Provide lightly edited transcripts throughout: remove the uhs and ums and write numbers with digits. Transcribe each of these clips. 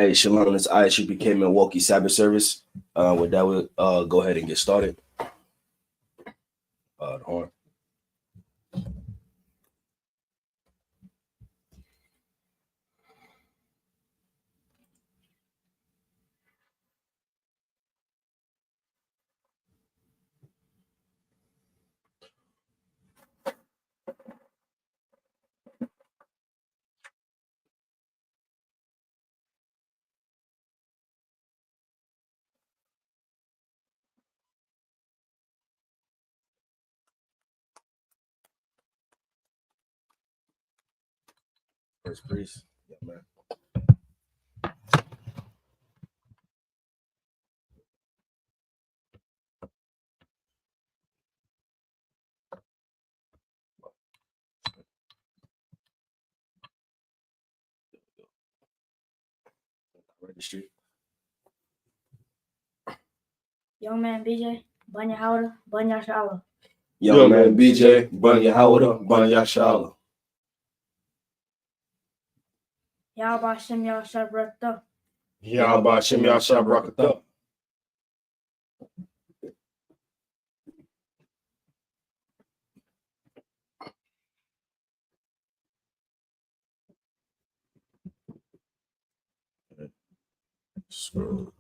Hey, Shalom, it's Isupk Milwaukee Cyber Service. With that, we'll go ahead and get started. The horn. First priest. Yeah, man. Registry. Young man BJ, Banya Howder, Banya Shala. Young man BJ, Banya Howder, Banya Shala. Yahba Shem Yashabrakta. Yahba Shem Yashabrakta. Scroll.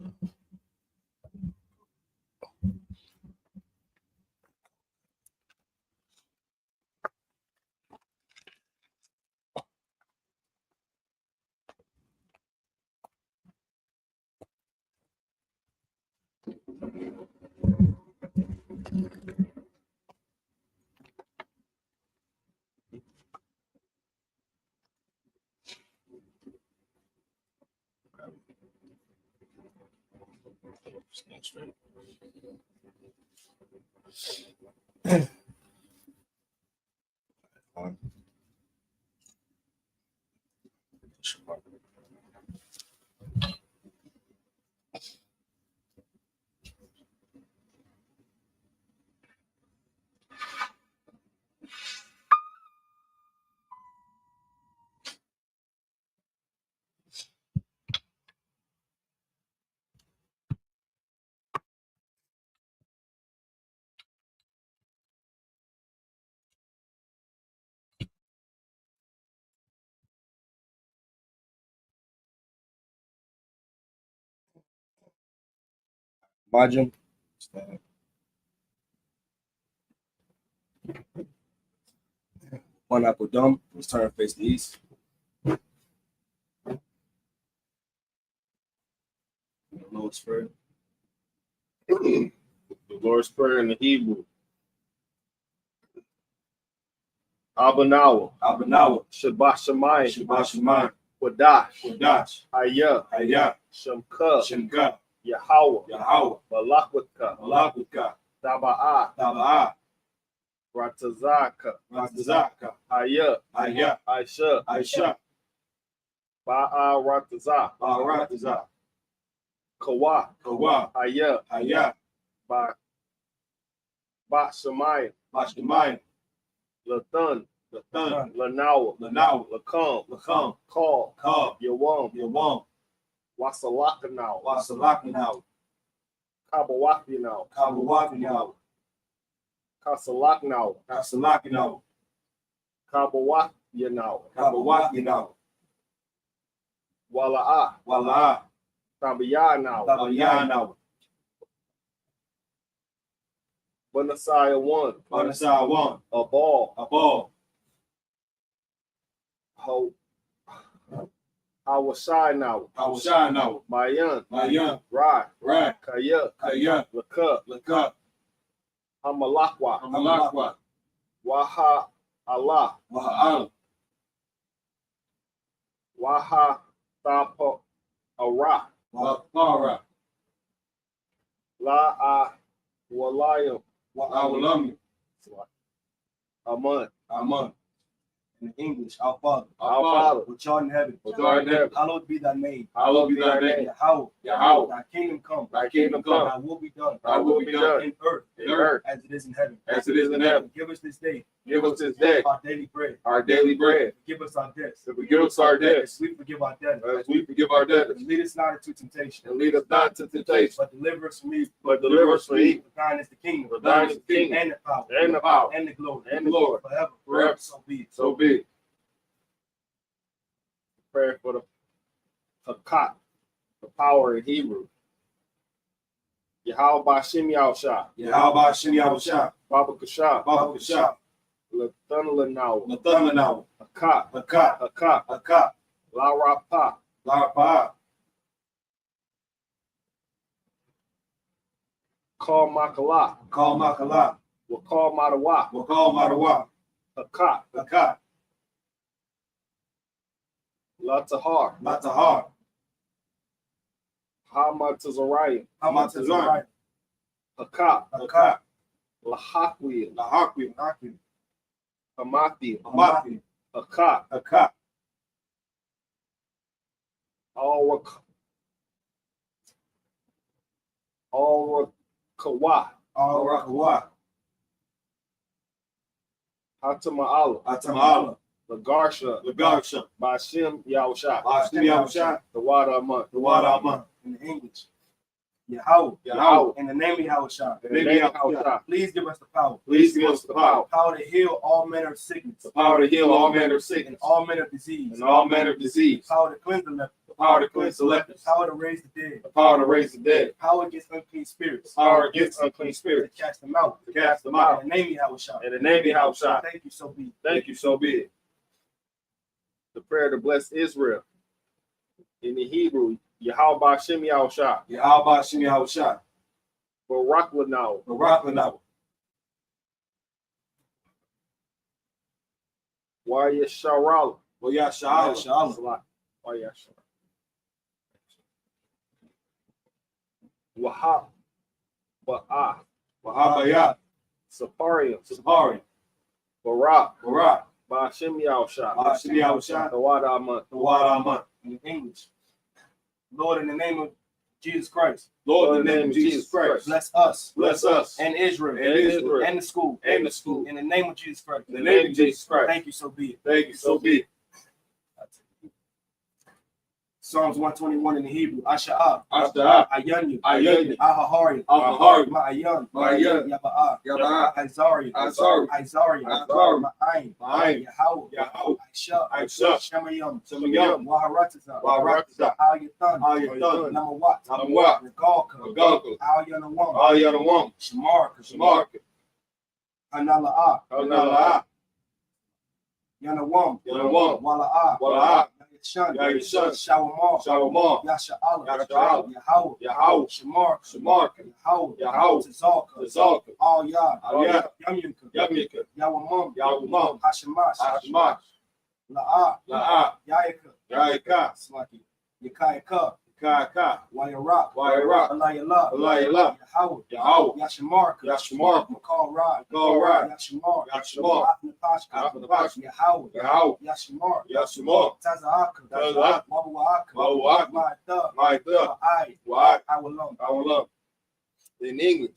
Stand straight. On. Margin. Stand. One apple dumb. Let's turn face the east. Lord's Prayer. The Lord's Prayer in the Hebrew. Abanawa. Abanawa. Shabbat Shemayim. Shabbat Shemayim. Wadash. Wadash. Ayah. Ayah. Shemka. Shemka. Yahweh. Yahweh. Malakwaka. Malakwaka. Taba'ah. Taba'ah. Ratazaka. Ratazaka. Ayah. Ayah. Aisha. Aisha. Ba'a Ratazah. Ratazah. Kawa. Kawa. Ayah. Ayah. Ba Shemayim. Bashkemayim. Lathan. Lathan. Lanawa. Lanawa. Lakam. Lakam. Call. Kab. Yawam. Yawam. Wasalakanaw. Wasalakanaw. Kabawakinaw. Kabawakinaw. Kasalaknaw. Kasalakinaw. Kabawakinaw. Kabawakinaw. Wala'ah. Wala'ah. Tabayanaw. Tabayanaw. Banasaya 1. Banasaya 1. Abal. Abal. Awashinaw. Awashinaw. Mayan. Mayan. Rai. Rai. Kaya. Kaya. Laka. Laka. Hamalakwa. Hamalakwa. Waha Allah. Waha'al. Waha Tapa Ara. Waha'ara. La'a Walayam. Wa'awalam. Aman. Aman. In English, our Father, Our Father, which art in heaven, which art in heaven, hallowed be thy name. hallowed be thy name. Yahweh, Yahweh, thy kingdom come. thy kingdom come. Thy will be done. Thy will be done in earth, in earth as it is in heaven. as it is in heaven. Give us this day Give us this day our daily bread. our daily bread. Give us our debts. Forgive us our debts As we forgive our debtors. as we forgive our debtors. And lead us not into temptation, And lead us not into temptation, but deliver us from evil. but deliver us from evil. For thine is the kingdom, For thine is the kingdom, and the power, and the power, and the glory, and the glory, forever. forever. So be it. So be it. Prayer for the Hakat, the power in Hebrew. Yahweh Bashim Yahushua, Yahweh Hashem Yahushua, Baba Kashah, Baba Kashah, Lathan Lanau, Nathan Lanau, Hakat, Hakat, Hakat, Hakat, La Rapa, Larpa, Call Makala, Call Makala, Wakal Madawa, Wakal Madawa, Hakat, Hakat, Latahar, Matahar, Hamatazariah, Hamatazar, Hakat, Hakat, Lahakwi, Lahakwi, Lahakwi, Hamathi, Hamathi, Hakat, Hakat, Kawa, Al-Rakawa, Hatama'ala, Atamala, Lagarsha, Lagarsha, Bashim Yahushua, Hashem Yahushua, the water of month, the water of month. In the English, Yahweh, Yahweh, in the name of Yahushua, in the name of Yahushua, please give us the power. please give us the power, Power to heal all manner of sickness, the power to heal all manner of and sickness, all manner of disease, and all manner of disease, power to cleanse the leper, the power to cleanse the lepers, power to raise the dead, the power to raise the dead, power against unclean spirits, power against unclean to spirits, cast them out. to cast them out. In the name of Yahushua. In the name of Yahushua. Thank you, so be it. Thank you, so be it. The prayer to bless Israel. In the Hebrew, Yahweh Bashim Yahushua, Yahweh Hashem Yahushua, Barak Lanau, Barak Lanau, Wayasharal, Wayashala, Shala, Wayasharal, Wahab, Ba'ah, Wahabaya, Saparium, Sapari, Barak, Barak, Bashim Yahushua, Hashem Yahushua, the water of month, the water of month. In English, Lord, in the name of Jesus Christ, Lord, in the name of Jesus Christ, bless us, bless us, and Israel, and Israel, and the school, and the school. in the name of Jesus Christ. In the name of Jesus Christ. Thank you, so be it. Thank you, so be it. Psalms 121 in the Hebrew. Asha'ah, Asha'ah, Ayanyu, Ayanyu, Ahahari, Ahahari, Ma'ayan, Ma'ayan, Yaba'ah, Yaba'ah, Azari, Azari, Izari, Azari, Ma'ayin, Ma'ayin, Yahweh, Yahweh, Aisha, Aisha, Shemayam, Shemayam, Waharataza, Waharataza, Al-Yathan, Al-Yathan, Namawat, Namawat, Regalka, Regalka, Al-Yanawam, Al-Yanawam, Shamarka, Shamarka, Hanala'ah, Hanala'ah, Yanawam, Yanawam, Wala'ah, Wala'ah, Yayishan, Yayishan, Shawamal, Shawamal, Yasha'ala, Yasha'ala, Yahweh, Yahweh, Shamarka, Shamarka, Yahweh, Yahweh, Tzalka, Tzalka, Al-Yah, Al-Yah, Yamyuka, Yamika, Yawamam, Yawamam, Hashemash, Hashemash, La'ah, La'ah, Yaika, Yaika, Slaki, Yakayaka, Kaka, Wayarak, Wayarak, Alayala, Alayala, Yahweh, Yahweh, Yashamarka, Yashamarka, Makal Rad, Makal Rad, Yashamar, Yashamar, Apnapashka, Apnapashka, Yahweh, Yahweh, Yashamar, Yashamar, Taza'aka, Taza'aka, Wawa'aka, Wawa'aka, Ma'atha, Ma'atha, Wa'ai, Wa'ai, Awalam. I will love. In English,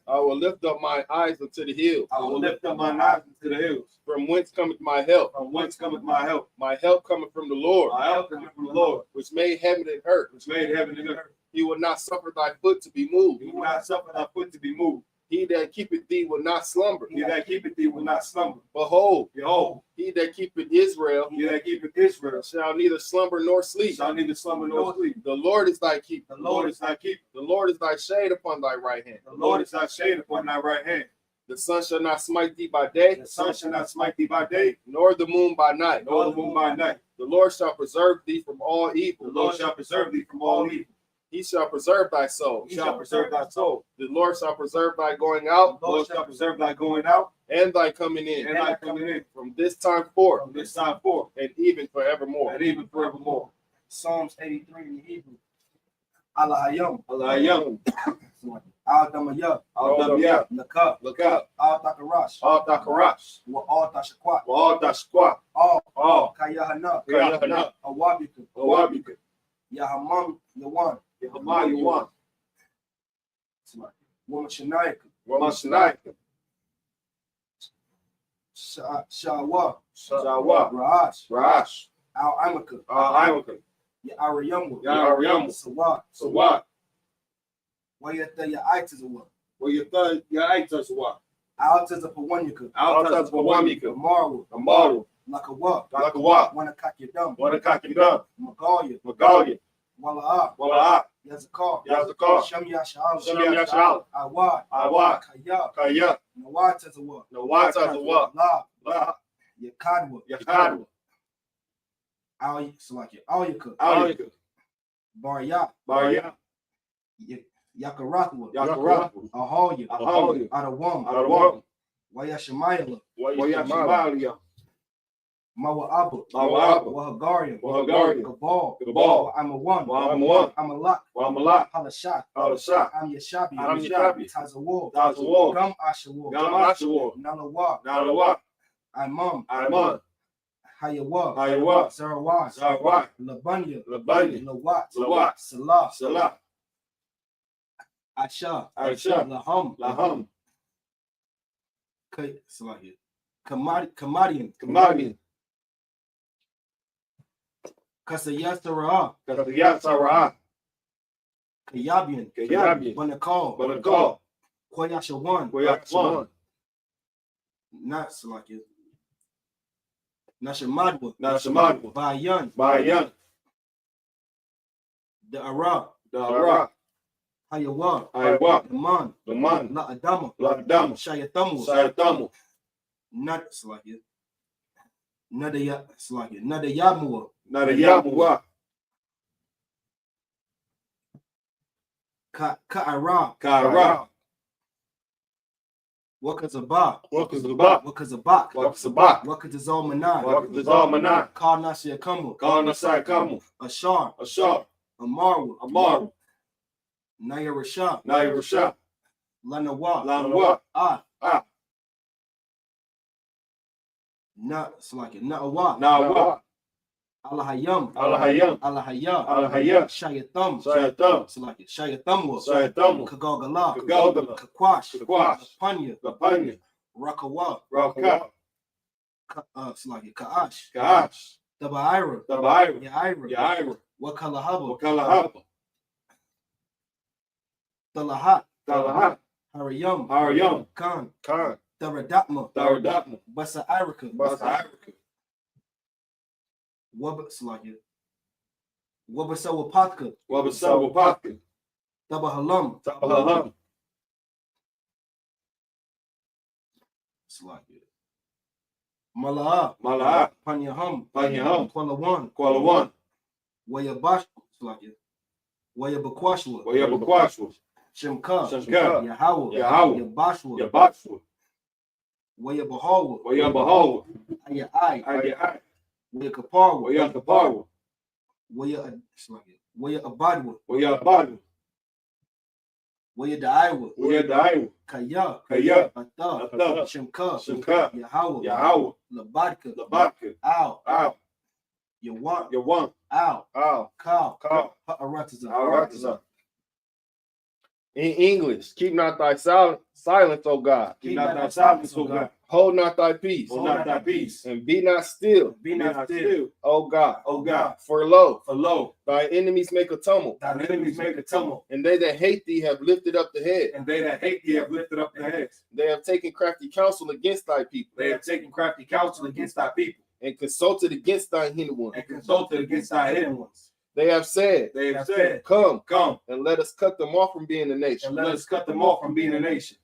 I will lift up my eyes unto the hills. I will lift up mine eyes into the hills. From whence cometh my help? From whence cometh my help? My help cometh from the Lord. My help cometh from the Lord, Which made heaven and earth. which made heaven and earth. He will not suffer thy foot to be moved. He will not suffer thy foot to be moved. He that keepeth thee will not slumber. He that keepeth thee will not slumber. Behold, Behold, he that keepeth Israel he that keepeth Israel shall neither slumber nor sleep. shall neither slumber nor sleep. The Lord is thy keeper. The Lord is thy keeper. The Lord is thy shade upon thy right hand. The Lord is thy shade upon thy right hand. The sun shall not smite thee by day, The sun shall not smite thee by day, nor the moon by night. nor the moon by night. The Lord shall preserve thee from all The evil. Lord shall preserve thee from all evil. He shall preserve thy soul. He shall preserve thy soul. The Lord shall preserve thy going out The Lord shall preserve thy going out and thy coming in, and thy coming in from this time forth from this time forth and even forevermore. and even forevermore. Psalms 83 in the Hebrew. Alahayim. Alayam, Al Damaya, Al-Damiyah, Laka, Laka, Al Takarash, Al-Dakarash, Wa Al Tashakwat, Wa'al-Dashqat, Al Kayahana, Kayahana, Awabika, Awabika, Yahamam Yawan, Yahamayuwan, Wamashanaika, Wamashanayka, Shawa, Shawa, Ra'ash, Rash, Al Amaka, Al-Imaka, Ya'ariyamwa, Ya'ariyamwa, Sawat, Sawat, Wayata Ya'aitazawa, where you thought your actors were. Al Tazapawanyaka, Al-Taz Bawamika, Amaru, Amaru, Lakawa, Lakawa, Wanakakidam, Wanakakidam, Magalia, Magalia, Wala'a, Wala'at, Yazakar, Yazakar, Shem Yasha'al, Shem Yasha'al, Awad, Awad, Kaya, Kaya, Nawatazawa, Nawatazawa, La, La, Yakadwa, Yakadwa, Al Salaki, Alyaka, Alyaka, Barya, Barya, Yakarathwa, Yakarathwa, Ahoya, Ahoya, Adawam, Adawam, Wayashamayla, Wayashamalia, Mawa'aba, Mawa'aba, Wahagarian, Wahagarian, Gabal, Gabal, Wa'amawan, Wa'amawan, Amalak, Wa'amalak, Halashat, Al-Shah, Am Yashabi, Am Yashabi, Tazawal, Tazawal, Gum Ashawal, Gam Ashawal, Nalawa, Nalawa, Imam, Iman, Hayawa, Hayawa, Sarawat, Sarawat, Labanya, Labanya, Lawat, Lawat, Salah, Salah, Asha, Aisha, Laham, Laham, Kamadian, Kamadian, Kasayasara, Kasayat Sarah, Kayabian, Kayabian, Banakal, Banakal, Koyashawan, Koyakwan, not Salakia, Nashamadwa, Nashamadwa, Bayan, Bayan, the Arab, the Iraq, Hayawa, Hayawa, Laman, Laman, La Adama, La'adam, Shayatamu, Sayatamu, not Salakia, Nada Salakia, Nada Yamua, Nadayamuwa, Ka'ara, Ka'ara, Wakazaba, Wakazabak, Wakazabak, Wakazabak, Wakazalmanai, Wakazalmanai, Karnasiyakamu, Karnasayakamu, Ashar, Ashar, Amaru, Amaru, Nayarasha, Nairasha, Lanawa, Lanawa, Salakia, Na'awa, Nawa, Alahayam, Alahayam, Alahaya, Alahaya, Shayatam, Sayatam, Salakia, Shayatamwa, Sayatamu, Kagagala, Kagagala, Kakwash, Kakwash, Panya, Lapanya, Rakawa, Raka, Salakia, Ka'ash, Kaash, Tabaira, Tabaira, Yaira, Yaira, Wakalahaba, Wakalahaba, Talahat, Talahat, Harayam, Haryam, Khan, Khan, Taradatma, Daradapma, Basa Irika, Basa Africa, Salakia, Wabasawapatka, Wabasawa Patka, Tabahalam, Tabahalam, Salakia, Mala'a, Mala'a, Panyaham, Panyaham, Kualawan, Kualawan, Wayabash, Salakia, Wayabakwashwa, Wayabakwashwa, Shemka, Shemka, Yahawa, Yahawa, Yabashwa, Yabashwa, Wayabahawa, Wayabahawa, Ayai, Ayai, Wayakaparwa, Wayakaparwa, Wayabadwa, Wayabadu, Wayadaiwa, Wayadaiwa, Kaya, Kaya, Ata, Ata, Shemka, Shemka, Yahawa, Yahawa, Labadka, Labatka, Al, Al, Yawan, Yawan, Al, Al, Kal, Kal, Ha'aratiza, Aratiza. In English, keep not thy silence, O God. Keep not thy silence, O God. Hold not thy peace. Hold not thy peace. And be not still. Be not still, O God. O God. For lo, For lo, thy enemies make a tumult, thine enemies make a tumult, and they that hate thee have lifted up the head. and they that hate thee have lifted up their heads. They have taken crafty counsel against thy people, They have taken crafty counsel against thy people, and consulted against thy hidden one. and consulted against thy hidden ones. They have said, They have said, Come, Come, and let us cut them off from being a nation, and let us cut them off from being a nation,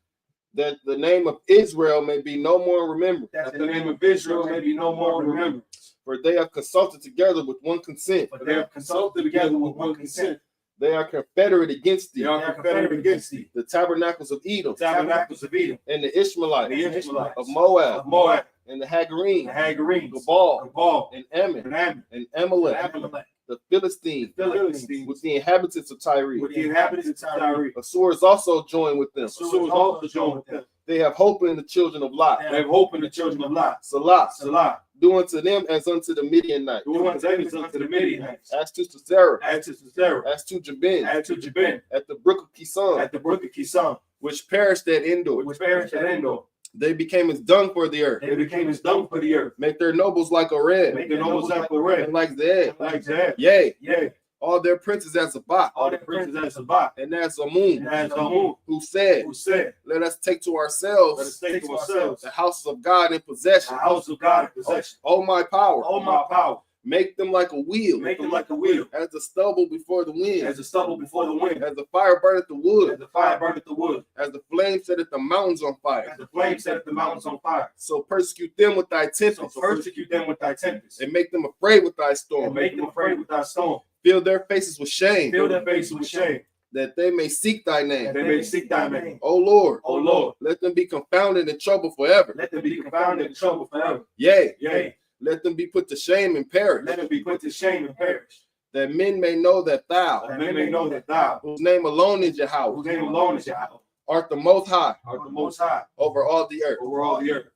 that the name of Israel may be no more remembered. that the name of Israel may be no more remembered. For they have consulted together with one consent. But they have consulted together with one consent. They are confederate against They thee, are confederate against thee. the tabernacles of Edom, Tabernacles of Edom, and the Ishmaelites, the Ishmaelites, of Moab, of Moab, and the Hagarenes, the Hagarenes, Gabal, Gabal, and Ammon, and Ammon, and and Amalek, Amalek, the Philistines, Philistines, with the inhabitants of Tyre. with the inhabitants of Tyre. Assur is also joined with them. Assur is also joined with them. They have hope in the children of Lot. They have hope in the children of Lot. Salah, Salah, do unto them as unto the Midianites. doing unto them as unto the Midianites. As to Sisera, As to Sisera, as to Jabin, as to Jabin, at the brook of Kison, at the brook of Kison, which perished at Endor. which perished at Endor. They became as dung for the earth. They became as dung for the earth. Make their nobles like Oreb, Make their nobles like and Oreb, like Zeb. like Zeb. Yea, Yea, all their princes as Zabak, all the princes as Sabbath, and as Amun, and as Amun, who said, who said, let us take to let us ourselves take to ourselves the houses of God in possession. the house of God in possession. Oh my power, Oh my power, make them like a wheel, make them like a wheel, as the stubble before the wind, as the stubble before the wind, as the fire burneth the as wood, the fire burneth the wood, as the flame setteth the mountains on fire. as the flame setteth the mountains on fire. So persecute them with thy So tempest, persecute them with thy tempest, and make them afraid with thy and storm. make them afraid with thy storm. Fill their faces with shame, Fill their faces with shame, that they may seek thy that name. they may seek thy name. O Lord, O Lord, let them be confounded in trouble forever. let them be confounded in trouble forever. Yea, Yea, let them be put to shame and perish, let them be put to shame and perish, that men may know that thou, that men may know that thou, whose name alone is Yahweh, whose name alone is Yahweh, art the most high art the most high over all the earth. over all the earth.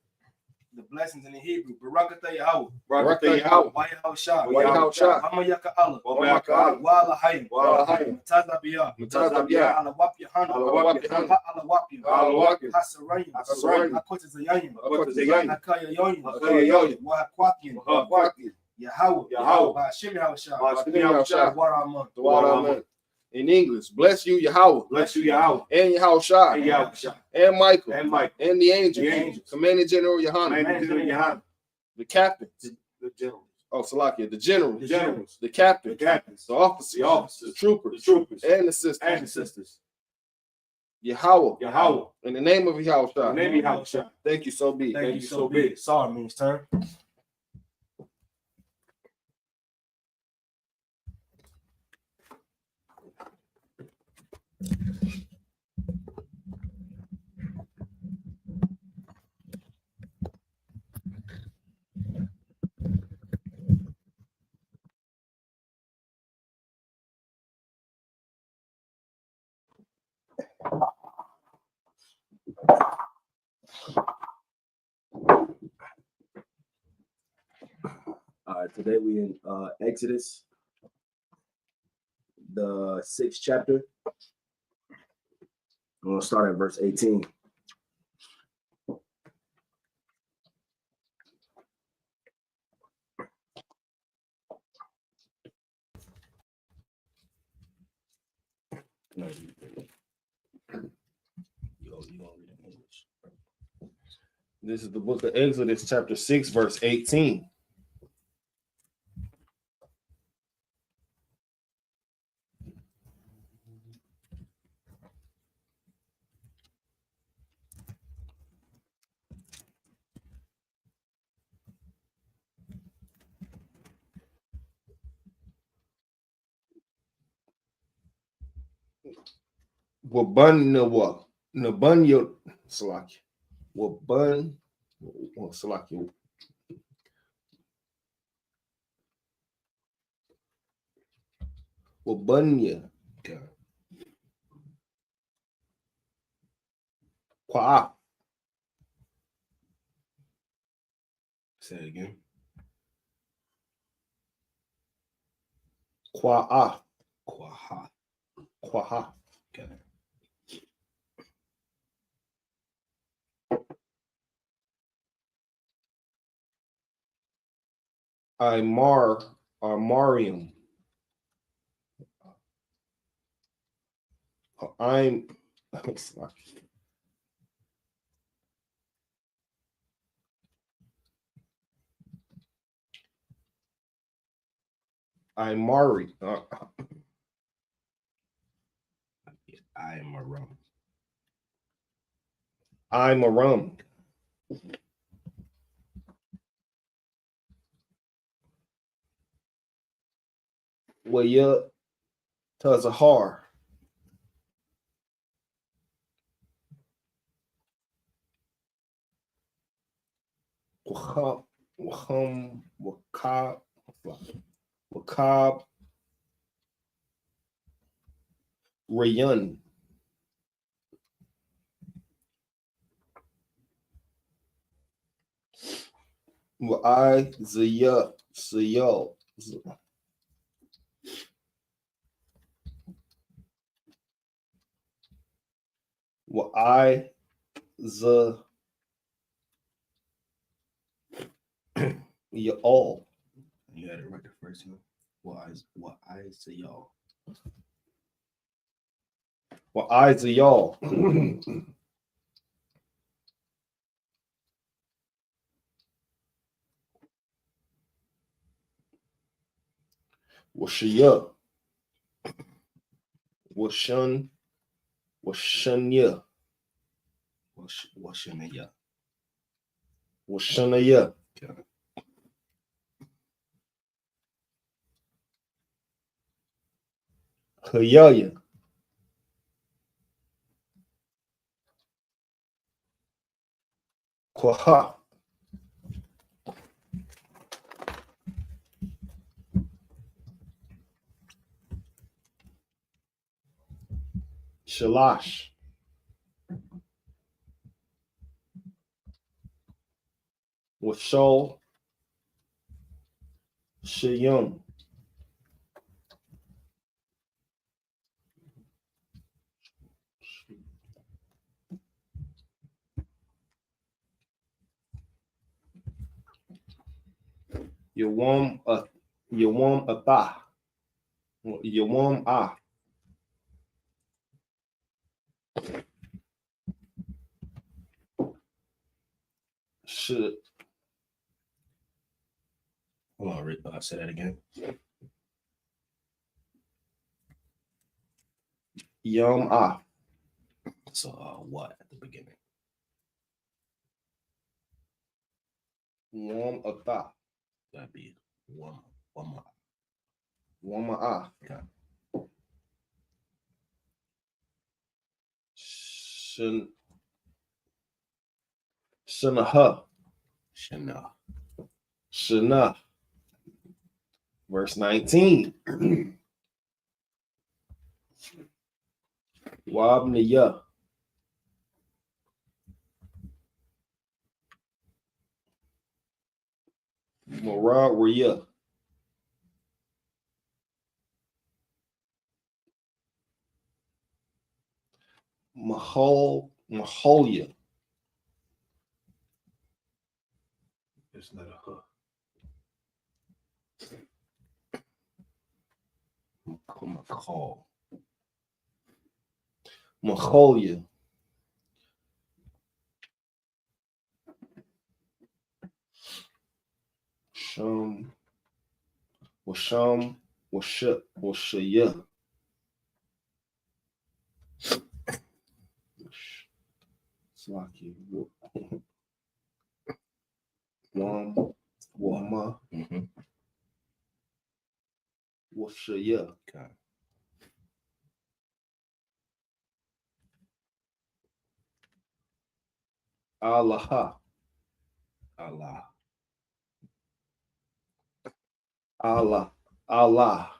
The blessings in the Hebrew. Barakatah Yahweh. Barakatah Yahweh. Wayahau Shah. Wayahau Shah. Hamayaka Allah. Wamayaka Allah. Wala Hayim. Wala Hayim. Matazabiyah. Matazabiyah. Ala Wapya Hana. Ala Wapya Hana. Ala Wapya. Ala Wapya. Hasarayim. Hasarayim. Akota Zayayim. Akota Zayayim. Akaya Yoyim. Akaya Yoyim. Wahakwakian. Wahakwakian. Yahweh. Yahweh. Bashim Yahweh. Bashim Yahweh Shah. Waraman. The water amen. In English, bless you, Yahweh, Bless you, Yahweh, and Yahweh Shah, and Yahweh Shah, and Michael, and Mike, and the angels, the angels, Commanding General Yohanan, Commanding General Yohanan, the captains, the generals, oh, Salakia, the generals, the generals, the the captains, captains, the officers, the officers, the troopers, the troopers, and the sisters, and the sisters. Yahweh, Yahweh, in the name of Yahweh Shah. in the name of Yahweh Shah. Thank you, so be. Thank you, so be it. Sorry means turn. All right, today we in Exodus, the 6th chapter. I'm gonna start at verse 18. No, you gonna read it in English. This is the book of Exodus, chapter 6, verse 18. Wabun Nabunyo Salaki. Wabun Salaki. Wabunya. Kwa. Say it again. Kwa. Kwaha. Kwaha. Okay. Mariam. I'm Mari. I'm a rum. I'm a rum. Waya Tazahar. Wakab. Rayun. I Zaya Sayo. I the you all. You had it right the first time. What I say y'all. I the y'all. Washaya. Washan. Washanya. What's your name? Yeah. Washanaya. Okay. Hayaya. Kwaha. Shalash. Washol. Shayum. Yawam Ata. Yawam Ah. Sh Hold on, Rick. I'll say that again. Yom Ah. So what at the beginning? Wam Ata. That'd be one more. Wama Ah. Okay. Shin Shinaha. Shana. Shana. Verse 19. Wabniya. Morawriya. Maholia. It's not a huh. McCall. Maholia. Washam. Washaya. Slaki. Wama. Mm-hmm. Washaya. Okay. Allah. Allah. Allah.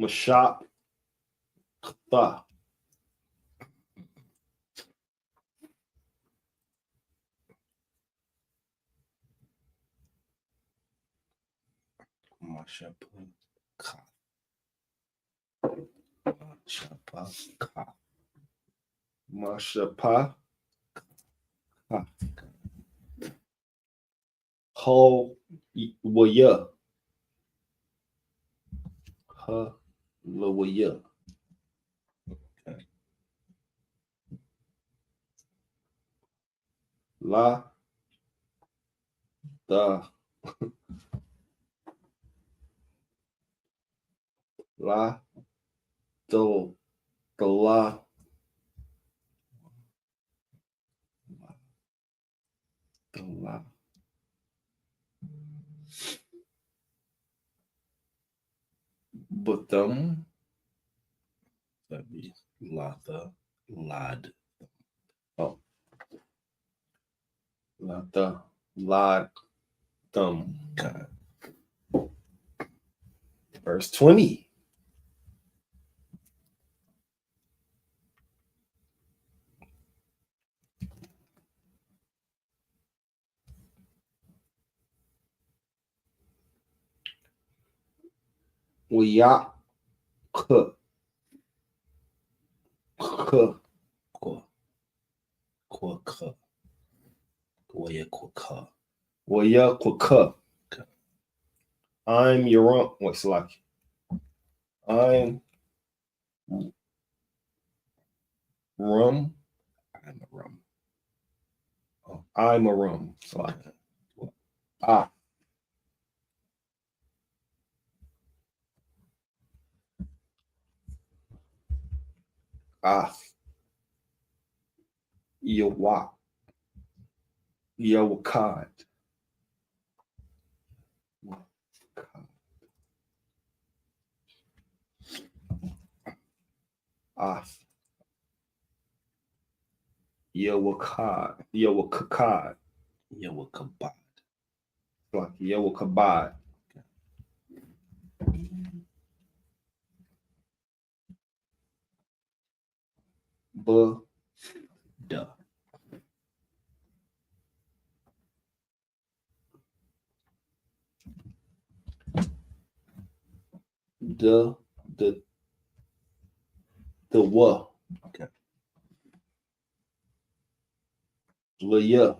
Mashak. Kta. Mashapa. Mashapa. Mashapa. Ho. Waya. Ha. Lawaya. Okay. La. Da. La. Do. The la. The la. But That'd be Latha. Lad. Lad thumb. God. Verse 20. Wiyak k Kwa. Kwa. Waya kwa. Wayakwaka. Okay. I'm your what's like? I'm rum. I'm a rum. I'm a rum. It's like Okay. ah. Ah. Yawa. Yawakad. Ah. Yawakad. Yawakad. Yawakabad. Like Yawakabad. Buh. Duh. The what? Okay. Laya.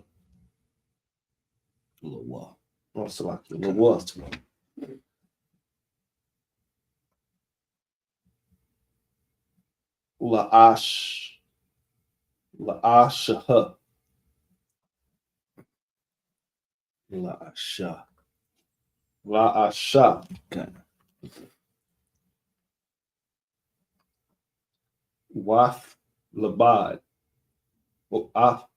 Lawa. What's like the what? La'ash. La'ashaha. La sha. La'asha. Okay. Waf. Labad. Waf.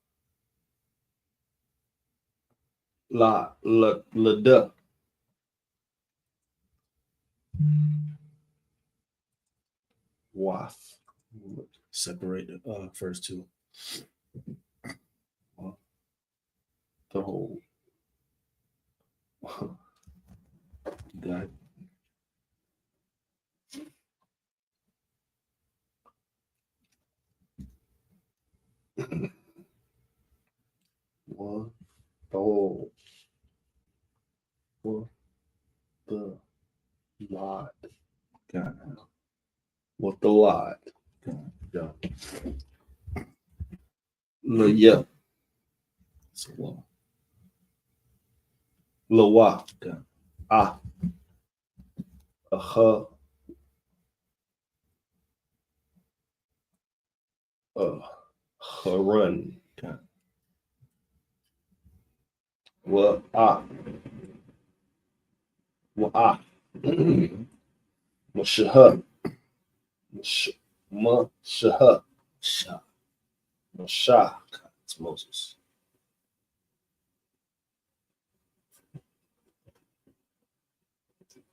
La. Waf. Separate the first two. The whole. Got it. One. The whole. What the lot. Got it. What the lot. Yeah. Yeah. So well. Lawa. Okay. Ah. Aha. Run. Okay. Well, ah. Well, ah. Mashaha. Mashaha. Sha. Masha. It's Moses.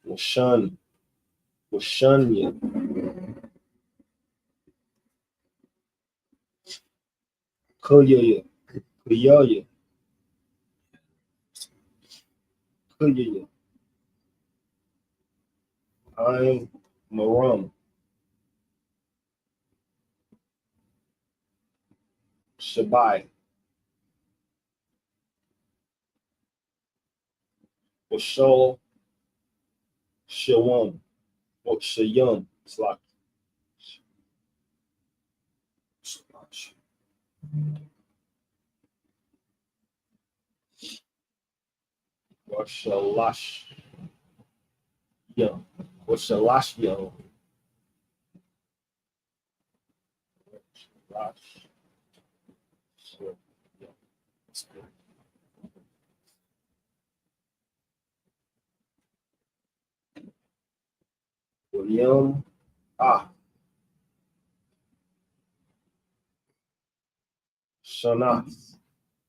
Mashan. Mashanya. Kuyaya. Kuyaya. Kuyaya. I'm Maram. Shabai. Washol. Shawam. Or Shayum. It's like So much. Washalash. Yo. Washalash yo. Washalash. So, yo. It's good. William. Ah. Shanath.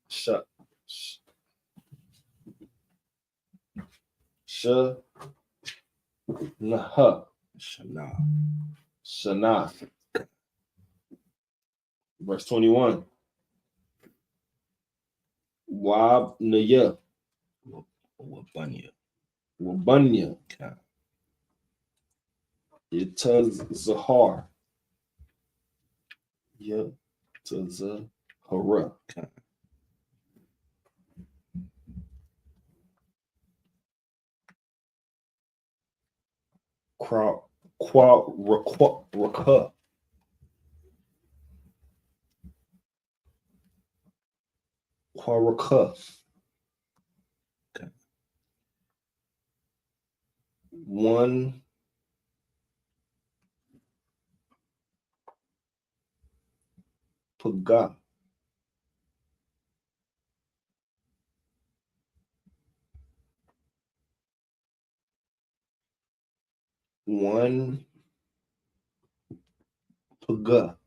Sh. Naha. Shana. Shanath. Verse 21. Wab Naya Wabunya. Wabunya. Okay. Itaz Zahar. Yeah. Zahara. Okay. Raka. Quaraka. Okay. One Paga. One Paga.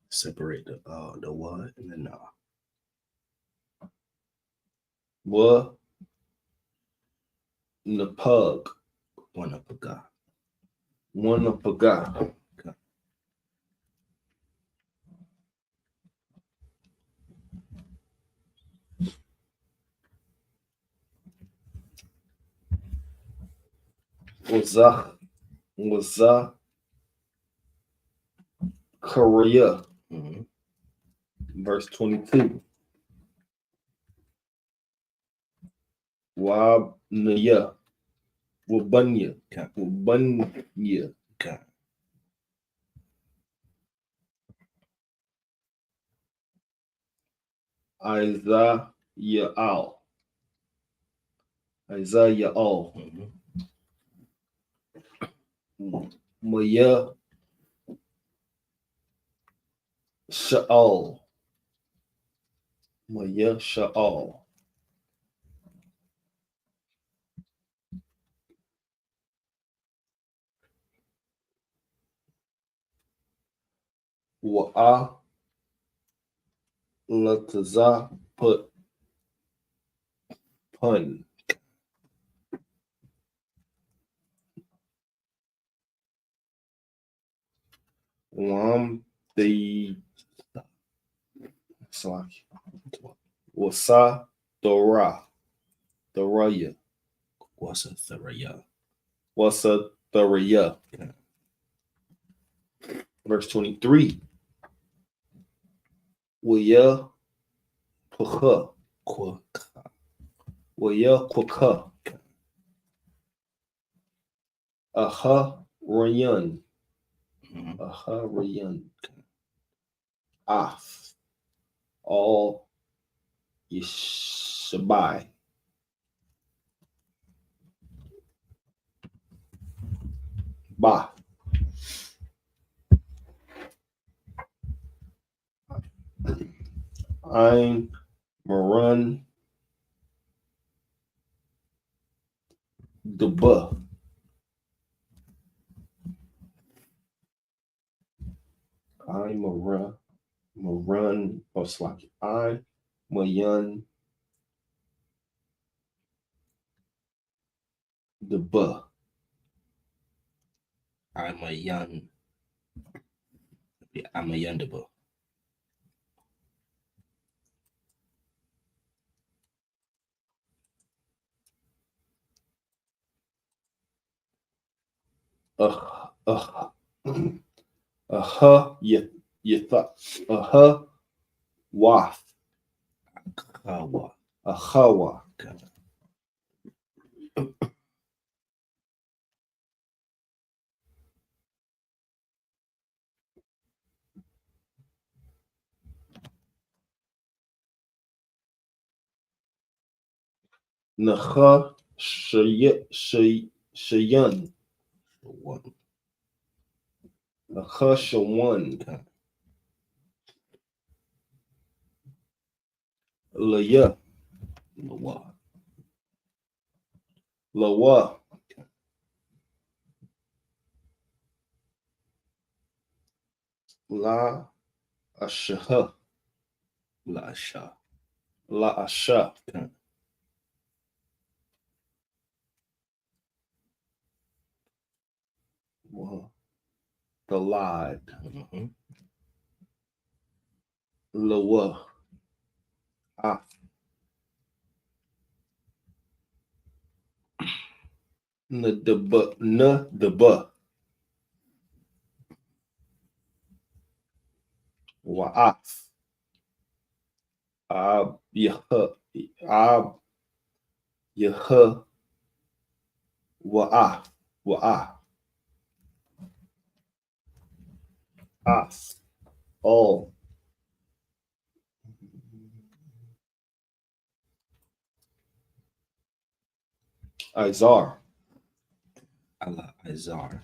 Separate the what and the nah. Wa Napug. One up a guy. One Paga. Okay. Waza Korea. Mm-hmm. Verse 22. Wab Naya. Wabunya. Okay. Wabunya. Okay. Isaiah. Isaiah. Mm-hmm. Maya Sha'al. Maya Sha'al. Wa'a Lataza put pun. Wam the Salaki. Wasa Dora. Doraya. What's a Tharaya? Wasa Doraya. Okay. Verse 23. Waya Puka. Quaka. Waya Puka. Aha Rayan. Mm-hmm. Aha Rayan. Af. All Yishabai. Ba. Ein Marun Deba. I'm Marun Oslaki. I Mayan Deba. I'm a young Yandaba. Yitha. Wath. Kawa. Ahawa. Okay. Naha Shayan. One. Naha Shawan. Okay. Laya. Lawa. Lawa. La Ashaha. La Sha. La Asha. Okay. the Lod, Mhm. Lawa, Af, Nadaba, Wa'af, Ab, Yah, Wa'af, As, all. Izar, Allah Azar.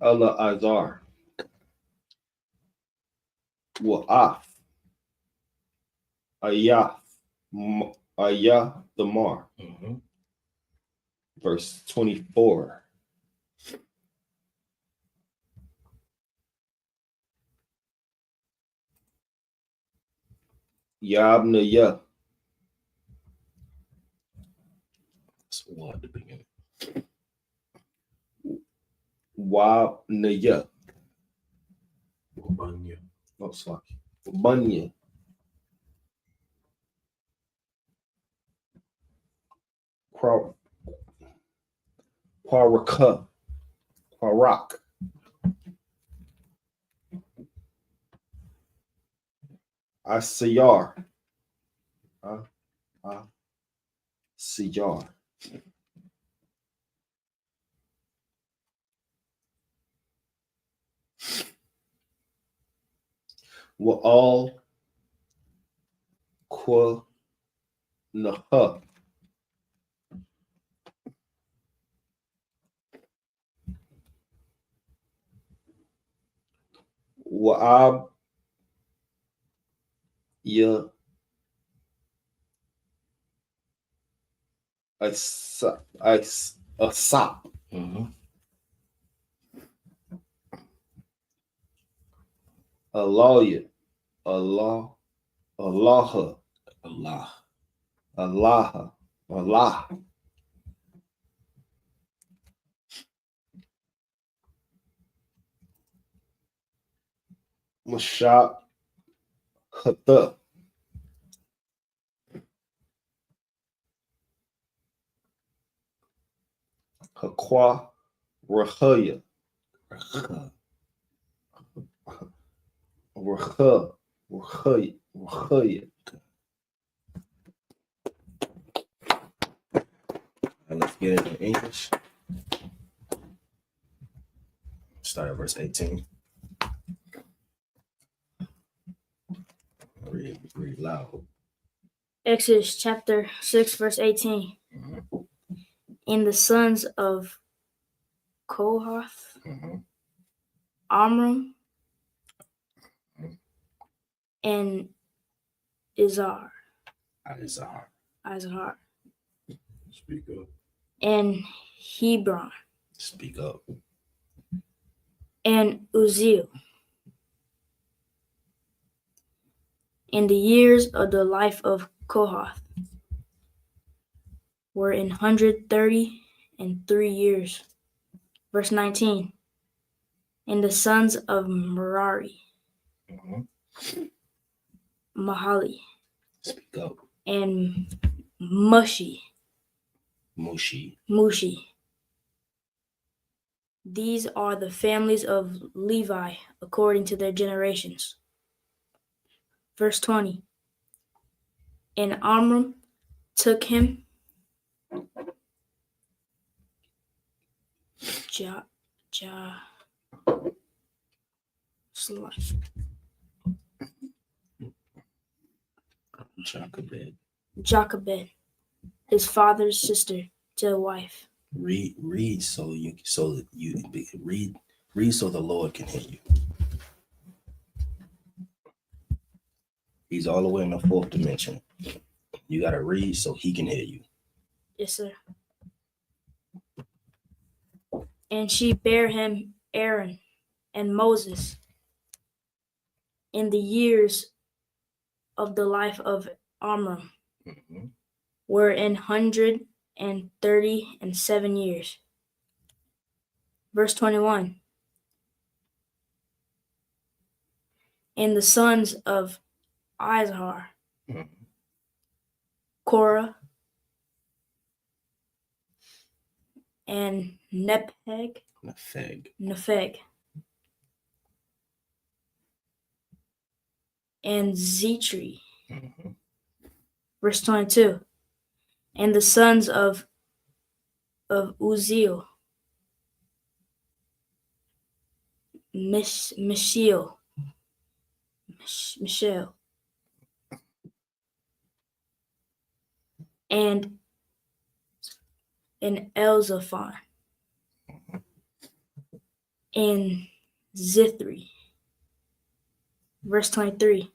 Allah Izar, Wa'af, Ayah, Ayah Damar. Mhm. Verse 24. Yabna Ya, That's war at the beginning. Wabna Ya, Wabanya. oh, sorry, Bunya, Quaraka, Quarak, Asiyar, Siyar, Wa'al, Kwa, Naha, Wa'ab, Ya, Asap, Mhm. Alaya, Allah, Allah, Allah. Allah, Allah, Mashab, Hata, Hakwa, Rahaya, Rakha. Rahaya. Now let's get into English. Start at verse 18. Read loud. Exodus chapter 6, verse 18. Mhm. And the sons of Kohath, Mhm. Amram, and Izhar, Azar. Speak up. and Hebron, Speak up. and Uzziel. And the years of the life of Kohath were 133 years. Verse 19. And the sons of Merari, Mhm. Mahali, Speak up. and Mushi. Mushi. These are the families of Levi according to their generations. Verse 20. And Amram took him Jochebed, his father's sister, to wife. Read so you read so the Lord can hear you. He's all the way in the fourth dimension. You gotta read so he can hear you. Yes, sir. And she bare him Aaron and Moses in the years of the life of Amram Mhm. were 137 years. Verse 21. And the sons of Izhar, Mhm. Korah, and Nepheg, and Zetri. Mhm. Verse 22. And the sons of Uzziel, Mishael, and Elzaphan, and Zithri. Verse 23.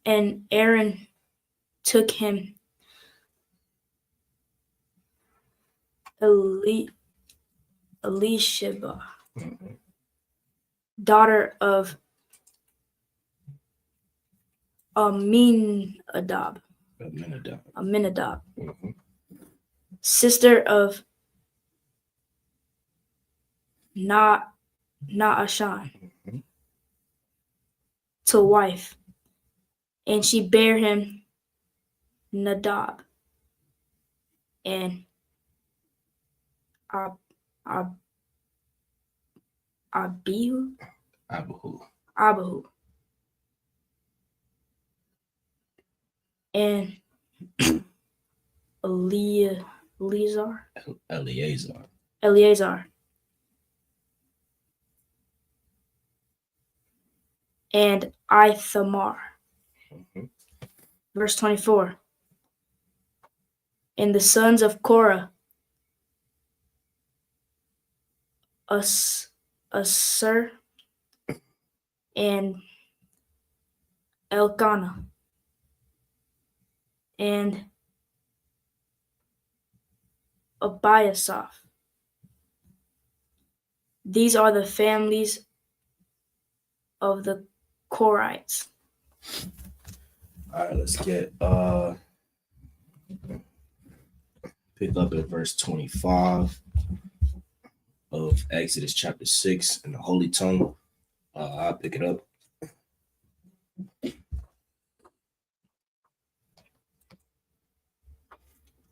And Aaron took him Elisheba, Mhm. daughter of Aminadab, Mhm. sister of Naashan, Mhm. to wife, and she bare him Nadab and Ab- Abihu, Abihu. and Eleazar, and Ithamar. Mhm. Verse 24. And the sons of Korah, Asur, and Elkanah, and Abiasaph. These are the families of the Korites. All right, let's get pick up at verse 25 of Exodus chapter 6 in the Holy Tongue. I'll pick it up.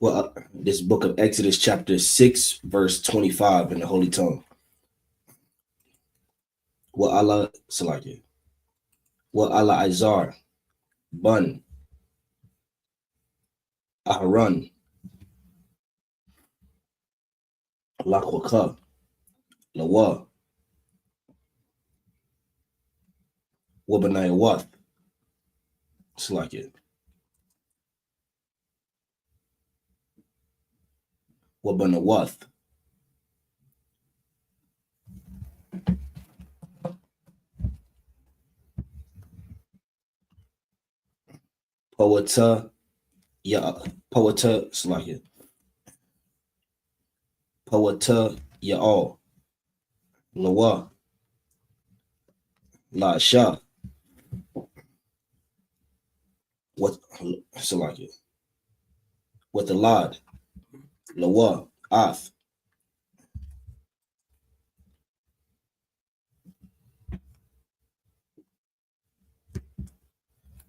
Well, this book of Exodus chapter 6, verse 25 in the Holy Tongue. Wa Allah Salaki. Wa Allah Izar, Bun, Aharon, Lakwaka, Lawa, Wabanai Wath, Salaki. Wabanawath, Poeta, Poeta, Salaki. Poeta, Ya'al, Lawa, La Shah, what Salaki. With the Lad, Lawa, Ath,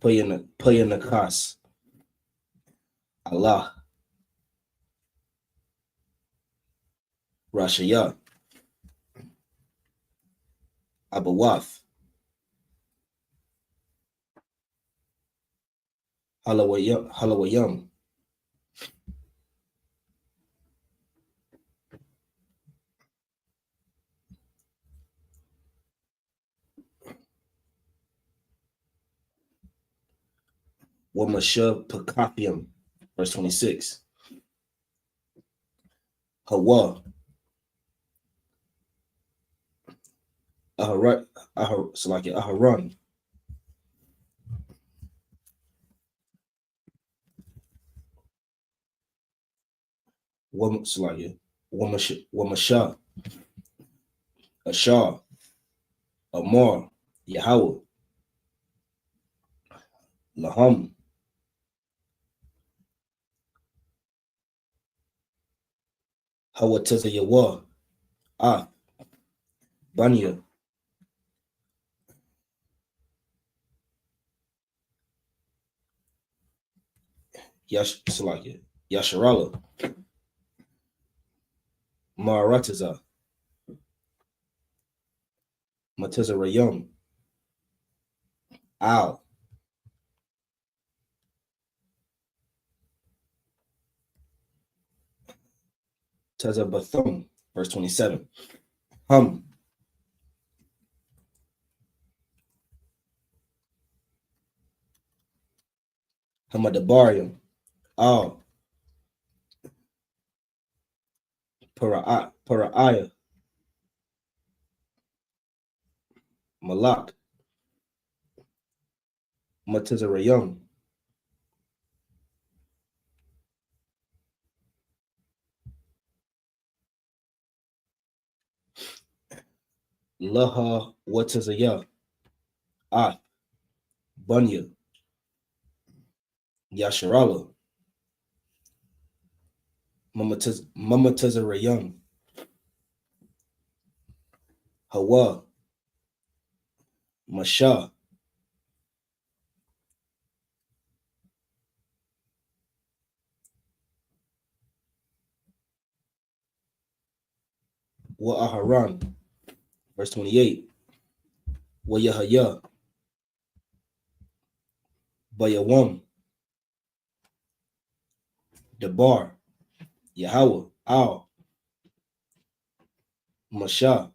Payanakas, Allah, Rashaya, Abawath, Halawayam, Wamasha Pakathium, verse 26. Hawa, Aharon, Wamasha, Ashar, Amar, Yahweh, Laham, Hawataza Yawa, Ah, Bunya, Salakia, Yasharala, Maharataza, Matazarayum, Al, Tazabathum, verse 27. Hamadabarium, Al, Paraiah, Malak, Matazarayum, Laha, Watazaya, Ath, Bunya, Yasharala, Mamatazarayum, Hawa, Masha, Wa Aharon, verse 28. Wa Yahaya, Bayawam, Debar, Yahweh, Al, Masha,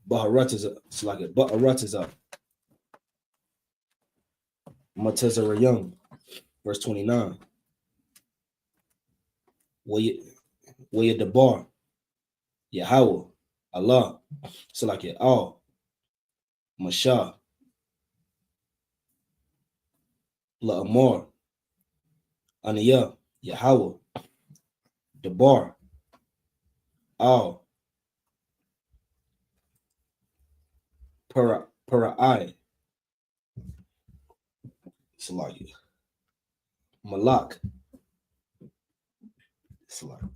Baharatiza, Baharatiza, Matazarayum, verse 29. Waya Debar, Yahweh, Allah, Salakia, Al, Masha, La'amar, Aniyah, Yahweh, Debar, Al, Para'ai, Salakia, Malak, Salakia,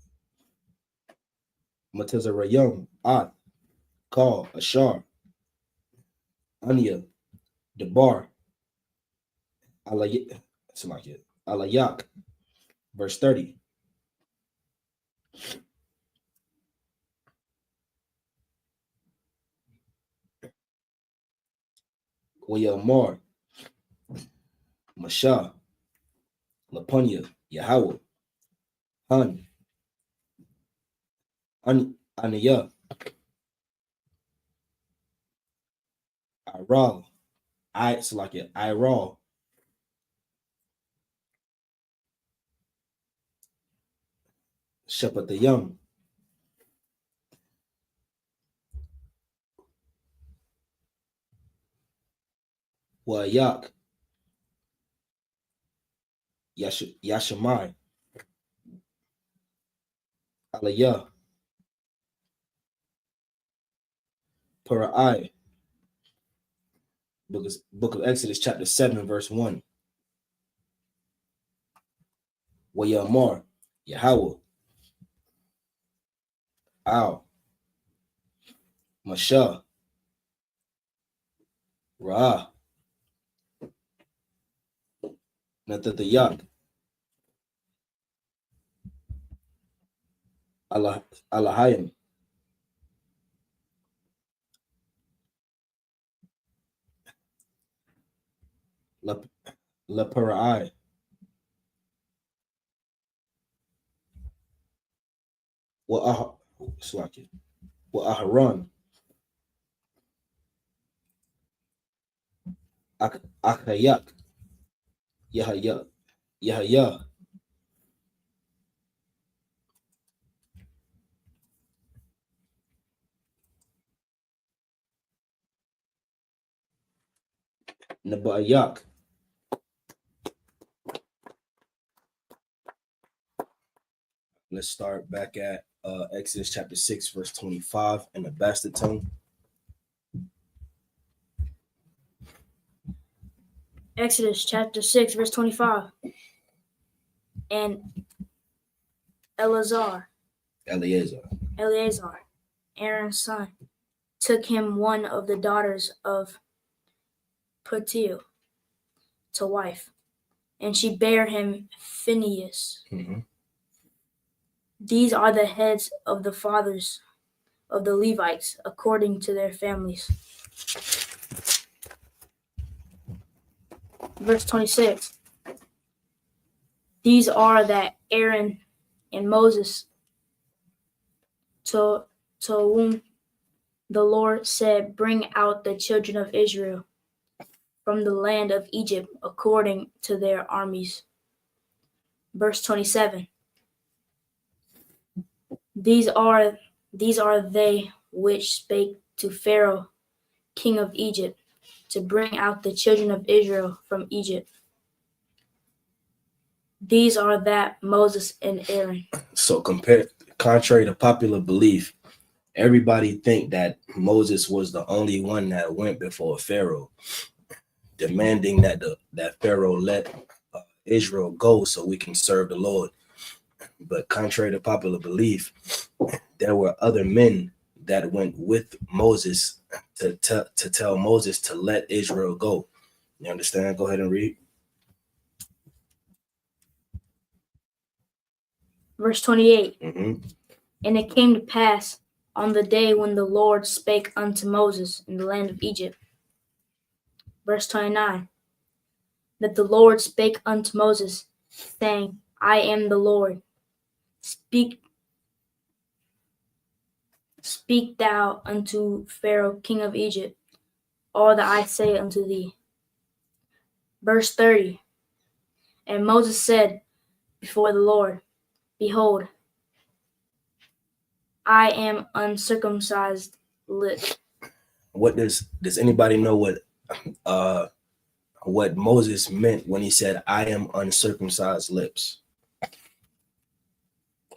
Matazarayum, Ad, Kal, Ashar, Anya, Debar, Salakia, Alayak, verse 30. Wayamar, Masha, Lapunya, Yahweh, Han, Aniyah, Iral, Salakia, Iral, Shepatayam, Wayak, Yashamai, Aliyah, Para'ai, Book of Exodus, chapter 7, verse 1. Wayamar, Yahweh, Al, Masha, Ra'ah, Nathatayak, Alahayim, La Para'ai, Wa'aharon, Akayak, Yahaya, Nabayak. Let's start back at Exodus chapter 6, verse 25 in the bastard tongue. Exodus chapter 6, verse 25. And Eleazar, Eliezer, Aaron's son, took him one of the daughters of Putiel to wife, and she bare him Phinehas. Mhm. These are the heads of the fathers of the Levites according to their families. Verse 26. These are that Aaron and Moses, to whom the Lord said, bring out the children of Israel from the land of Egypt according to their armies. Verse 27. These are they which spake to Pharaoh, king of Egypt, to bring out the children of Israel from Egypt. These are that Moses and Aaron. So contrary to popular belief, everybody think that Moses was the only one that went before Pharaoh, demanding that Pharaoh let Israel go so we can serve the Lord. But contrary to popular belief, there were other men that went with Moses to tell Moses to let Israel go. You understand? Go ahead and read. Verse 28. Mhm. And it came to pass on the day when the Lord spake unto Moses in the land of Egypt. Verse 29. That the Lord spake unto Moses, saying, I am the Lord. Speak thou unto Pharaoh, king of Egypt, all that I say unto thee. Verse 30. And Moses said before the Lord, behold, I am uncircumcised lips. What does anybody know what Moses meant when he said, I am uncircumcised lips?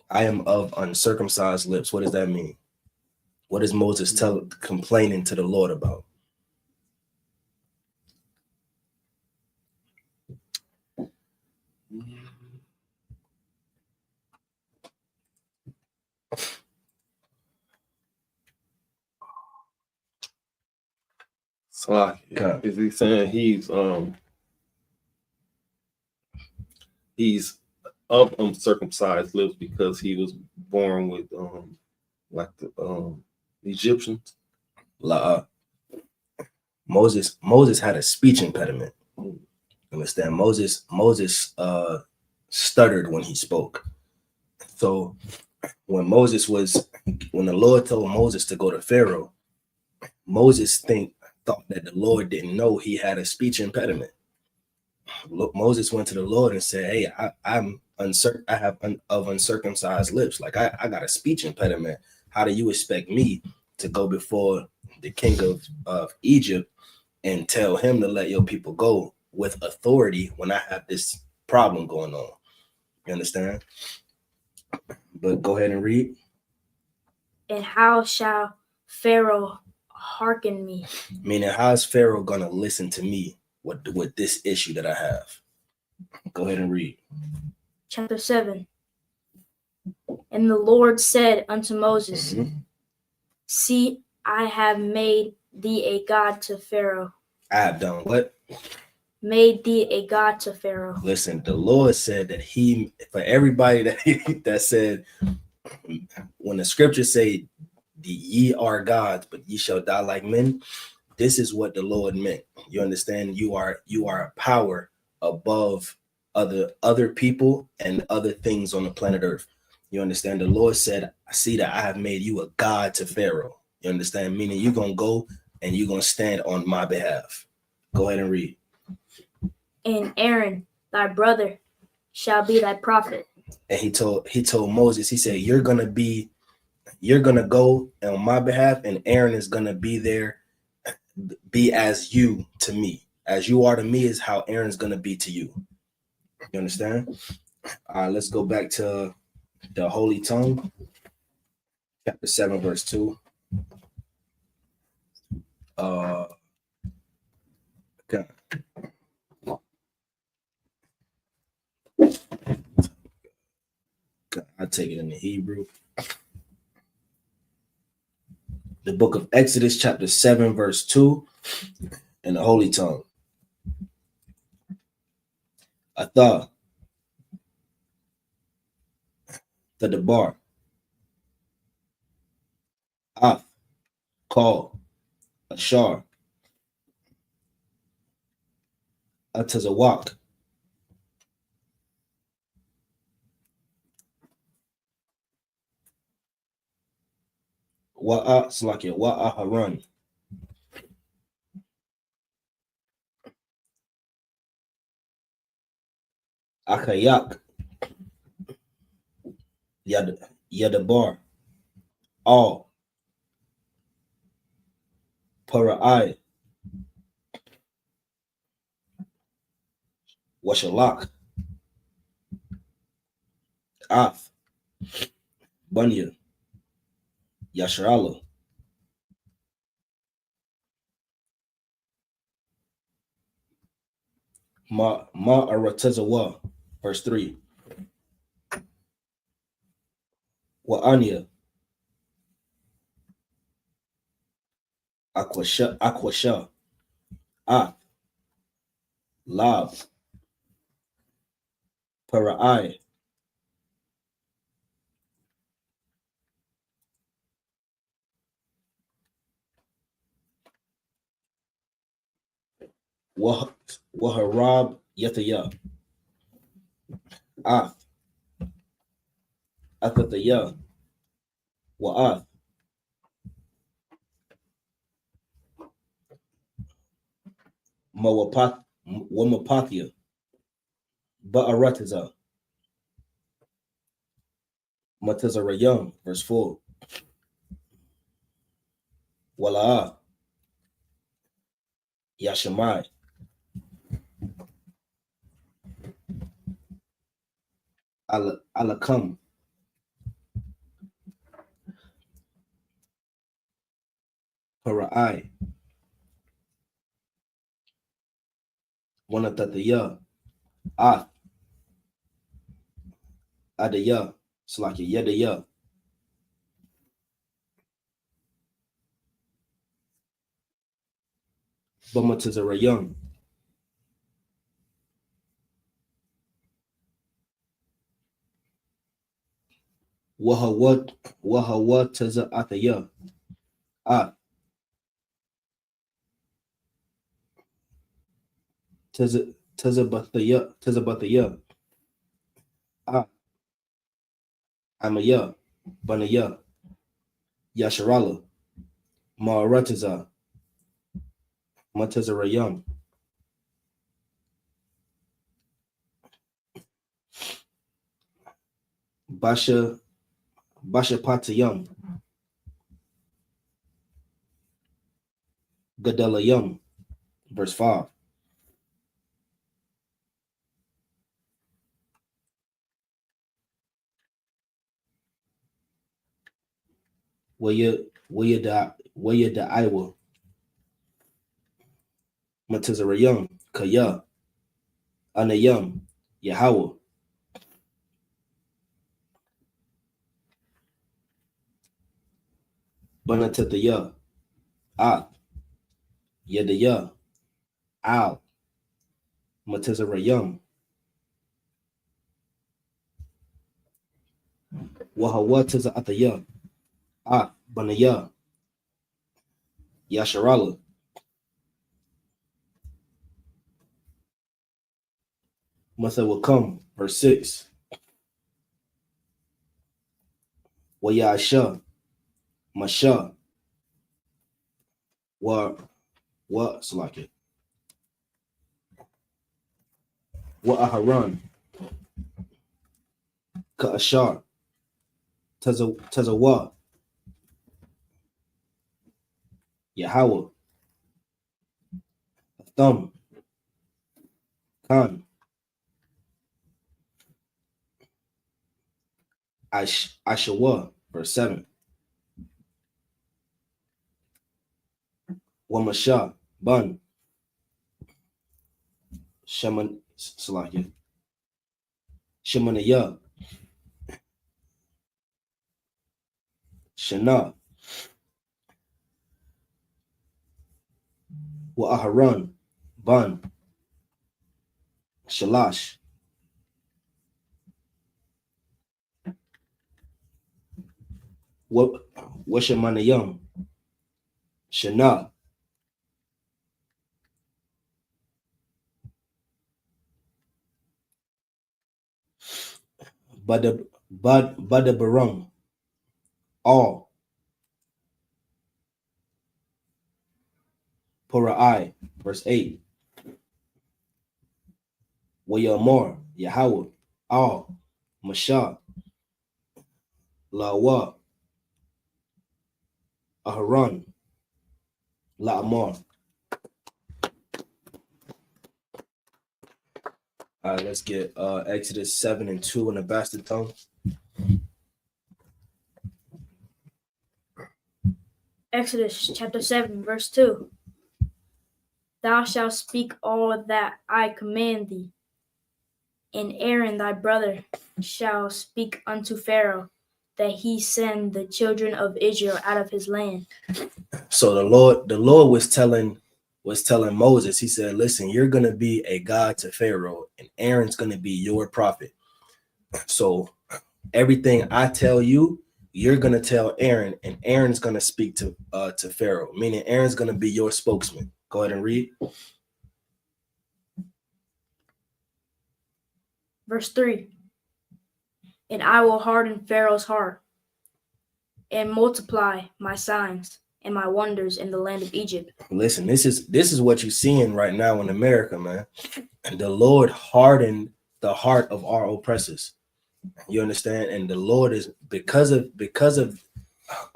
I am of uncircumcised lips. What does that mean? What is Moses complaining to the Lord about? So Okay. is he saying he's of uncircumcised lips because he was born with like the Egyptians? Moses had a speech impediment. Understand? Moses stuttered when he spoke. So when the Lord told Moses to go to Pharaoh, Moses thought that the Lord didn't know he had a speech impediment. Moses went to the Lord and said, hey, I'm uncertain. I have of uncircumcised lips. Like I got a speech impediment. How do you expect me to go before the king of Egypt and tell him to let your people go with authority when I have this problem going on? You understand? But go ahead and read. And how shall Pharaoh hearken me? Meaning, how is Pharaoh gonna listen to me with this issue that I have? Go ahead and read. Chapter 7. And the Lord said unto Moses, see, I have made thee a god to Pharaoh. I have done what? Made thee a god to Pharaoh. Listen, the Lord said that for everybody that said, when the scriptures say, ye are gods, but ye shall die like men, this is what the Lord meant. You understand? You are a power above other people and other things on the planet Earth. You understand? The Lord said, I see that I have made you a god to Pharaoh. You understand? Meaning you're going to go and you're going to stand on my behalf. Go ahead and read. And Aaron, thy brother, shall be thy prophet. And he told Moses, he said, you're going to go on my behalf, and Aaron is going to be there, be as you to me. As you are to me is how Aaron's going to be to you. You understand? All right, let's go back to the Holy Tongue, chapter 7, verse 2. Okay. I'll take it in the Hebrew. The book of Exodus, chapter 7, verse 2, in the Holy Tongue. Atha, the debar. Af, call. Ashar, Atazawak. Wa'a Slakia, Wa'a Haran. Akayak, Yadabar. All. Para'ai. Washalak. Af. Bunya. Yasharala. Aratazawa. Verse 3. Wa'anya. Aquasha. Af. Lab. Para'ai. Waharab Yataya. Af. Athataya. Wa'ath. Wamapathia. Ba'aratiza. Matazarayam. Verse 4. Wala'a. Yashamai. Alakam. Para'ai. Wanatataya. Ath. Adaya. Slakia. Yadaya. Bamatazarayam. Wahawat Taza Athaya. Ath. Tazabathaya. Ath. Amaya. Banaya. Yasharala. Ma'aratiza. Matazarayam. Bashapatayam. Gadalayam. Verse 5. Waya da Iowa. Matazarayam. Kaya. Anayam. Yahweh. Banatataya. Ah. Yadaya. Al. Matazarayam. Wahawataza Ataya. Ah. Banaya. Yasharala. Mother will come. Verse 6. Wayasha. Masha. What Salaki. Wa Aharon. Ka'ashar. Tazawa. Yahweh. Thumb. Khan. Ashawa. Verse 7. Wamasha. Bun. Shaman Salaki. Shamanaya. Shana. wa Aharon, Ban, Shalash. What Washamanayam, Shana, Badabaram, all, Pora'ai, verse 8. Wayamor, Yahweh, all, Mashah, Lawa, Aharon, La'amar. All right, let's get Exodus 7 and 2 in the bastard tongue. Exodus chapter 7, verse 2. Thou shalt speak all that I command thee, and Aaron thy brother shall speak unto Pharaoh, that he send the children of Israel out of his land. So the Lord was telling Moses, he said, listen, you're gonna be a God to Pharaoh, and Aaron's gonna be your prophet. So everything I tell you, you're gonna tell Aaron, and Aaron's gonna speak to Pharaoh, meaning Aaron's gonna be your spokesman. Go ahead and read. Verse 3. And I will harden Pharaoh's heart, and multiply my signs and my wonders in the land of Egypt. Listen, this is what you're seeing right now in America, man. And the Lord hardened the heart of our oppressors. You understand? And the Lord is because of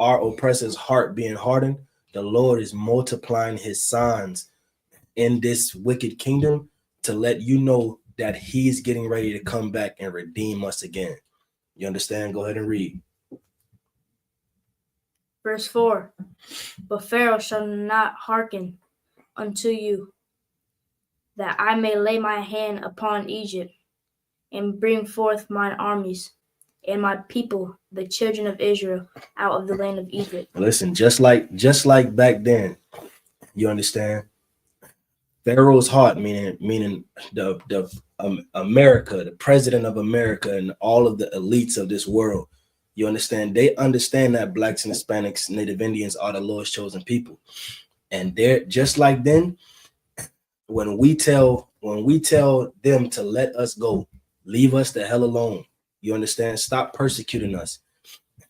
our oppressor's heart being hardened, the Lord is multiplying his signs in this wicked kingdom to let you know that he's getting ready to come back and redeem us again. You understand? Go ahead and read. Verse 4. But Pharaoh shall not hearken unto you, that I may lay my hand upon Egypt, and bring forth mine armies and my people, the children of Israel, out of the land of Egypt. Listen, just like back then, you understand? Pharaoh's heart, meaning the America, the president of America, and all of the elites of this world. You understand? They understand that blacks and Hispanics, Native Indians are the Lord's chosen people, and they're just like then. When we tell them to let us go, leave us the hell alone. You understand? Stop persecuting us.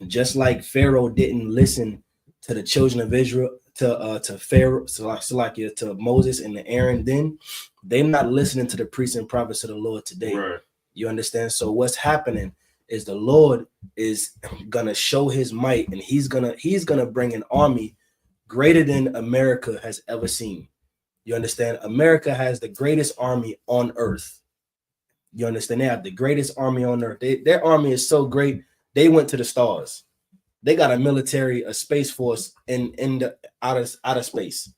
Just like Pharaoh didn't listen to the children of Israel, to Pharaoh, to Moses and to Aaron, then they're not listening to the priests and prophets of the Lord today. Right. You understand? So what's happening is the Lord is gonna show his might, and he's gonna bring an army greater than America has ever seen. You understand? America has the greatest army on earth. You understand? They have the greatest army on earth. Their army is so great, they went to the stars. They got a military, a space force in the outer space.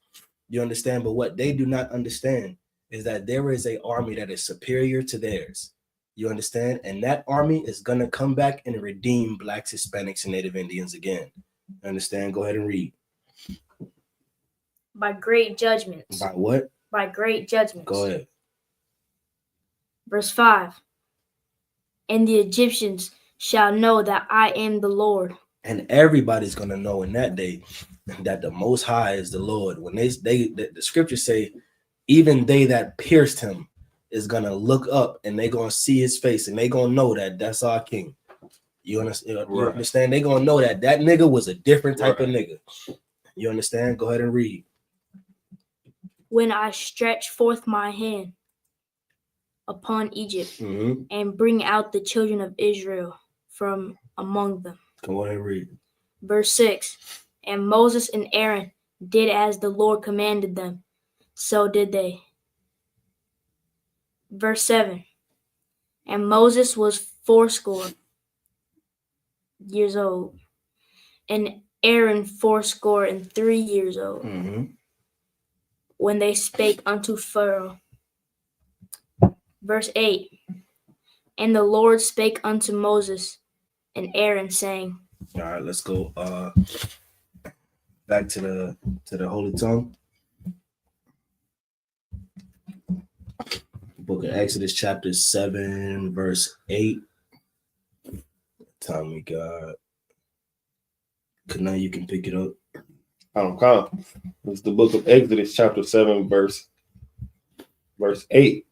You understand? But what they do not understand is that there is an army that is superior to theirs. You understand? And that army is gonna come back and redeem blacks, Hispanics, and Native Indians again. You understand? Go ahead and read. By great judgments. By what? By great judgments. Go ahead. Verse 5. And the Egyptians shall know that I am the Lord. And everybody's gonna know in that day that the Most High is the Lord. When the scriptures say, even they that pierced him is gonna look up and they gonna see his face and they gonna know that that's our King. You understand? Right. You understand? They gonna know that nigga was a different type of nigga. You understand? Go ahead and read. When I stretch forth my hand upon Egypt, Mm-hmm. and bring out the children of Israel from among them. Go ahead and read. Verse 6. And Moses and Aaron did as the Lord commanded them, so did they. Verse 7. And Moses was 80 years old, and Aaron 83 years old, Mm-hmm. when they spake unto Pharaoh. Verse 8. And the Lord spake unto Moses and Aaron, saying. All right, let's go back to the Holy Tongue. Book of Exodus, chapter 7, verse 8. Time we got. Now you can pick it up. I don't come. It's the book of Exodus, chapter 7, verse 8.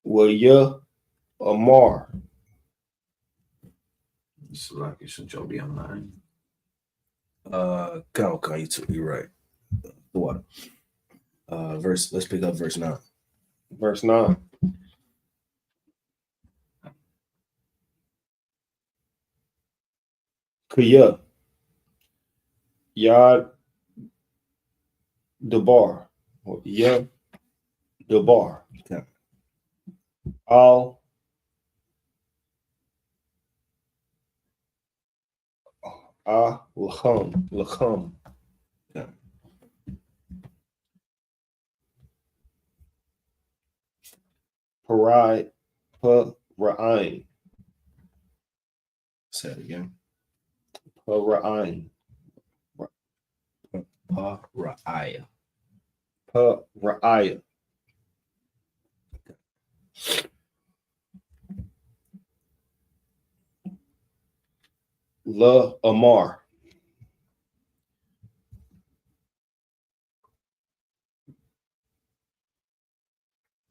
Well, Amar. It's like it should be online. Come, you're right. The water. Let's pick up verse 9. Verse 9. Kuya. Yad Debar. Yad Debar. Okay. Al Lacham. Okay. Parai Para'ain. Say it again. Para'ain. Para'aya. Para'aya. La Amar.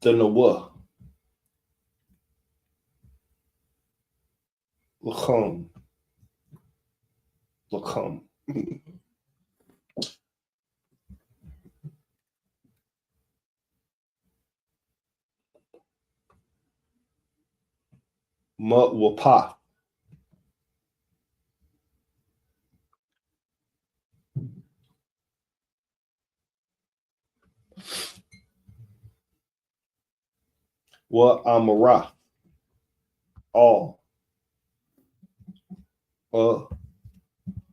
The Nawa. Lacham. Wapa. Wa Amara. All.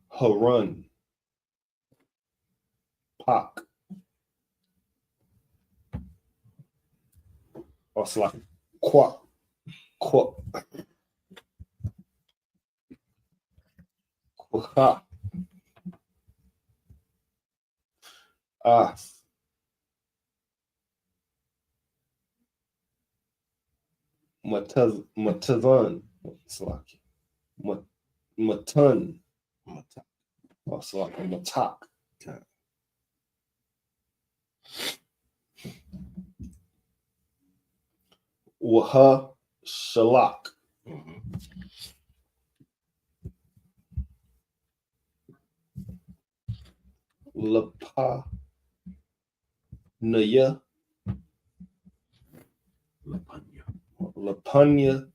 Harun. Pak. Or it's like Qua. Matazan. It's like Matan. Or it's like Matak. Okay. Waha Shalak. Lapa Naya. Lapanya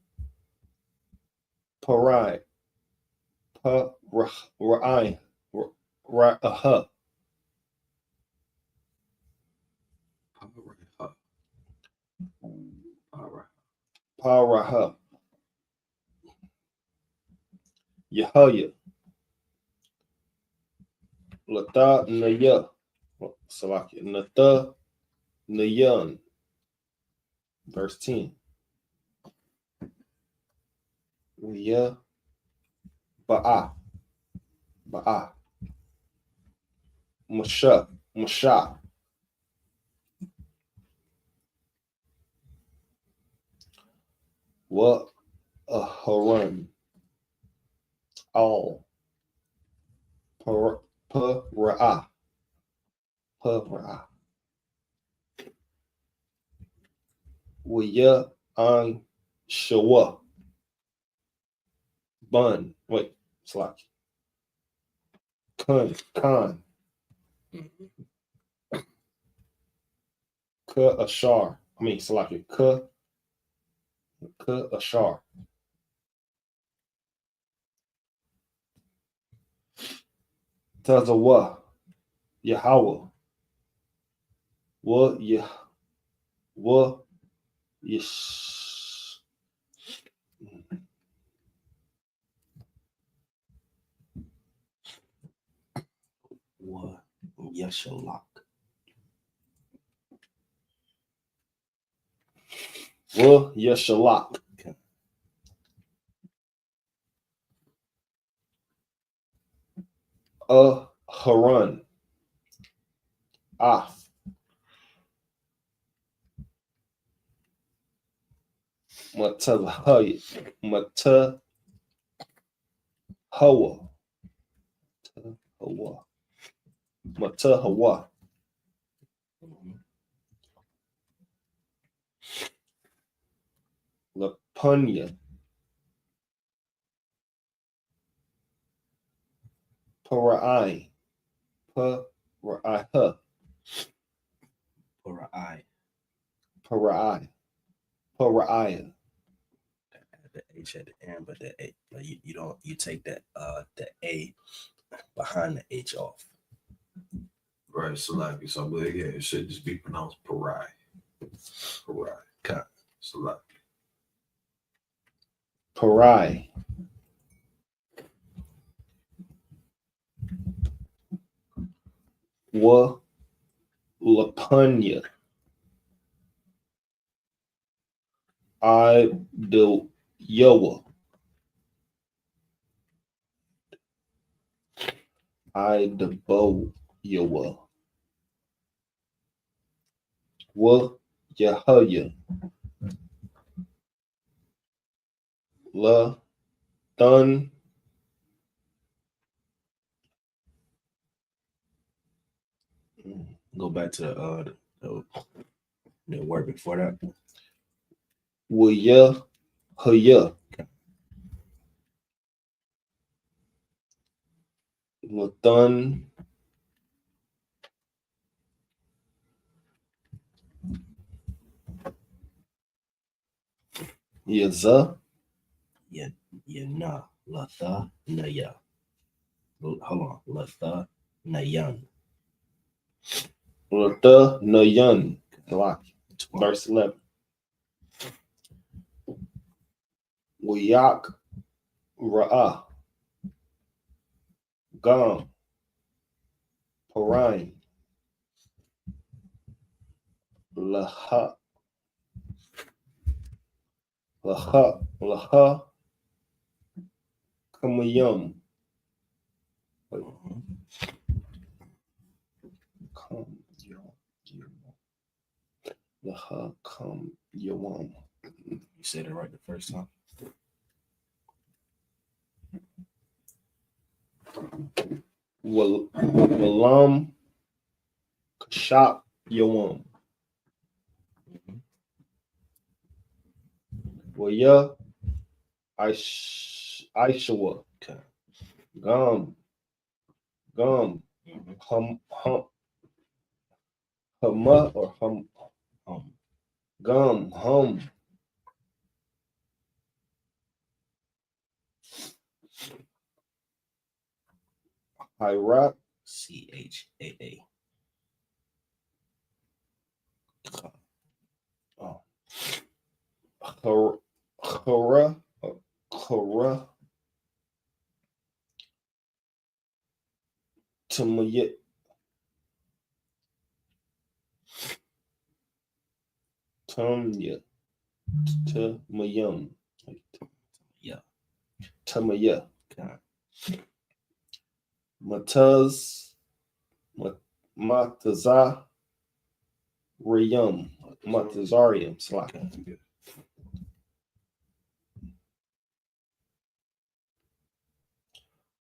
Parai. Ra'ai. Ra'aha. Paraha. Yahaya. Lata Naya. Salaki. Nata Nayan. Verse 10. Ya Ba'a. Masha. Wa Haran. All. Para'ah. Waya an Shawa. Bun. Wait, slack. Khan. Ka Ashar. I mean, slack it. Ka Ashar. Tazawa. Yahweh. Wa Yesh. Wa Yeshalak. Wa Yeshalak. Okay. Haran. Af. Matahawa. Matahawa. Mhm. Lapunya. Parai. Paraiha. For an eye. Parai. Paraiha. The H at the end, but the A, but you don't, you take that the A behind the H off. Right, Salaki. So, but yeah, it should just be pronounced Parai. Parai. Okay. Salaki. Parai. Wa Lapunya. I do Yoa. I the bow Yoa. Wa Yahaya. La Thun. Go back to the word before that. Wa Yahaya. La Thun. Yaza. Na latha naya. Hold on, latha nayan. Lata Nayan. Verse 11. Wayak Ra'ah. Gam. Parain. Laha. Kamayam. Mhm. Laha Kam Yawam. You said it right the first time. Walam Kashap Yawam. Mhm. Waya Aishawa. Okay. Gum. Mhm. Huma or hum. Gum. Hum. Iraq. CHAA. Oh. Kara. Kara. Tumayet. Tumya. Tumayam. Yeah. Tumaya. Okay. Mataz. Mataza. Rayum. Matazarium. Slack. Okay.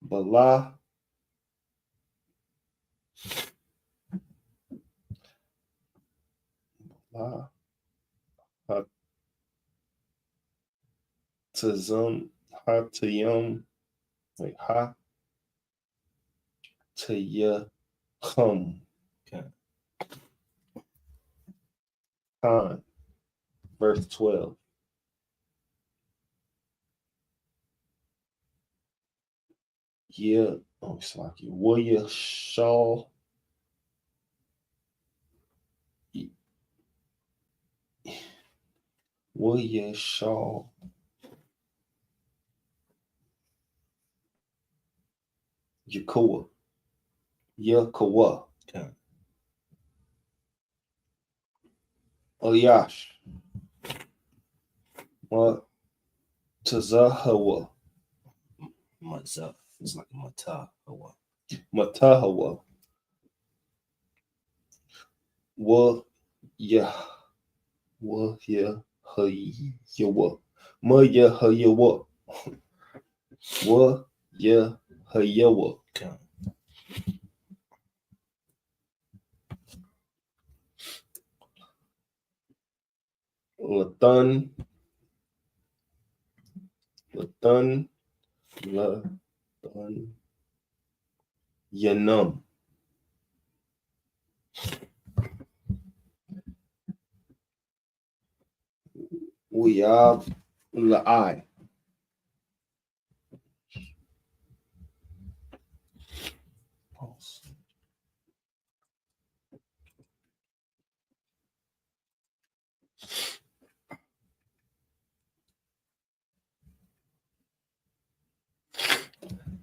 Bala. Bala. Hatazum. Hatayum. Like ha. Taya. Hum. Okay. Khan. Verse 12. Yeah. Oh, it's like you. William Shaw. William Shaw. Yakoa. Yakoa. Okay. Eliash. What? Tazahawa. Mazah. It's like mata or what? Matahawa. Wa ya. Wa ya. Hayawa. Hayawa. Wa ya hayawa. Okay. Latan. Latan. Yanum. Uyab La'ai.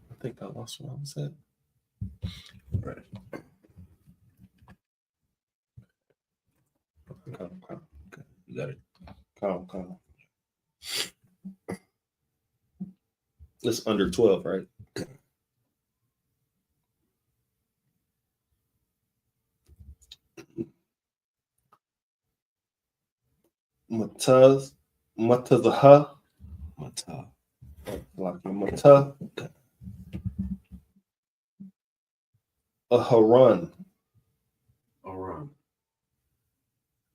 I think I lost what I was at. Right. Calm. Okay. You got it. Calm. It's under 12, right? Okay. Matazaha. Mata. Like Mata. Okay. Aharon. All right.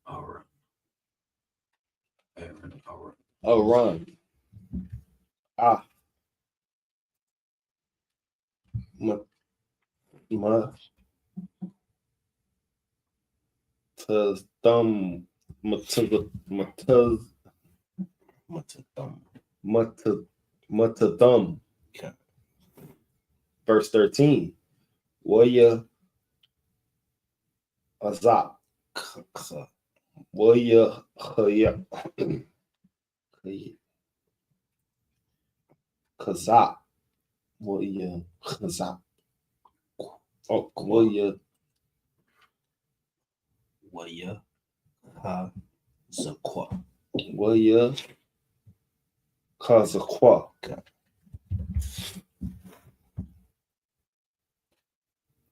All right. Aaron, all right. Aran. Matazthum. Matathum. Okay. Verse 13. Waya Azak. Kha. Waya Khaya. Kazak. Waya Khazak. Oh, Waya Waya. Ha. Zakwa. Waya Kazakwa. Okay.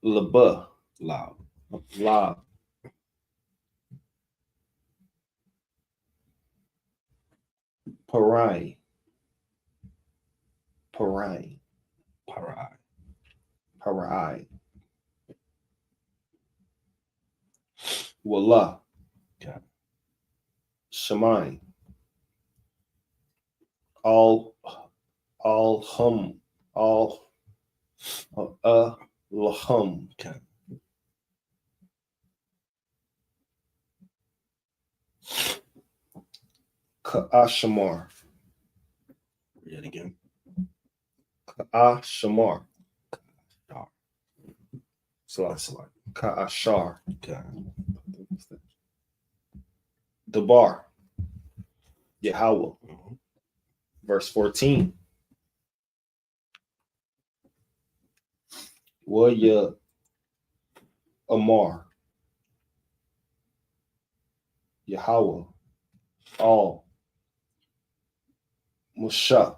Laba. Loud. La. Parai. Parai. Wallah. Okay. Shemai. All lahum. Okay. Ka'ashamar. Read it again. Ka'ashamar. Shar. Salah. Ka'ashar. Okay. Debar. Yahweh. Mhm. Verse 14. Waya Amar. Yahweh. All. Musha.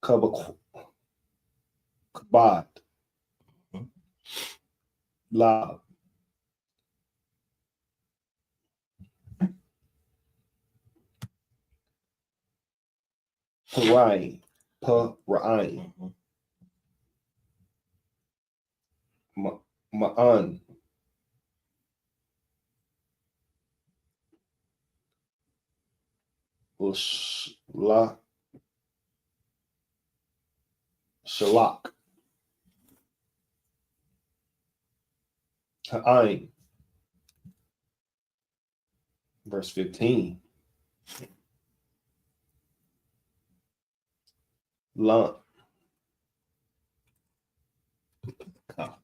Kabad. Mhm. Lab. Parai. Parai. Mhm. Ma'an. Shalak. Ha'ain. Verse 15. Lan. Ka.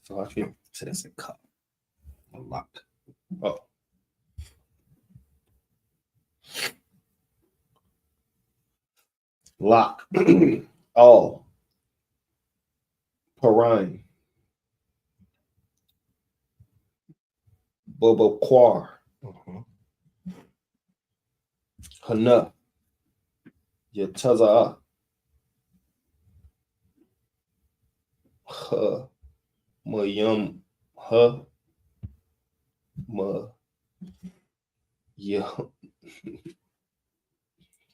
So I feel. So that's a ka. A lock. Oh. Lock. All. Parine. Bobo Quar. Mhm. Hana. Yataza. Ha. Mayum. Ha. Ma. Yeah.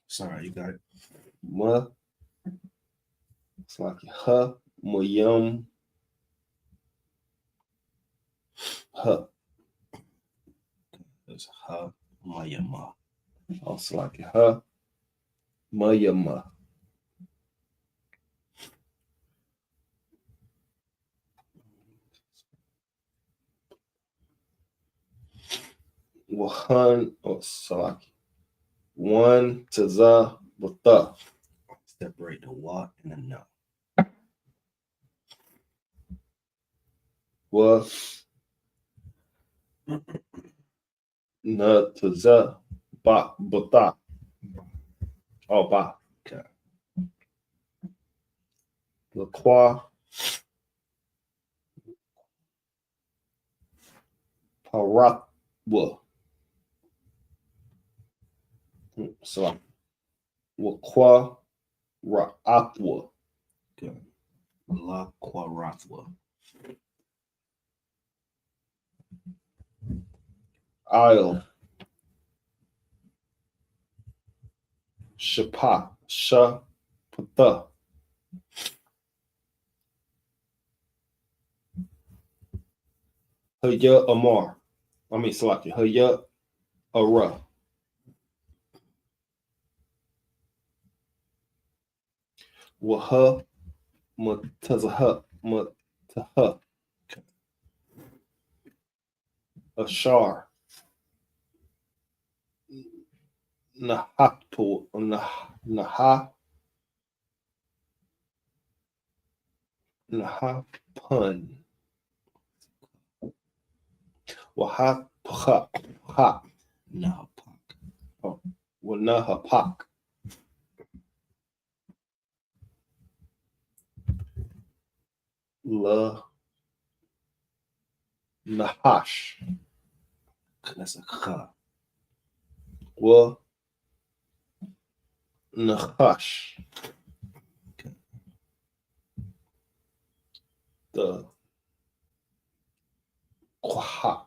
Sorry, you got it. Ma. It's like ha. Ma yum. Ha. It's ha mayama. Also like ha. Ma yama. Wahan or Salaki. One to za buta. Separate the wa and the no. Wa na to za ba buta. Oh ba. Okay. La qua. Paratwa. So wa qua ra'atwa. Okay. La Quarathwa. Isle. Shapa. Sha pata. Haya Amar. I mean Salaki. Haya Ara. Waha Matazaha Mataha. Ashar. Nahapu Naha Nahapun. Wahapha ha. Nahapak. Wanahapak. La Nahash. That's a ha. Wa Nahash. Okay. The Quahak.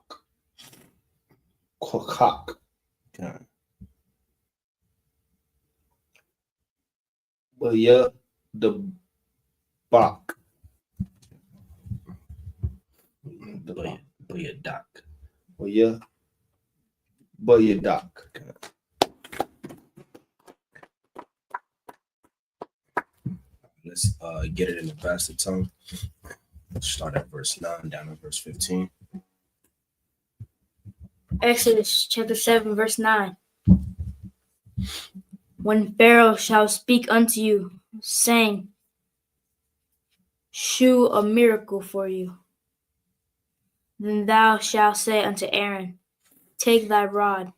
Quahak. Okay. Baya the Bak. But your doc. Baya Bayadak. Let's get it in the faster tongue. Start at verse 9 down to verse 15. Exodus chapter 7, verse 9. When Pharaoh shall speak unto you, saying, shew a miracle for you, then thou shalt say unto Aaron, take thy rod,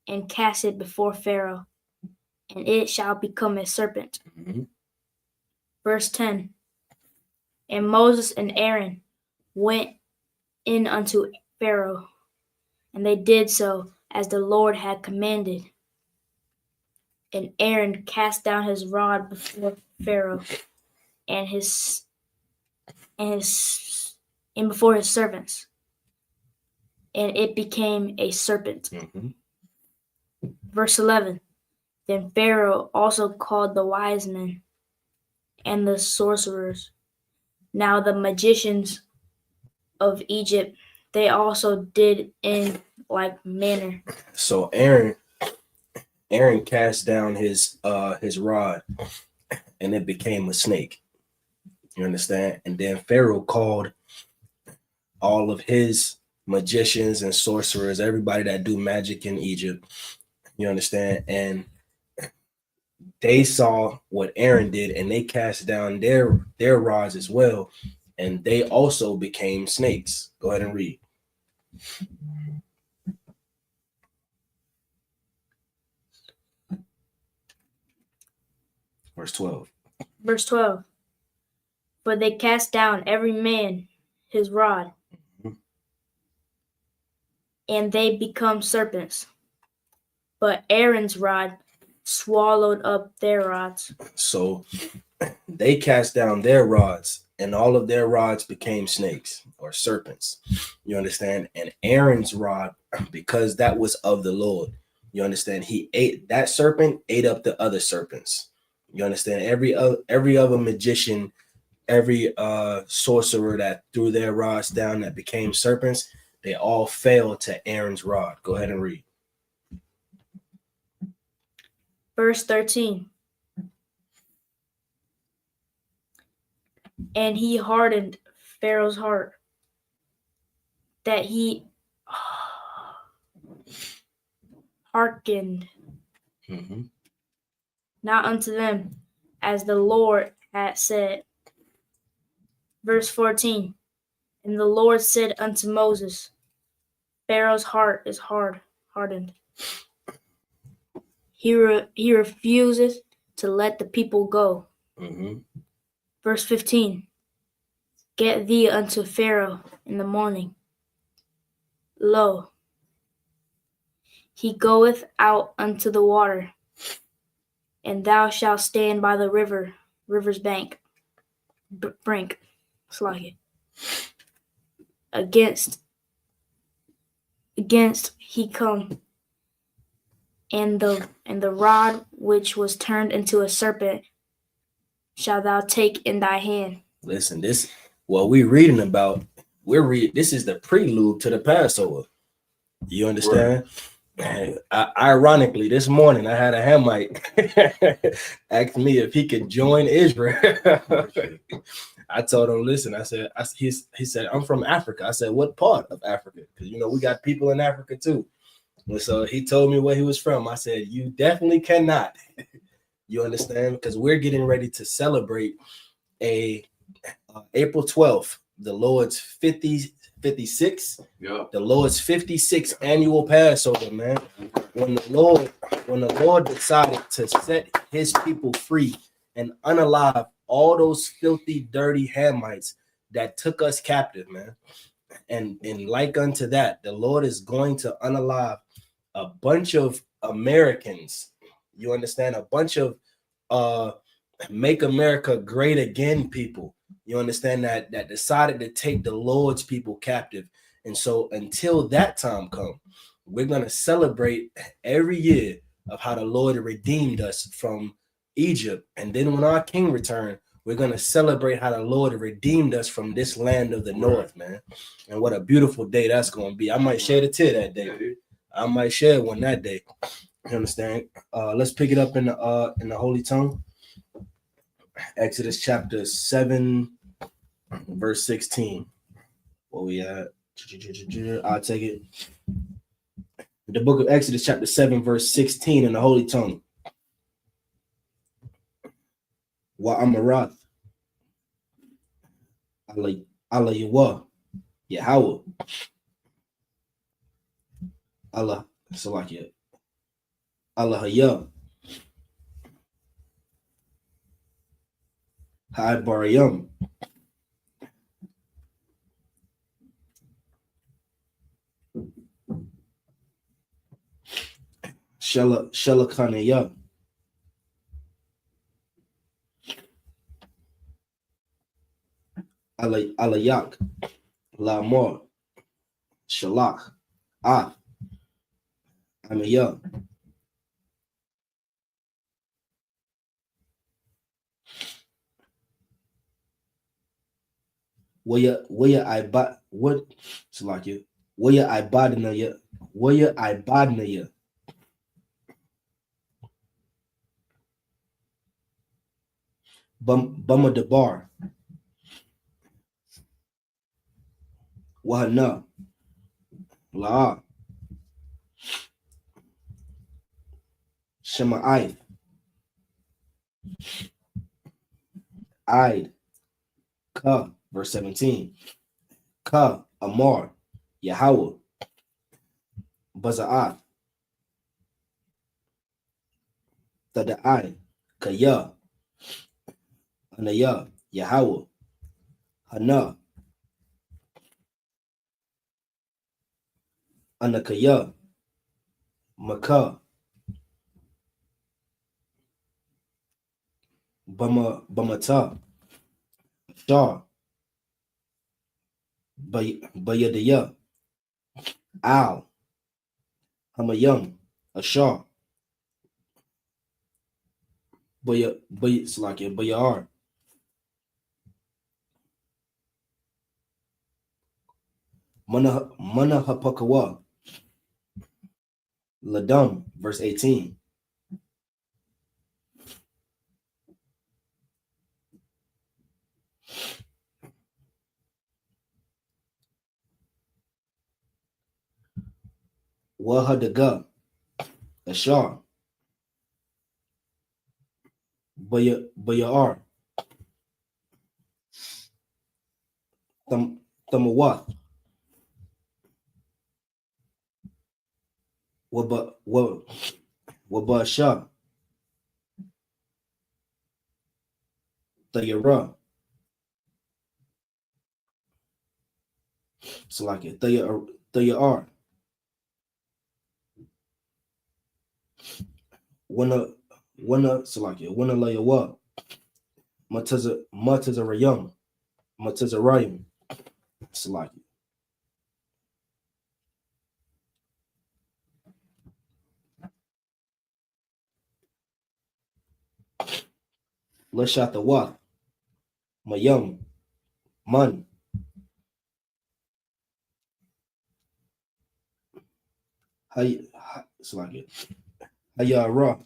and cast it before Pharaoh, and it shall become a serpent. Mhm. Verse 10. And Moses and Aaron went in unto Pharaoh, and they did so as the Lord had commanded. And Aaron cast down his rod before Pharaoh and before his servants, and it became a serpent. Mhm. Verse 11. Then Pharaoh also called the wise men and the sorcerers, now the magicians of Egypt, they also did in like manner. So Aaron cast down his rod and it became a snake. You understand? And then Pharaoh called all of his magicians and sorcerers, everybody that do magic in Egypt. You understand? And they saw what Aaron did and they cast down their rods as well. And they also became snakes. Go ahead and read. Verse 12. Verse 12. For they cast down every man his rod, Mhm. and they become serpents. But Aaron's rod swallowed up their rods. So they cast down their rods, and all of their rods became snakes or serpents. You understand? And Aaron's rod, because that was of the Lord, you understand? He ate that serpent, ate up the other serpents. You understand? Every other magician, every sorcerer that threw their rods down that became serpents, they all fell to Aaron's rod. Go ahead and read. Verse 13. And he hardened Pharaoh's heart, that he hearkened Mm-hmm. not unto them, as the Lord had said. Verse 14. And the Lord said unto Moses, Pharaoh's heart is hardened. He refuseth to let the people go. Mm-hmm. Verse 15. Get thee unto Pharaoh in the morning. Lo, he goeth out unto the water, and thou shalt stand by the river's brink. Slack against he come, and the rod which was turned into a serpent shalt thou take in thy hand. Listen, this what we're reading about. This is the prelude to the Passover. You understand? Ironically, this morning I had a Hamite ask me if he could join Israel. I told him, listen, he said, I'm from Africa. I said, what part of Africa? Because, we got people in Africa too. And so he told me where he was from. I said, you definitely cannot. You understand? Because we're getting ready to celebrate April 12th, the Lord's 56. Yep. The Lord's 56th annual Passover, man. When the Lord decided to set his people free and unalive all those filthy, dirty Hamites that took us captive, man. And like unto that, the Lord is going to unalive a bunch of Americans. You understand? A bunch of make America great again people. You understand that decided to take the Lord's people captive. And so until that time comes, we're going to celebrate every year of how the Lord redeemed us from Egypt. And then when our king returned, we're going to celebrate how the Lord redeemed us from this land of the north, man. And what a beautiful day that's going to be. I might shed a tear that day. I might shed one that day. You understand? Let's pick it up in the Holy Tongue. Exodus chapter 7, verse 16. What we at? I'll take it. The book of Exodus chapter 7, verse 16 in the Holy Tongue. Wa Amarath. Allah Yahweh. Yahweh. Allah Salakia. Allah Hayah. Hai Barayam. Shelakanaya. Alayak. Lamor. Shalach. Amaya. Waya I bad what Salakia. Waya I badnaya. Waya I badnaya. Bama Debar. Wahana. La. Shema'ai. Id. Ka. Verse 17. Ka. Amar. Yahweh. Baza'at. Tada'ai. Kaya. Anaya. Yahweh. Hana. Anakaya. Maka. Bamata, Shah, Bayadaya, Al, Hamayam, Ashar, Bayar, Mana Hapakawa, Ladam, verse 18. Wahadaga, Ashar, Bayar, Tamawath, Wabasha, Tayara, Salaki, Tayar, Wana Layawa, Matazarayam, Matazarayim, Salaki. Lashatawa, Mayam, Man, Salaki, Hayara,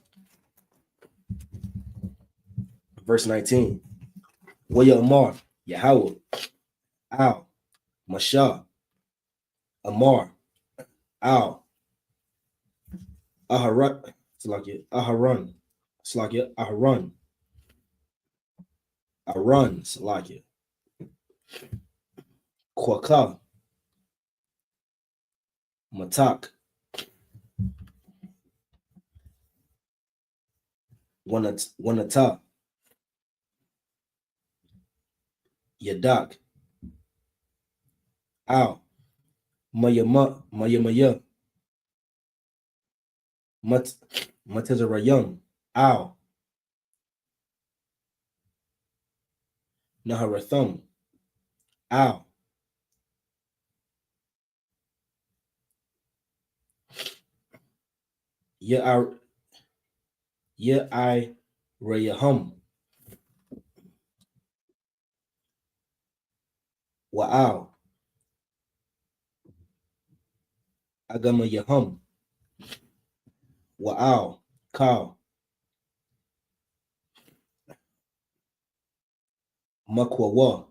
verse 19. Wayamar, Yahweh, Al, Mashah, Amar, Al, Aharat, Aharon, Aharon, Aran, Kwaka, Matak, Wanata, Yadak, Al, Mayamaya, Matazarayam, Al, Naharatham, Al, Yai Rayaham, Wa'al, Agamayaham, Wa'al, Kal, Makwawa,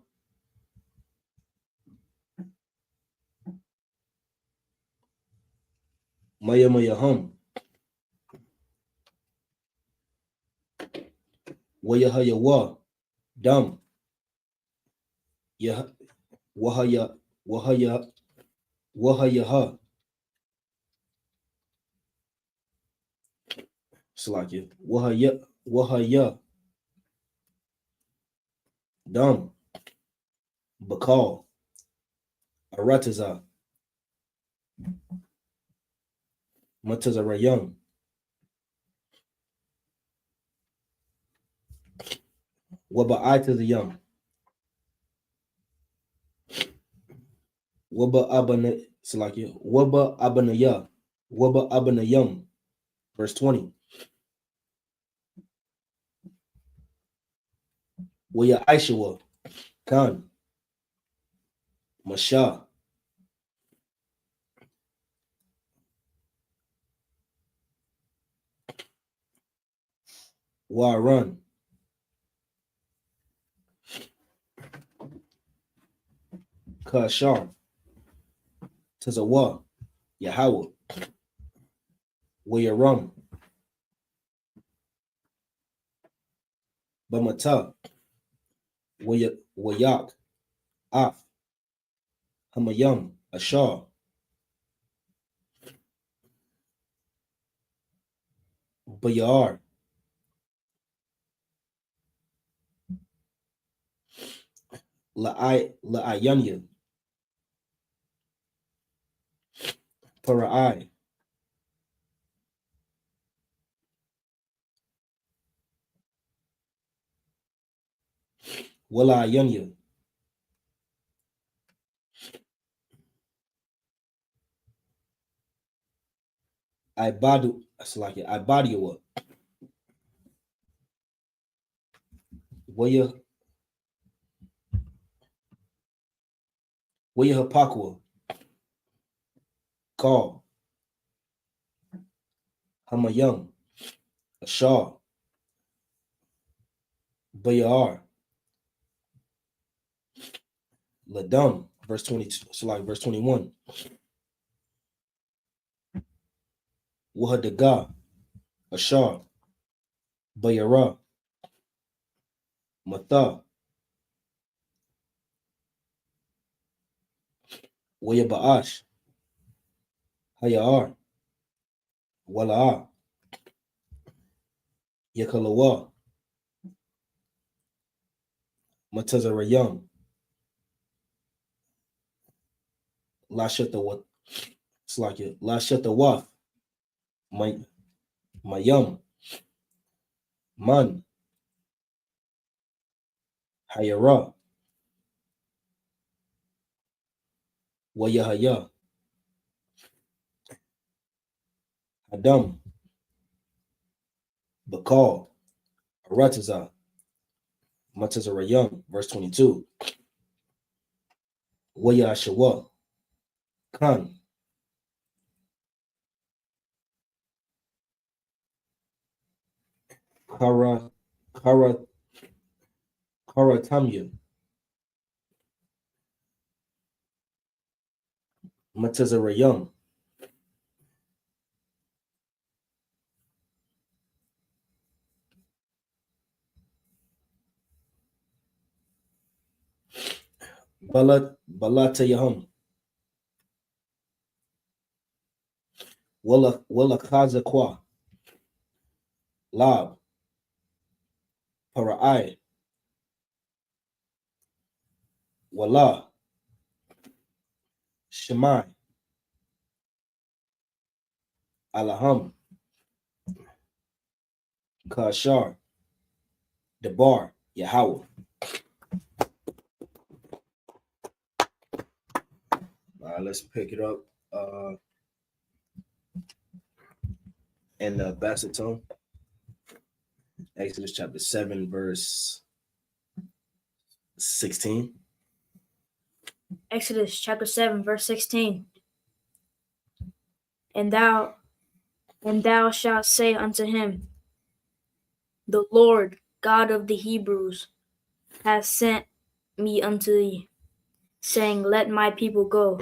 Mayamayaham, Wayahayawa, Dam, Wahaya, Wahayaha, Salaki, Wahaya, Dam, Bakal, Arataza, Matazarayam, Waba'atazayam, Waba Abanaya, Waba Abanayam, verse 20. Waya Aishawa, Khan, Masha, Waran, Kashar, Tazawa, Yahweh, Wayaram, Bamata, Wayak, Af, Hamayam, Ashar, Bayar, La'ayanya, Parai, Wala Yunya. Ibadu, that's like it. Ibadiwa. Waya Hapakwa. Call. Hamayum. Ashar. Bayar. Ladum. Verse 22. So like verse 21. Wahadaga. Ashar. Bayara. Mata. Waya Baash. Hayar. Wala. Yakalawa. Matazarayam. Lashata. It's like it. Lashata Waf. Mayum. Man. Hayara. Wayahaya. Adam. Bakal. Arataza. Matazarayam. Verse 22. Wayashawa. Khan. Karatamya. Matazarayam. Balatayahum. Wala Kaza Kwa. Lab. Para'ai. Wala. Shemai. Alaham. Kashar. Debar. Yahweh. Let's pick it up in the Bassetone. Exodus chapter 7, verse 16. Exodus chapter 7, verse 16. And thou shalt say unto him, the Lord God of the Hebrews hath sent me unto thee, saying, let my people go,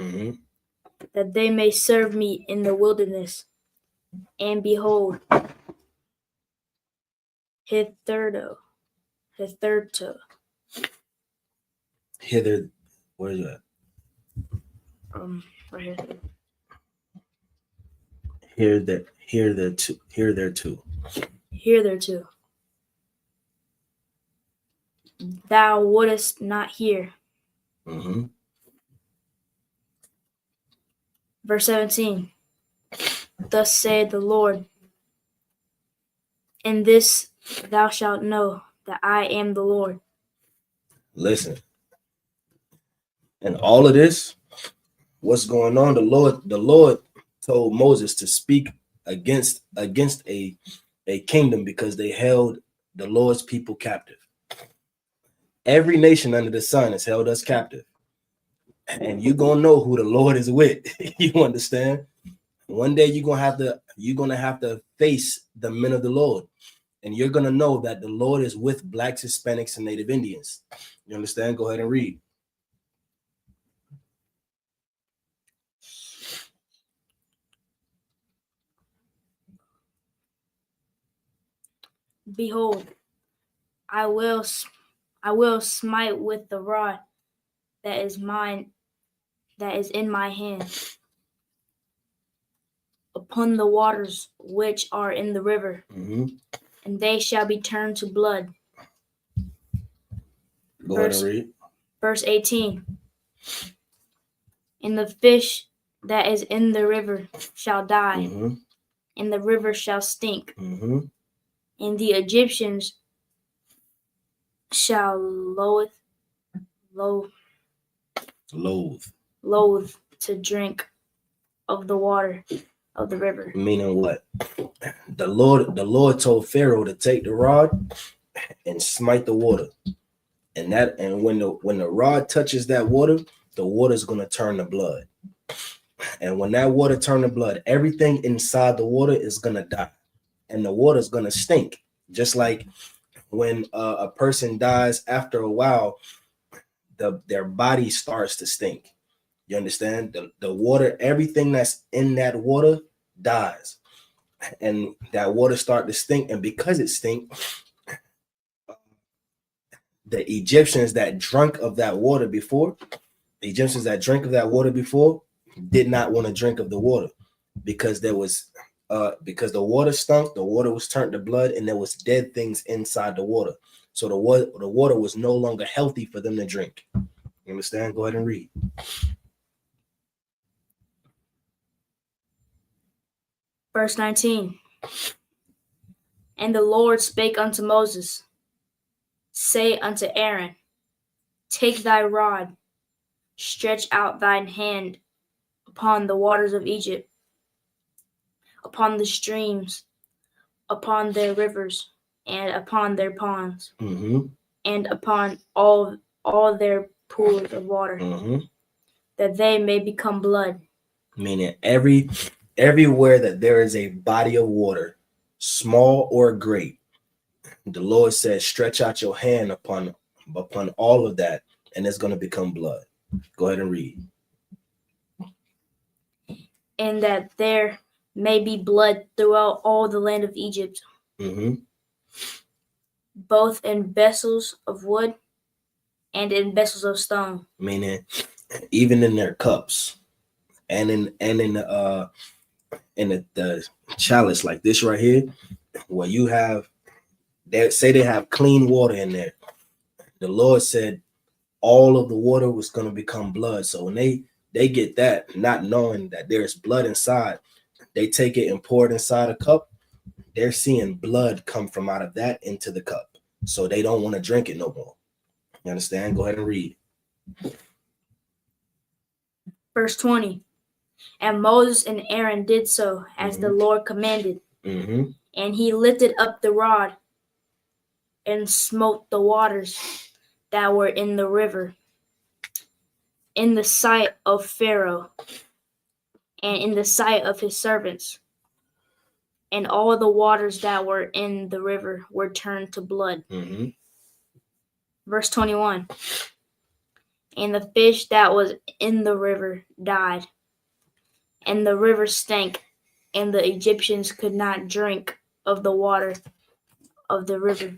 that they may serve me in the wilderness. And behold, hitherto. Hither, where is that? Right here. Hitherto. Thou wouldest not hear. Verse 17. Thus saith the Lord, in this thou shalt know that I am the Lord. Listen. And all of this, what's going on? The Lord told Moses to speak against a kingdom because they held the Lord's people captive. Every nation under the sun has held us captive. And you're gonna know who the Lord is with. You understand? One day you're gonna have to face the men of the Lord. And you're gonna know that the Lord is with Blacks, Hispanics, and Native Indians. You understand? Go ahead and read. Behold, I will smite with the rod that is in my hand upon the waters which are in the river, and they shall be turned to blood. Go ahead and read. Verse 18. And the fish that is in the river shall die, and the river shall stink, and the Egyptians shall loathe to drink of the water of the river. Meaning what? The Lord told Pharaoh to take the rod and smite the water. And when the rod touches that water, the water is going to turn to blood. And when that water turns to blood, everything inside the water is going to die. And the water is going to stink. Just like when a person dies, after a while, their body starts to stink. You understand? The water, everything that's in that water dies. And that water starts to stink. And because it stinks, the Egyptians that drank of that water before, did not want to drink of the water because because the water stunk, the water was turned to blood, and there was dead things inside the water. So the water was no longer healthy for them to drink. You understand? Go ahead and read. Verse 19. And the Lord spake unto Moses, say unto Aaron, take thy rod, stretch out thine hand upon the waters of Egypt, upon the streams, upon their rivers, and upon their ponds, and upon all their pools of water, that they may become blood. Meaning everywhere that there is a body of water, small or great, the Lord says, stretch out your hand upon all of that, and it's going to become blood. Go ahead and read. And that there may be blood throughout all the land of Egypt, both in vessels of wood and in vessels of stone. Meaning, even in their cups, and in the chalice like this right here, where you have, they say they have clean water in there. The Lord said all of the water was going to become blood. So when they get that, not knowing that there's blood inside, they take it and pour it inside a cup. They're seeing blood come from out of that into the cup. So they don't want to drink it no more. You understand? Go ahead and read. Verse 20. And Moses and Aaron did so as the Lord commanded. And he lifted up the rod and smote the waters that were in the river, in the sight of Pharaoh and in the sight of his servants. And all the waters that were in the river were turned to blood. Verse 21. And the fish that was in the river died, and the river stank, and the Egyptians could not drink of the water of the river.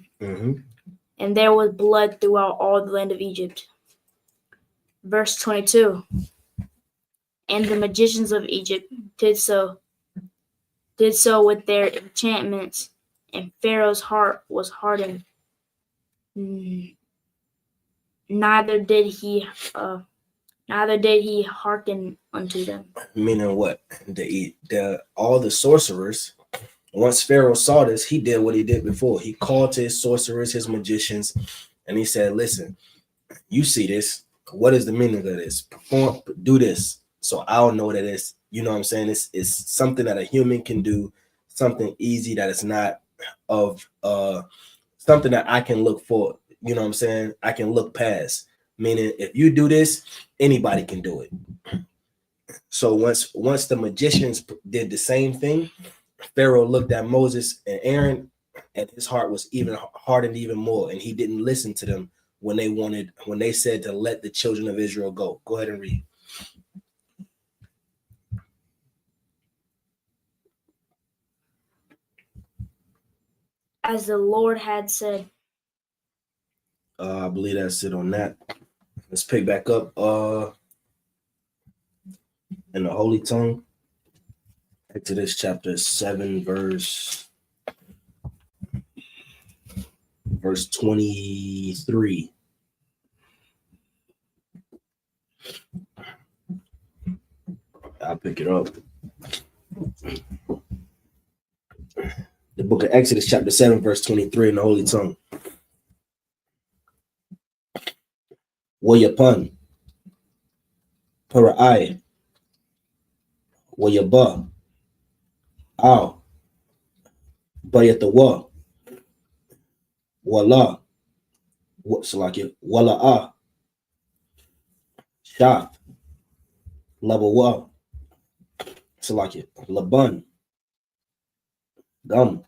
And there was blood throughout all the land of Egypt. Verse 22. And the magicians of Egypt did so with their enchantments, and Pharaoh's heart was hardened. Neither did he hearken unto them. Meaning what? All the sorcerers, once Pharaoh saw this, he did what he did before. He called to his sorcerers, his magicians, and he said, listen, you see this. What is the meaning of this? Do this. So I'll know that it's, you know what I'm saying? It's something that a human can do, something easy that is not of something that I can look for. You know what I'm saying? I can look past. Meaning, if you do this, anybody can do it. So once the magicians did the same thing, Pharaoh looked at Moses and Aaron, and his heart was even hardened even more, and he didn't listen to them when they said to let the children of Israel go. Go ahead and read. As the Lord had said. I believe that's it on that. Let's pick back up in the Holy Tongue. Exodus chapter 7, verse 23. I'll pick it up. The book of Exodus chapter 7, verse 23 in the Holy Tongue. Wayapun, Parai, Wayaba, Ow, Bayatawa, Wala, Salaki, Wala Shaf, Labawa, Salaki, Laban, Gum,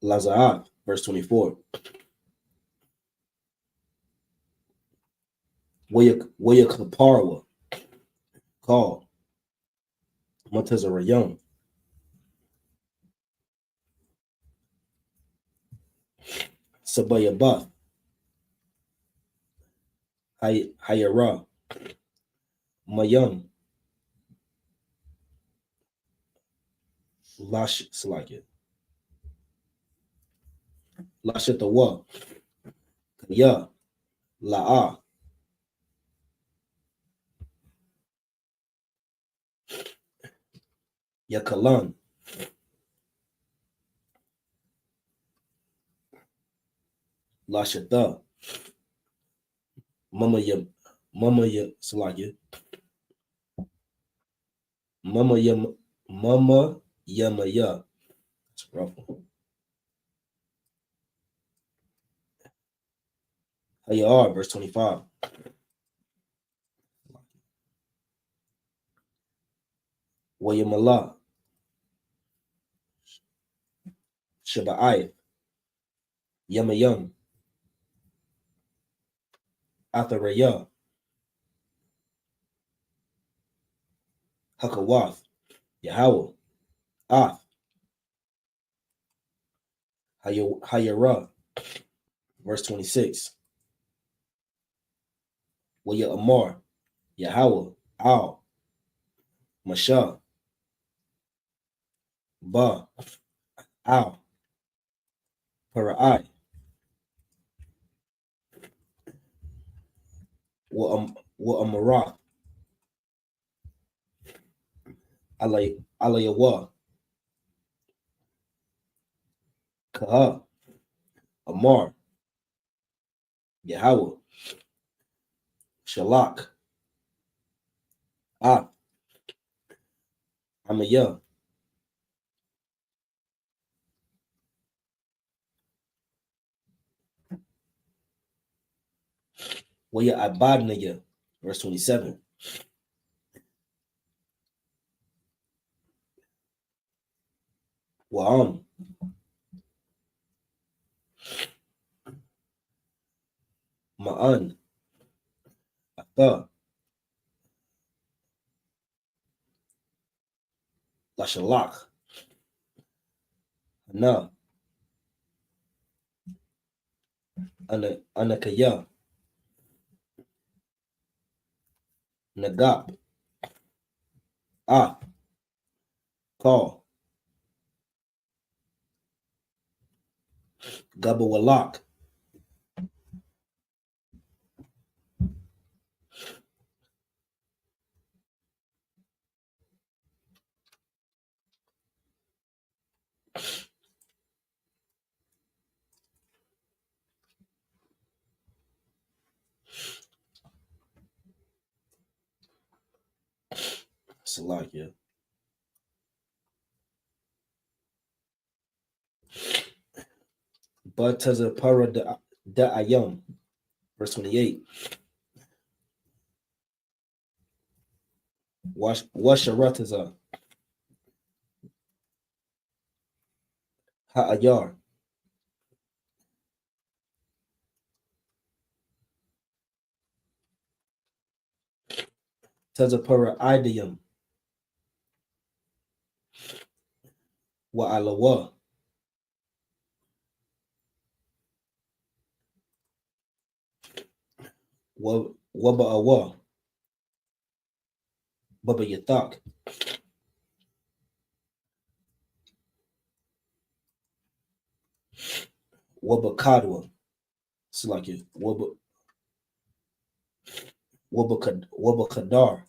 Laza'at, verse 24. Wayakaparwa, call, Montezerayon, Sabayaba, Hayara, Mayum, Lash Salaki, Lashitawa, Ya, La'a, Yakalan, Lashita, Mama Ya Salaki, Mama Yamaya. It's a rough one. Hayar, verse 25. Wayamala, Shaba'ai, Yamayam, Atharaya, Hakawath, Yahweh, Ath, Hayara, verse 26. Waya Amar, Yahweh, Al, Masha, Ba, Al, Parai, Wa Amarath, Alayawa, Kaha, Amar, Yahweh, Shalak, Ath, Amaya, Waya Abadnaya, verse 27. Wa'am, Ma'an, Atha, Lashalach, Hana, Anakaya, Nagap, Ah, Call, Gabawalak, Salakia, Batazapara da Ayam, verse 28. Washarataza, Ha'ayar, Tazapara Idayam, Wa'alawa, Waba'awa, Baba Yathak, Wabakadwa, Salakia, Wabakadar,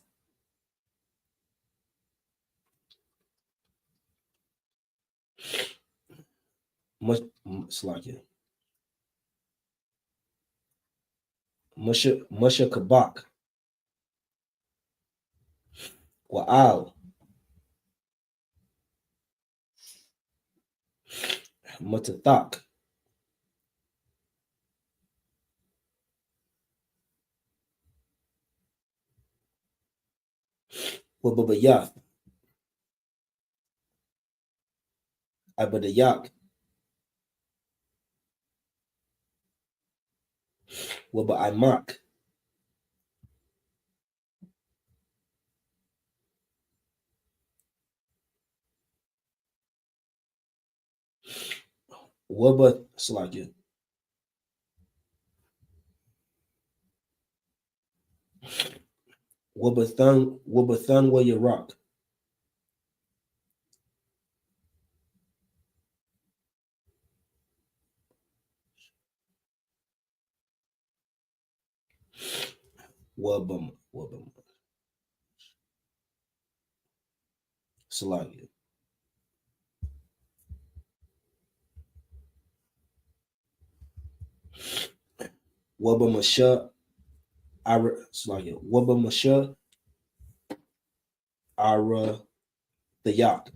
Salakia, Musha Kabak. Wa'al. Mutathak. Wababayath. Abadayak. Wabaimak. Waba Slakia. Wabathan wa Yarak. Wabam Slakia. Wabamasha Ara Slakia. Wabamasha Ara the Yak.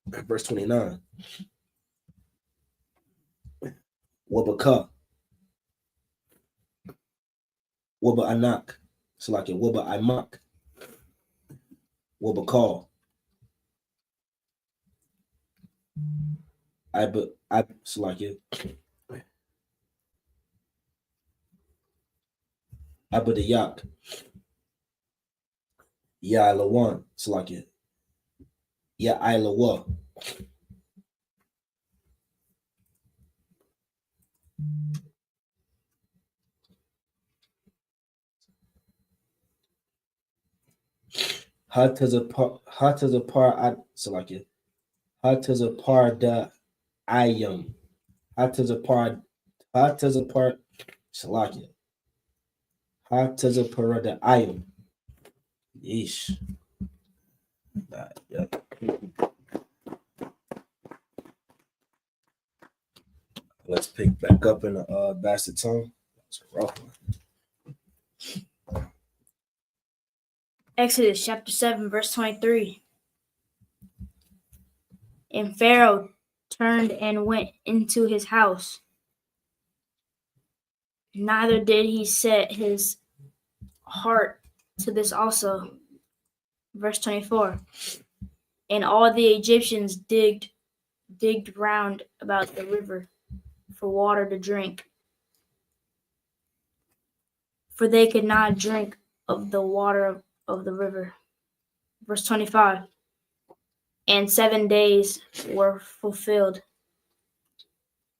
Verse 29. Wabaka. Waba Anak. Slakia. Waba Imak. Wabakal. I Slakia. Abadayak. Ya Lawan. Slakia. Ya Ilawa. Hatazapar Salakia. Hatazapar da Ayam. Hatazapar Salakia. Hatazapar da Ayam. Yeesh. Yeah. Let's pick back up in the bastard tongue. That's a rough one. Exodus chapter 7, verse 23. And Pharaoh turned and went into his house. Neither did he set his heart to this also. Verse 24. And all the Egyptians digged round about the river for water to drink, for they could not drink of the water of the river. Verse 25. And 7 days were fulfilled.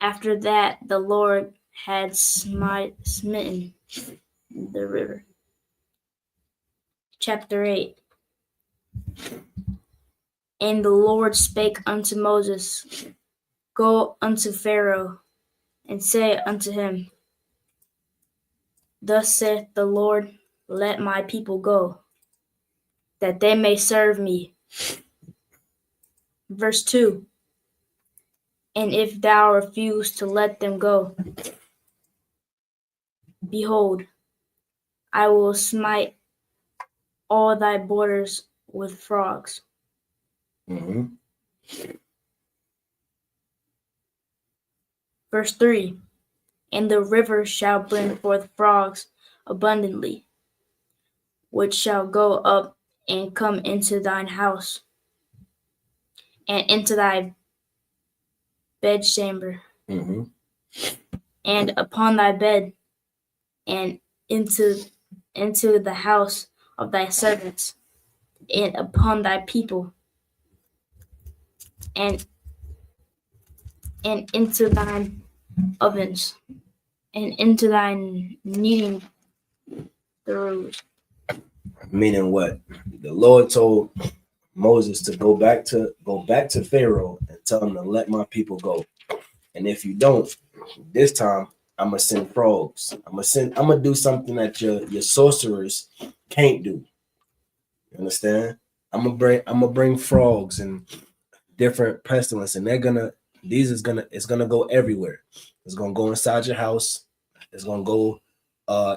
After that, the Lord had smitten the river. Chapter 8. And the Lord spake unto Moses, Go unto Pharaoh, and say unto him, Thus saith the Lord, Let my people go, that they may serve me. Verse 2. And if thou refuse to let them go, behold, I will smite all thy borders with frogs. Mm-hmm. Verse 3. And the river shall bring forth frogs abundantly, which shall go up and come into thine house, and into thy bedchamber, Mm-hmm. and upon thy bed, and into the house of thy servants, and upon thy people, and into thine ovens, and into thine kneading throughs. Meaning what? The Lord told Moses to go back to Pharaoh and tell him to let my people go. And if you don't, this time I'm gonna send frogs. I'm gonna do something that your sorcerers can't do. You understand? I'm gonna bring frogs and different pestilence, and it's gonna go everywhere. It's gonna go inside your house. It's gonna go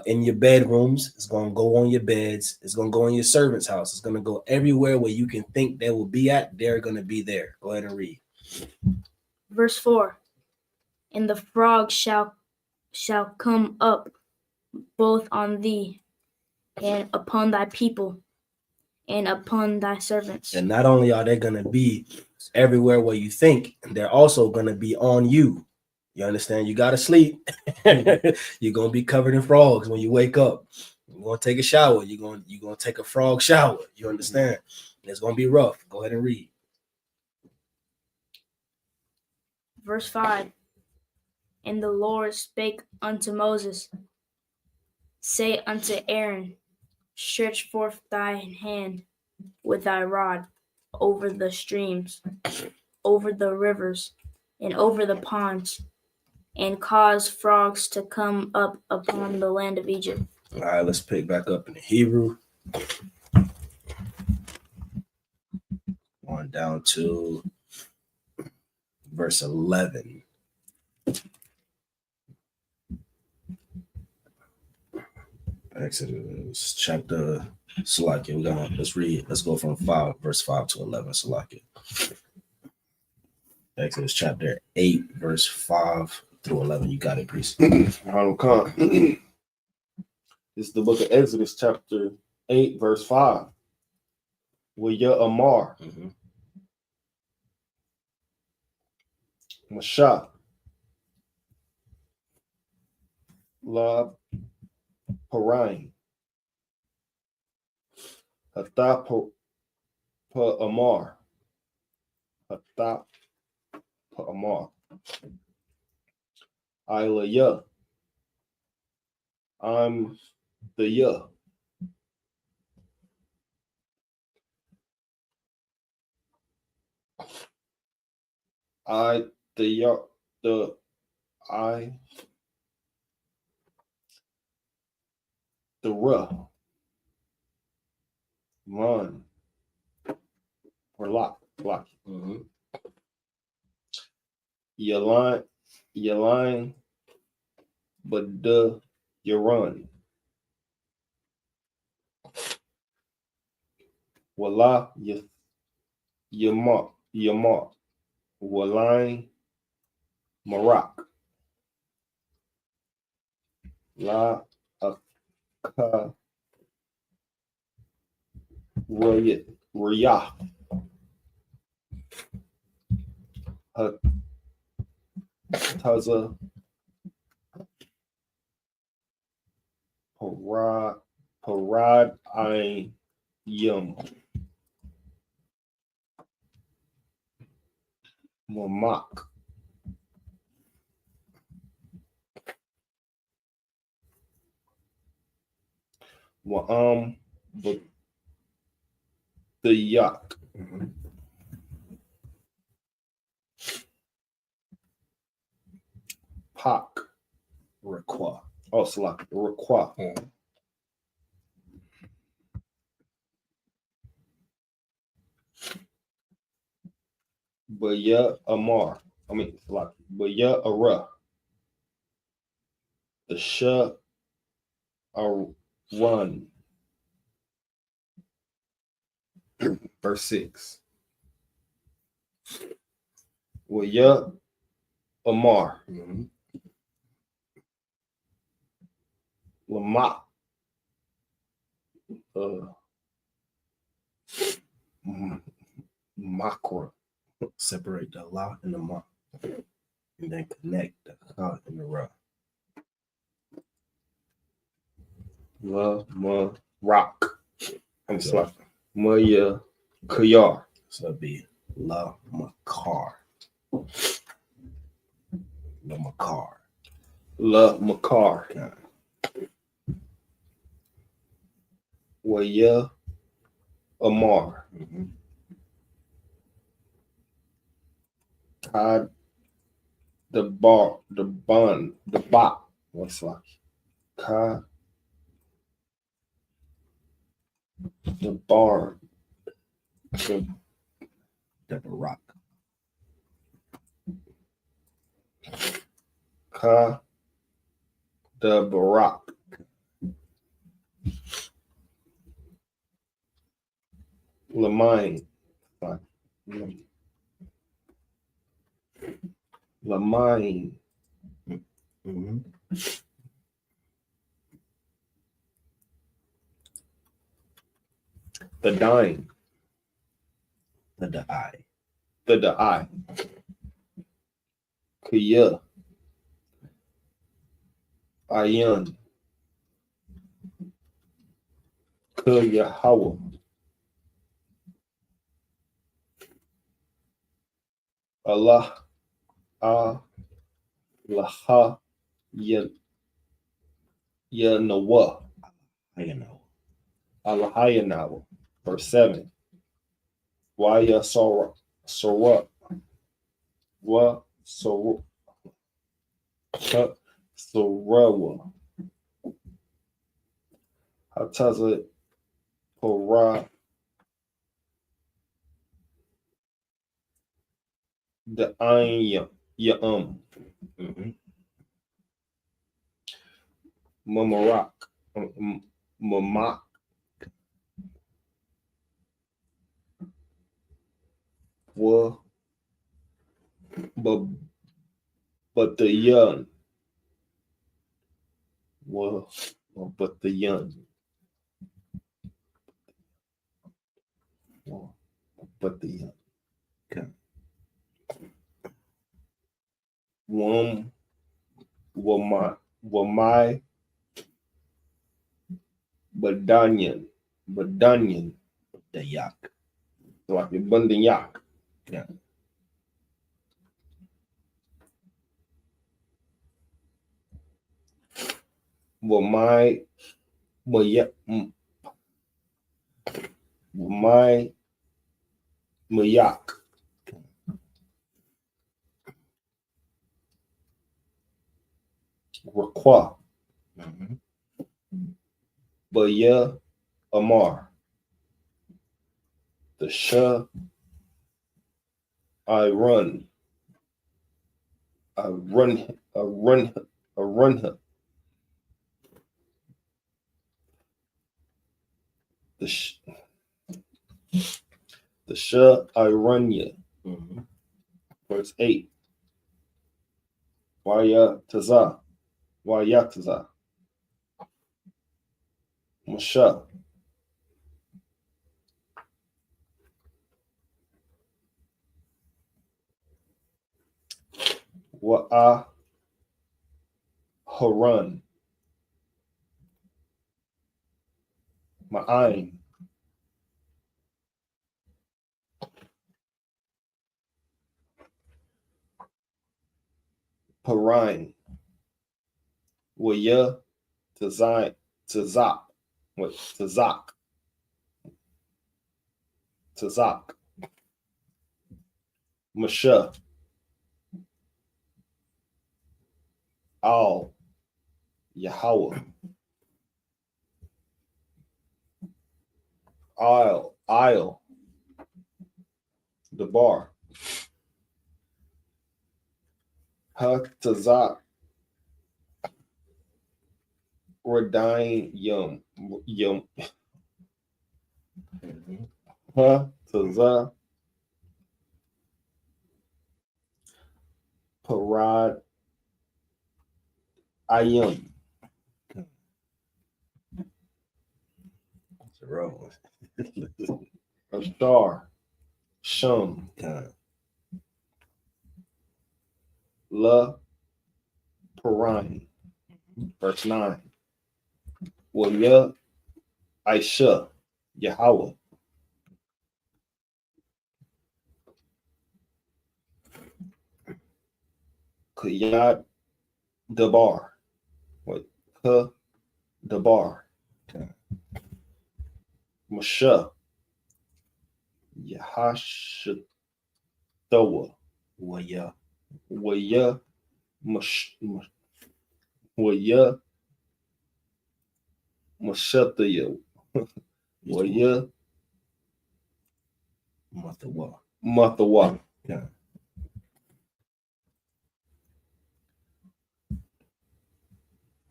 in your bedrooms. It's gonna go on your beds. It's gonna go in your servant's house. It's gonna go everywhere where you can think they will be at. They're gonna be there. Go ahead and read. Verse 4. And the frog shall come up both on thee and upon thy people and upon thy servants. And not only are they gonna be everywhere where you think, they're also gonna be on you. You understand? You gotta sleep. You're gonna be covered in frogs when you wake up. You're gonna take a shower. You're gonna take a frog shower. You understand? It's gonna be rough. Go ahead and read. Verse 5. And the Lord spake unto Moses, say unto Aaron, stretch forth thine hand with thy rod over the streams, over the rivers, and over the ponds, and cause frogs to come up upon the land of Egypt. All right, let's pick back up in the Hebrew. On down to verse 11. Exodus chapter Salakia. Let's read. Let's go from verse 5 to 11. Salakia. Exodus chapter 8, verse 5 through 11. You got it, priest. This is the book of Exodus, chapter 8, verse 5. Waya Amar, Masha, La Parain, Hata Pa Amar, Hata Pa Amar, Ilaya, I'm the Ya. I the Ya the I the Ra run or lock your line but the you run wala you mark waline marak la aka riyah taza parad ein yum mamak wa but the yak pak Requa. oh slap requa Baya Amar. Slap Baya Ara. The Shah are run. Verse 6. Waya Amar. Lama. Makra. Separate the la and the ma, and then connect the ha and the ra. La ma rock. I'm sorry. Maya Kayar. So it'd be la makar. La makar. La Makar. Okay. Waya Amar. Had the bot. What's like? Ka the barn. The rock. Ka the barak. Lamine. Lamine. Mm-hmm. The dying. The I. The I. Kuya. Ayan. Kuyahawa. Allah. Laha. Yanawa. I know. Alahayanawa. Verse 7. Waya Sora. Sora. Wa Sora. Sorawa. Hataza Pora. The Ayn Ya'um. Mm-hmm. Mamarak. Mamak. Wa. But the young. Wa. But the young. Wa. But the young. Okay. Wamai. Badanyan. The yak. Like abundant yak. Yeah. Wamai. Wamai. Mayak. Rakwa. Mm-hmm. Baya Amar. The Shah. I run her. The Shah I run ya. Mm-hmm. Verse 8. Waya Taza. Masha. Wa'a Haran. Ma'ain. Parain. Waya Tazak. Tazak. Masha. Al. Yahweh. Isle. The bar. Tazak. Radain Yum. Mm-hmm. Tazak. Parad Ayum. It's a roll. Ashtar. Shum. La Parain. Verse 9. Waya Aisha. Yahweh. Kayad Dabar. Dabar. Masha. Yahashatawa. Waya. Waya Waya Mashataya. Waya Mathawa. Mathawa. Yeah.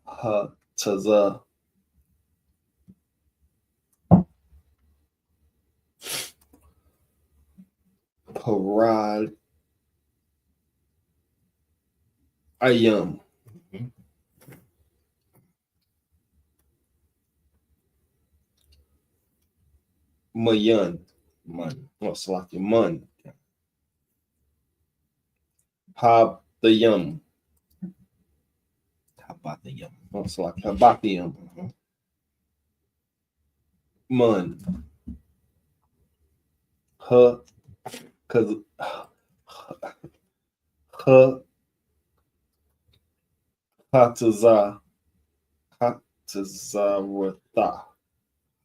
Ha Taza Parad Ayam. Mhm. Mayan. Man. Oh, Salaki Man. Hab the Yum. How about the yum? Oh, Salaki Habathium. Mhm. Man. Ha. Cause. Ha. Hataza. Hatazaratha.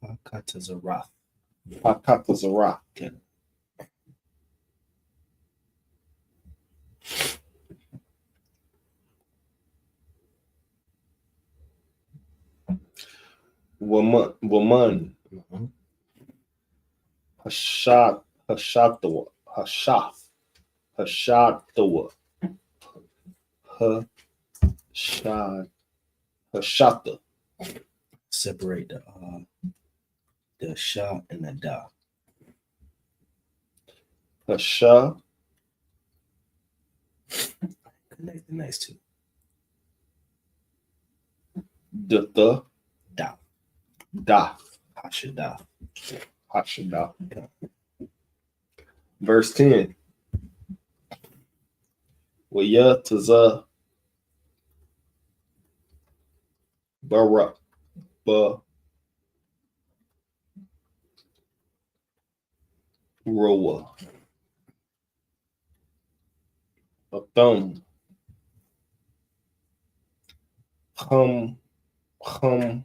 Hakatazarath. Hakatazara. Okay. Woman. Mhm. Hashatawa. Hashatawa. Hashata. Separate the sha and the da. Hasha. Connect the next two. Dutta. Da. Da. Hashada. Hashada. Verse 10. Waya taza bara ba roa. A thumb. Hum rum.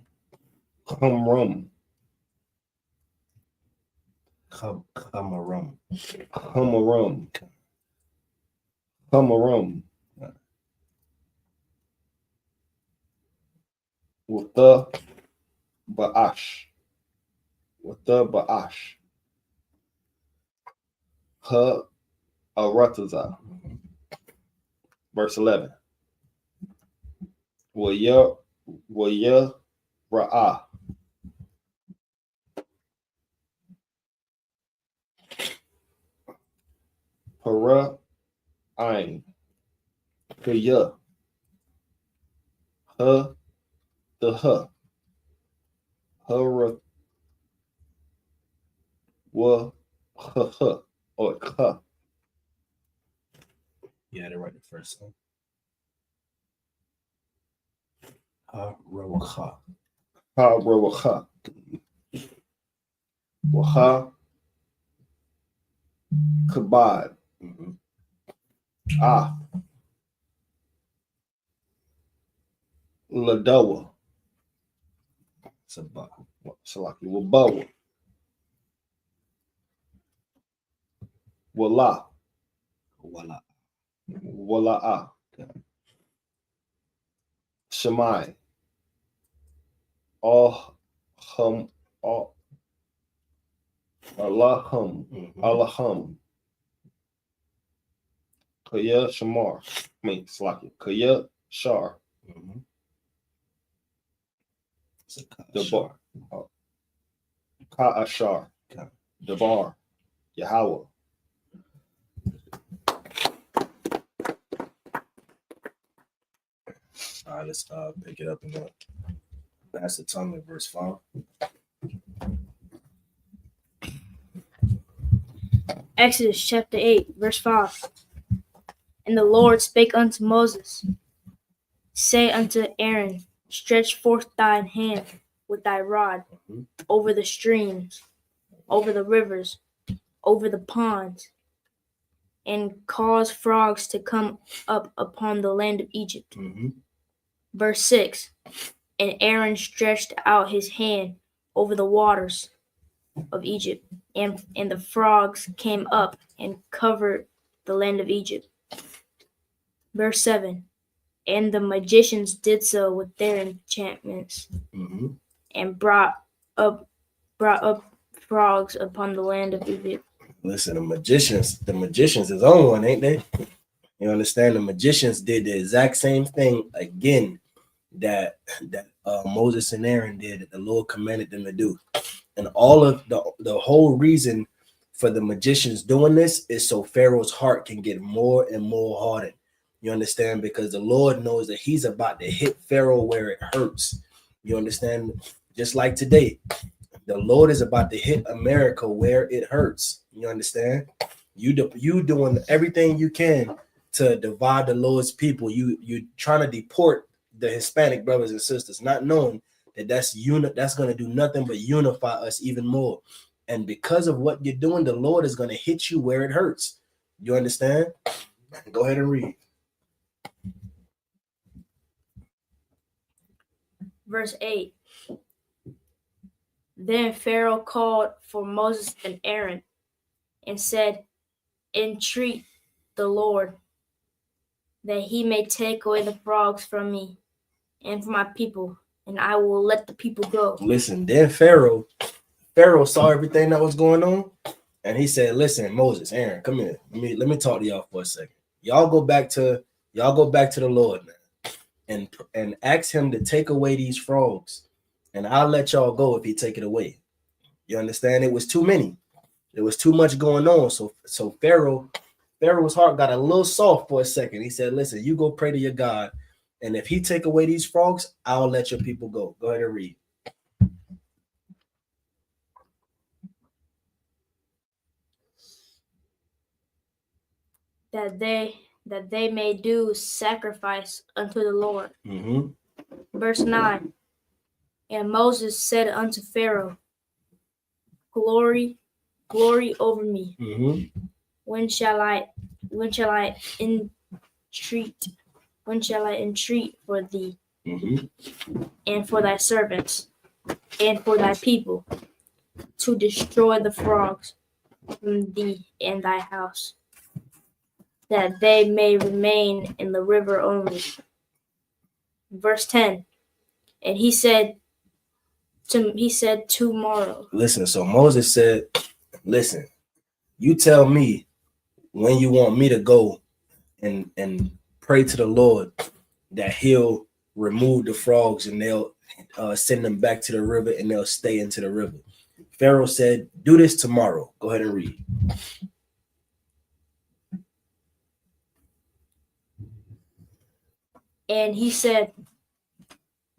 Kamarum. Hum with the ba'ash. Ha arataza. Verse 11. Waya ra'ah. Para ain. Kaya. Ha the ha. Hara wa ha. Or ka. You had it right the first time. Ha-ro-ha. Ha rawaha. Waha kabad. Mhm. Ah. Ladawa. Sabah. Salaki wabawa. Wala. Wala. Wala'a. Shemai. All Allahum. Mhm. Allahum. Kaya Shamar. Salaki. Kaya Shar. Mhm. Dabar. Ka Ashar. Okay. Dabar. Yahweh. All right, let's pick it up in the Pastor Tongue, verse 5. Exodus chapter 8, verse 5. And the Lord spake unto Moses, say unto Aaron, stretch forth thine hand with thy rod Mhm. over the streams, over the rivers, over the ponds, and cause frogs to come up upon the land of Egypt. Mhm. Verse 6. And Aaron stretched out his hand over the waters of Egypt, and the frogs came up and covered the land of Egypt. Verse 7. And the magicians did so with their enchantments, Mhm. and brought up frogs upon the land of Egypt. Listen, the magicians is on one, ain't they? You understand? The magicians did the exact same thing again that Moses and Aaron did, that the Lord commanded them to do. And all of the whole reason for the magicians doing this is so Pharaoh's heart can get more and more hardened. You understand? Because the Lord knows that he's about to hit Pharaoh where it hurts. You understand? Just like today, the Lord is about to hit America where it hurts. You understand? You doing everything you can to divide the Lord's people. You trying to deport the Hispanic brothers and sisters, not knowing that that's going to do nothing but unify us even more. And because of what you're doing, the Lord is going to hit you where it hurts. You understand? Go ahead and read. Verse 8. Then Pharaoh called for Moses and Aaron and said, entreat the Lord that he may take away the frogs from me and from my people, and I will let the people go. Listen, then Pharaoh saw everything that was going on, and he said, listen, Moses, Aaron, come here. Let me talk to y'all for a second. Y'all go back to the Lord now and ask him to take away these frogs, and I'll let y'all go if he take it away. You understand? It was too many. There was too much going on. So Pharaoh's heart got a little soft for a second. He said, listen, you go pray to your God, and if he take away these frogs, I'll let your people go. Go ahead and read. That they may do sacrifice unto the Lord. Mm-hmm. Verse 9. And Moses said unto Pharaoh, glory over me. Mm-hmm. When shall I entreat for thee, Mm-hmm. and for thy servants, and for thy people, to destroy the frogs from thee and thy house, that they may remain in the river only. Verse 10. And he said tomorrow. Listen, so Moses said, listen, you tell me when you want me to go and pray to the Lord that he'll remove the frogs and they'll send them back to the river and they'll stay into the river. Pharaoh said, do this tomorrow. Go ahead and read. And he said,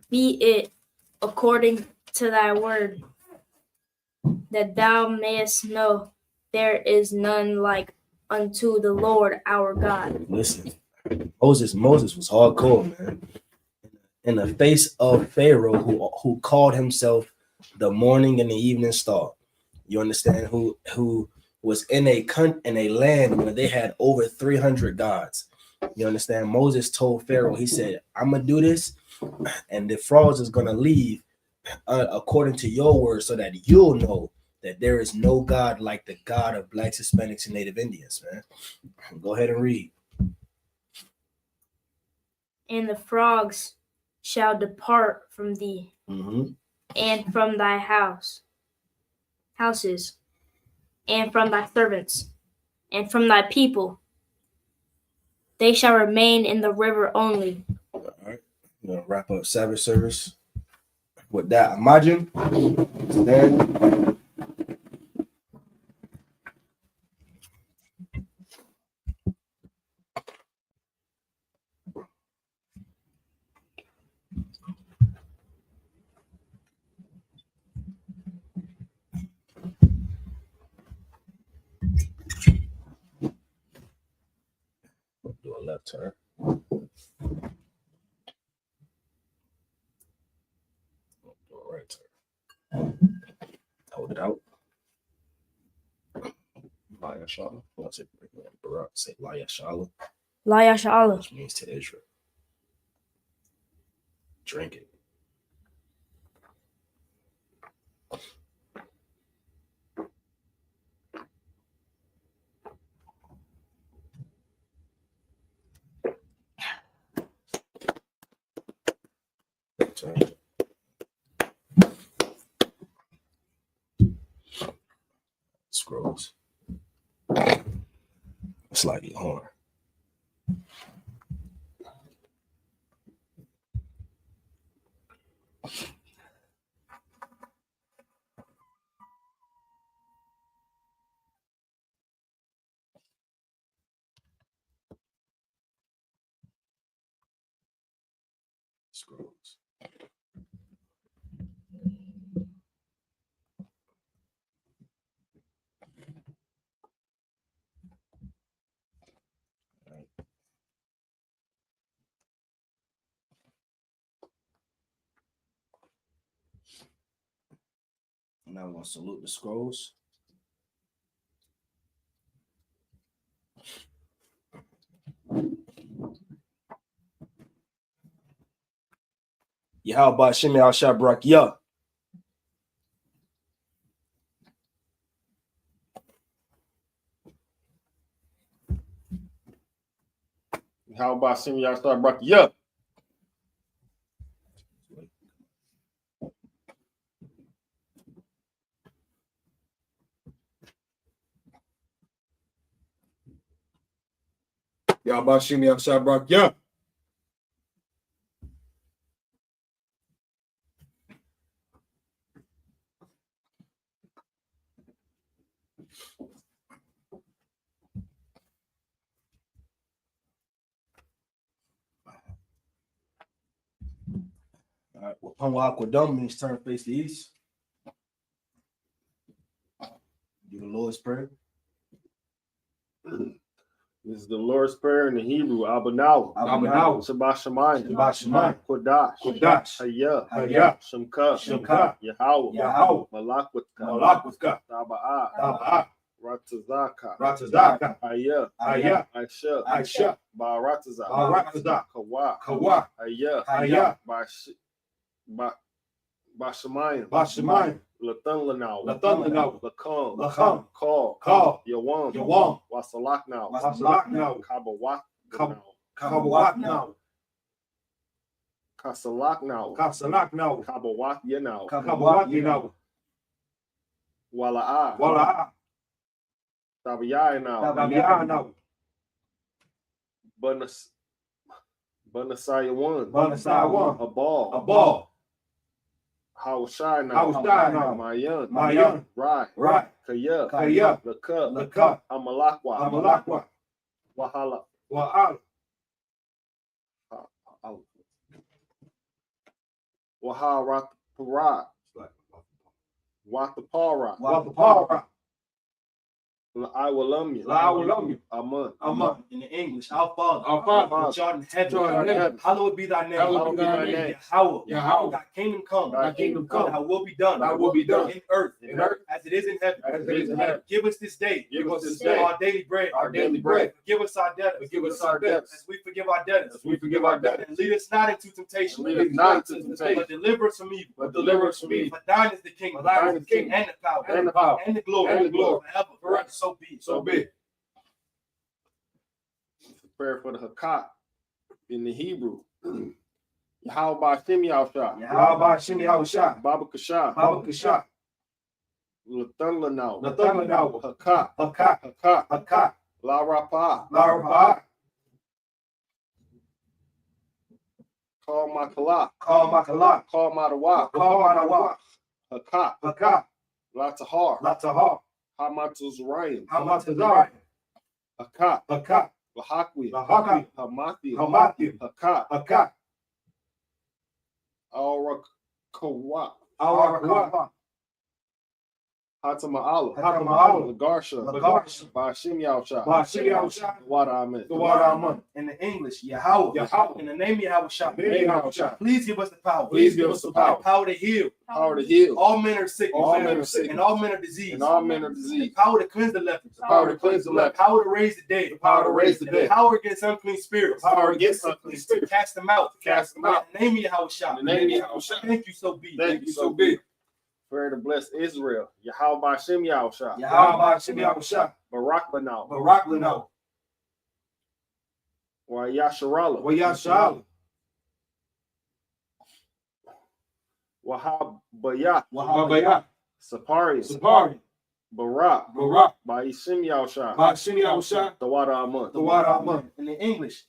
be it according to thy word, that thou mayest know there is none like unto the Lord our God. Listen, Moses was hardcore, man. In the face of Pharaoh, who called himself the morning and the evening star. You understand? Who was in a land where they had over 300 gods. You understand? Moses told Pharaoh, he said, I'm gonna do this, and the frogs is gonna leave according to your word, so that you'll know that there is no God like the God of blacks, Hispanics, and Native Indians, man. Go ahead and read. And the frogs shall depart from thee, Mm-hmm. and from thy houses, and from thy servants, and from thy people. They shall remain in the river only. All right. I'm gonna wrap up Sabbath service with that. Imagine stand. Do a left turn. Do a right turn. Hold it out. Laya Shala. What's it? Barak say Laya Shala, Laya Sha'ala. which means to Israel. Drink it. Turn. Scrolls. It's like your horn. scrolls. Now we're gonna salute the scrolls. Yahweh Shemi Al Shabrak Ya. How about some y'all start breaking? Yeah. Yahweh Shemi Al Shabrak Ya. All right, well, Pamwa Aquadum means turn face the east. Do the Lord's Prayer. This is the Lord's Prayer in the Hebrew. Abanaw. Abanaw. Shabbat Shemayim. Shabbat Shemayim. Kodash. Kodash. Hayah. Hayah. Shemka. Shemka. Yahweh. Yahweh. Malakwutka. Malakwutka. Taba'ah. Taba'ah. Ratazaka. Ratazaka. Hayah. Hayah. Aisha. Aisha. Ba'arataza. Ba'arataza. Kawa. Kawa. Hayah. Hayah. Bashemayim. Bashemayim. Latan Lanau. Latan Lanau. Lakam. Lakam. Call. Call. Yawam. Yawam. Wasalak now. Wasalak now. Kabawak Kab- now. Kabawak now. Kasalak now. Kasalak now. Kabawak ya now. Kabawak now. Wala'a. Wala. Tabiyai now. Tabiya now. Banasaya one. Banasaya one. A ball. A ball. Hawashai now. Hawashai now. Mayan. Mayan. Right. Right. Kaya. Kaya. Laka. Laka. Amalakwa. Amalakwa. Wahala. Wa'al. Waharat Parat. Watapara. Wapapara. La'awalamya. La'awalamya. Aman. Amen. In the English, our Father, Our Father, which art in heaven, which art in heaven, hallowed be thy name. hallowed be thy name. Yahweh, Yahweh, thy kingdom come, thy kingdom come, thy will be done, thy will be done, in earth, in earth, as it is in heaven. as it is in heaven. Give us this day, Give us this day our daily bread, our daily bread. Forgive us our debts, Forgive us our debts, as we forgive our debtors, as we forgive our debtors. and lead us not into temptation, And lead us not into temptation, but deliver us from evil. but deliver us from evil. For thine is the kingdom, For thine is the kingdom, and the power, and the power, and the glory, and the glory, forever. forever. So be it. So be it. Prayer for the Hakat in the Hebrew. Yahweh Shemi Al-Shah. Yahweh Shemi Al-Shah. Baba Kasha. Baba Kasha. Latan Lanau. Latan Lanau. Hakat. Hakat. Hakat. Hakat. La Rapa. La Rabah. Call Makala. Call Makala. Call Madawa. Call Madawa. Hakat. Hakat. La Tahar. La Tahar. Hamatuzrayim. Hamatazar. Hakat. Hakat. Lahakwi. Lahakwi. Hamathi. Hamathi. Hakat. Hakat. Aurakawa. Arakwa. Hatama'ala. Hatama'ala. Lagarsha. Lagarsha. Bashim Yausha. Bashim Yausha. Water Amen. The water Amen. In the English, Yahweh. Yahweh. In the name of Yahweh Shah. Yahweh. Please give us the power. Please give us the power. Power to heal. Power to heal. All men are sick. All men are sick. And all men are diseased. And all men are diseased. Power to cleanse the lepers. Power to cleanse the lepers. Power to raise the dead. Power to raise the dead. Power against unclean spirits. Power against unclean spirits. To cast them out. Cast them out. In the name of Yahweh Shah. In the name of Yahweh Shah. Thank you, so be. Thank you, so be. Prayer to bless Israel. Yahweh Shem Yausha. Yahweh Shem Yausha. Barak Lanau. Barak Lanau. Wa Yasharala. Wa Yasharala. Wahab Bayat. Wahabayat. Sapari. Sapari. Barak. Barak. Ba'ishim Yausha. Ba'ishim Yausha. The water Amun. The water Amun. In the English,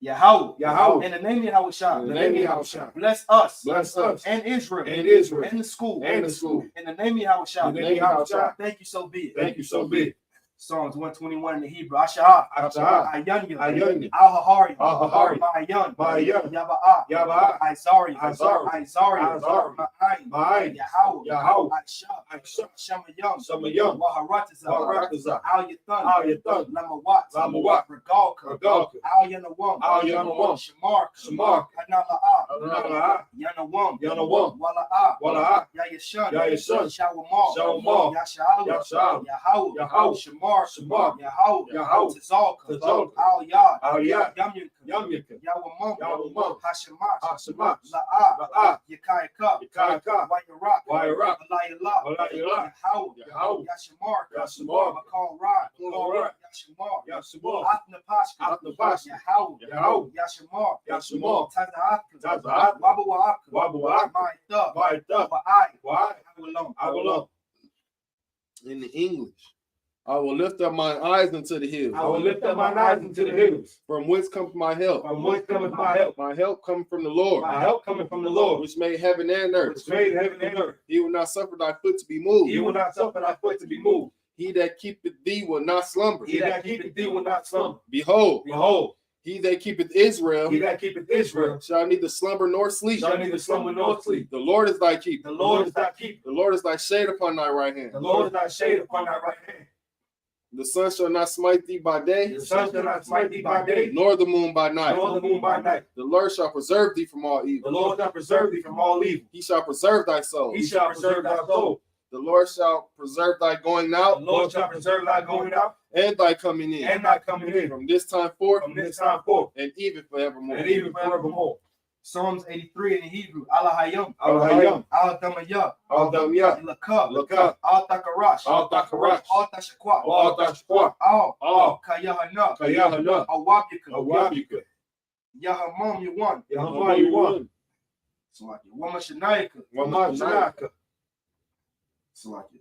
Yahweh. Yahweh. In the name of Yahweh Shah. In the name of Yahweh Shah. Bless us. Bless us. And Israel. And Israel. And the school. And the school. In the name of Yahweh Shah. In the name of Yahweh Shah. Thank you, so be it. Thank you, so be it. Psalms 121 in the Hebrew. Asha'ah. Asha'ah. Ayanya. Ayanya. Al-Hahari. Al-Hahari. Ma'ayan. Ma'ayan. Yaba'a. Yaba'a. Izari. Izari. Izari. Izari. Ma'ayin. Ma'ayin. Yahawah. Yahawah. Aisha. Aisha. Shamayam. Shamayam. Waharataza. Waharataza. Al-Yathan. Al-Yathan. Lamawat. Lamawat. Regalka. Regalka. Al-Yanawam. Al-Yanawam. Shamar. Shamar. Hanala'a. Hanala'a. Yanawam. Yanawam. Wala'a. Wala'a. Yayashan. Yayashan. Shawamal. Shawamal. Yasha'al. Yasha'al. Yahawah. Yahawah. Shamar. Shamar. Yahawah. Yahawah. Tazalka. Tazalka. Al-Yad. Al-Yad. Yamyaka. Yamyaka. Yawamam. Yawamam. Hashemash. Hashemash. La'a. La'a. Yakayaka. Yakayaka. Wayarak. Wayarak. Alayallah. Alayallah. Yahawah. Yahawah. Yashamar. Yashamar. Makal Rad. Makal Rad. Yashamar. Yashamar. Atnapashka. Atnapashka. Yahawah. Yahawah. Yashamar. Yashamar. Tazahaka. Tazahaka. Wabawaka. Wabawaka. Ma'itha. Ma'itha. Wa'ai. Why? I will I will. In the English, I will lift up my eyes unto the hills. I will lift up my eyes into the hills. From whence cometh my help? From whence cometh my help? My help cometh from the Lord, My help cometh from the Lord, which made heaven and earth. which made heaven and earth. He will not suffer thy foot to be moved. He will not suffer thy foot to be moved. He that keepeth thee will not slumber. He that keepeth thee will not slumber. Behold, Behold, he that keepeth Israel he that keepeth Israel shall neither slumber nor sleep. shall neither slumber nor sleep. The Lord is thy keeper. The Lord is thy keeper. The Lord is thy shade upon thy right hand. The Lord is thy shade upon thy right hand. The sun shall not smite thee by day, The sun shall not smite thee by day, nor the moon by night. nor the moon by night. The Lord shall preserve thee from all evil. The Lord shall preserve thee from all evil. He shall preserve thy soul. He shall preserve thy soul. The Lord shall preserve thy going The out Lord shall preserve thy going out and thy coming in, and thy coming in from this time forth from this time forth and even forevermore. and even forevermore. Psalms 83 in the Hebrew. Al-Hayam. Al-Hayam. Al-Damayah. Al-Damiyah. Ilaka. Laka. Al-Takarash. Al-Takarash. Al-Tashakwa. Al-Tashqwa. Al. Kayahana. Kayahana. Awabika. Awabika. Yahamam Yuwan. Yahamah Yuwan. Salaki. Wamashanayaka. Wamashanaka. Salaki.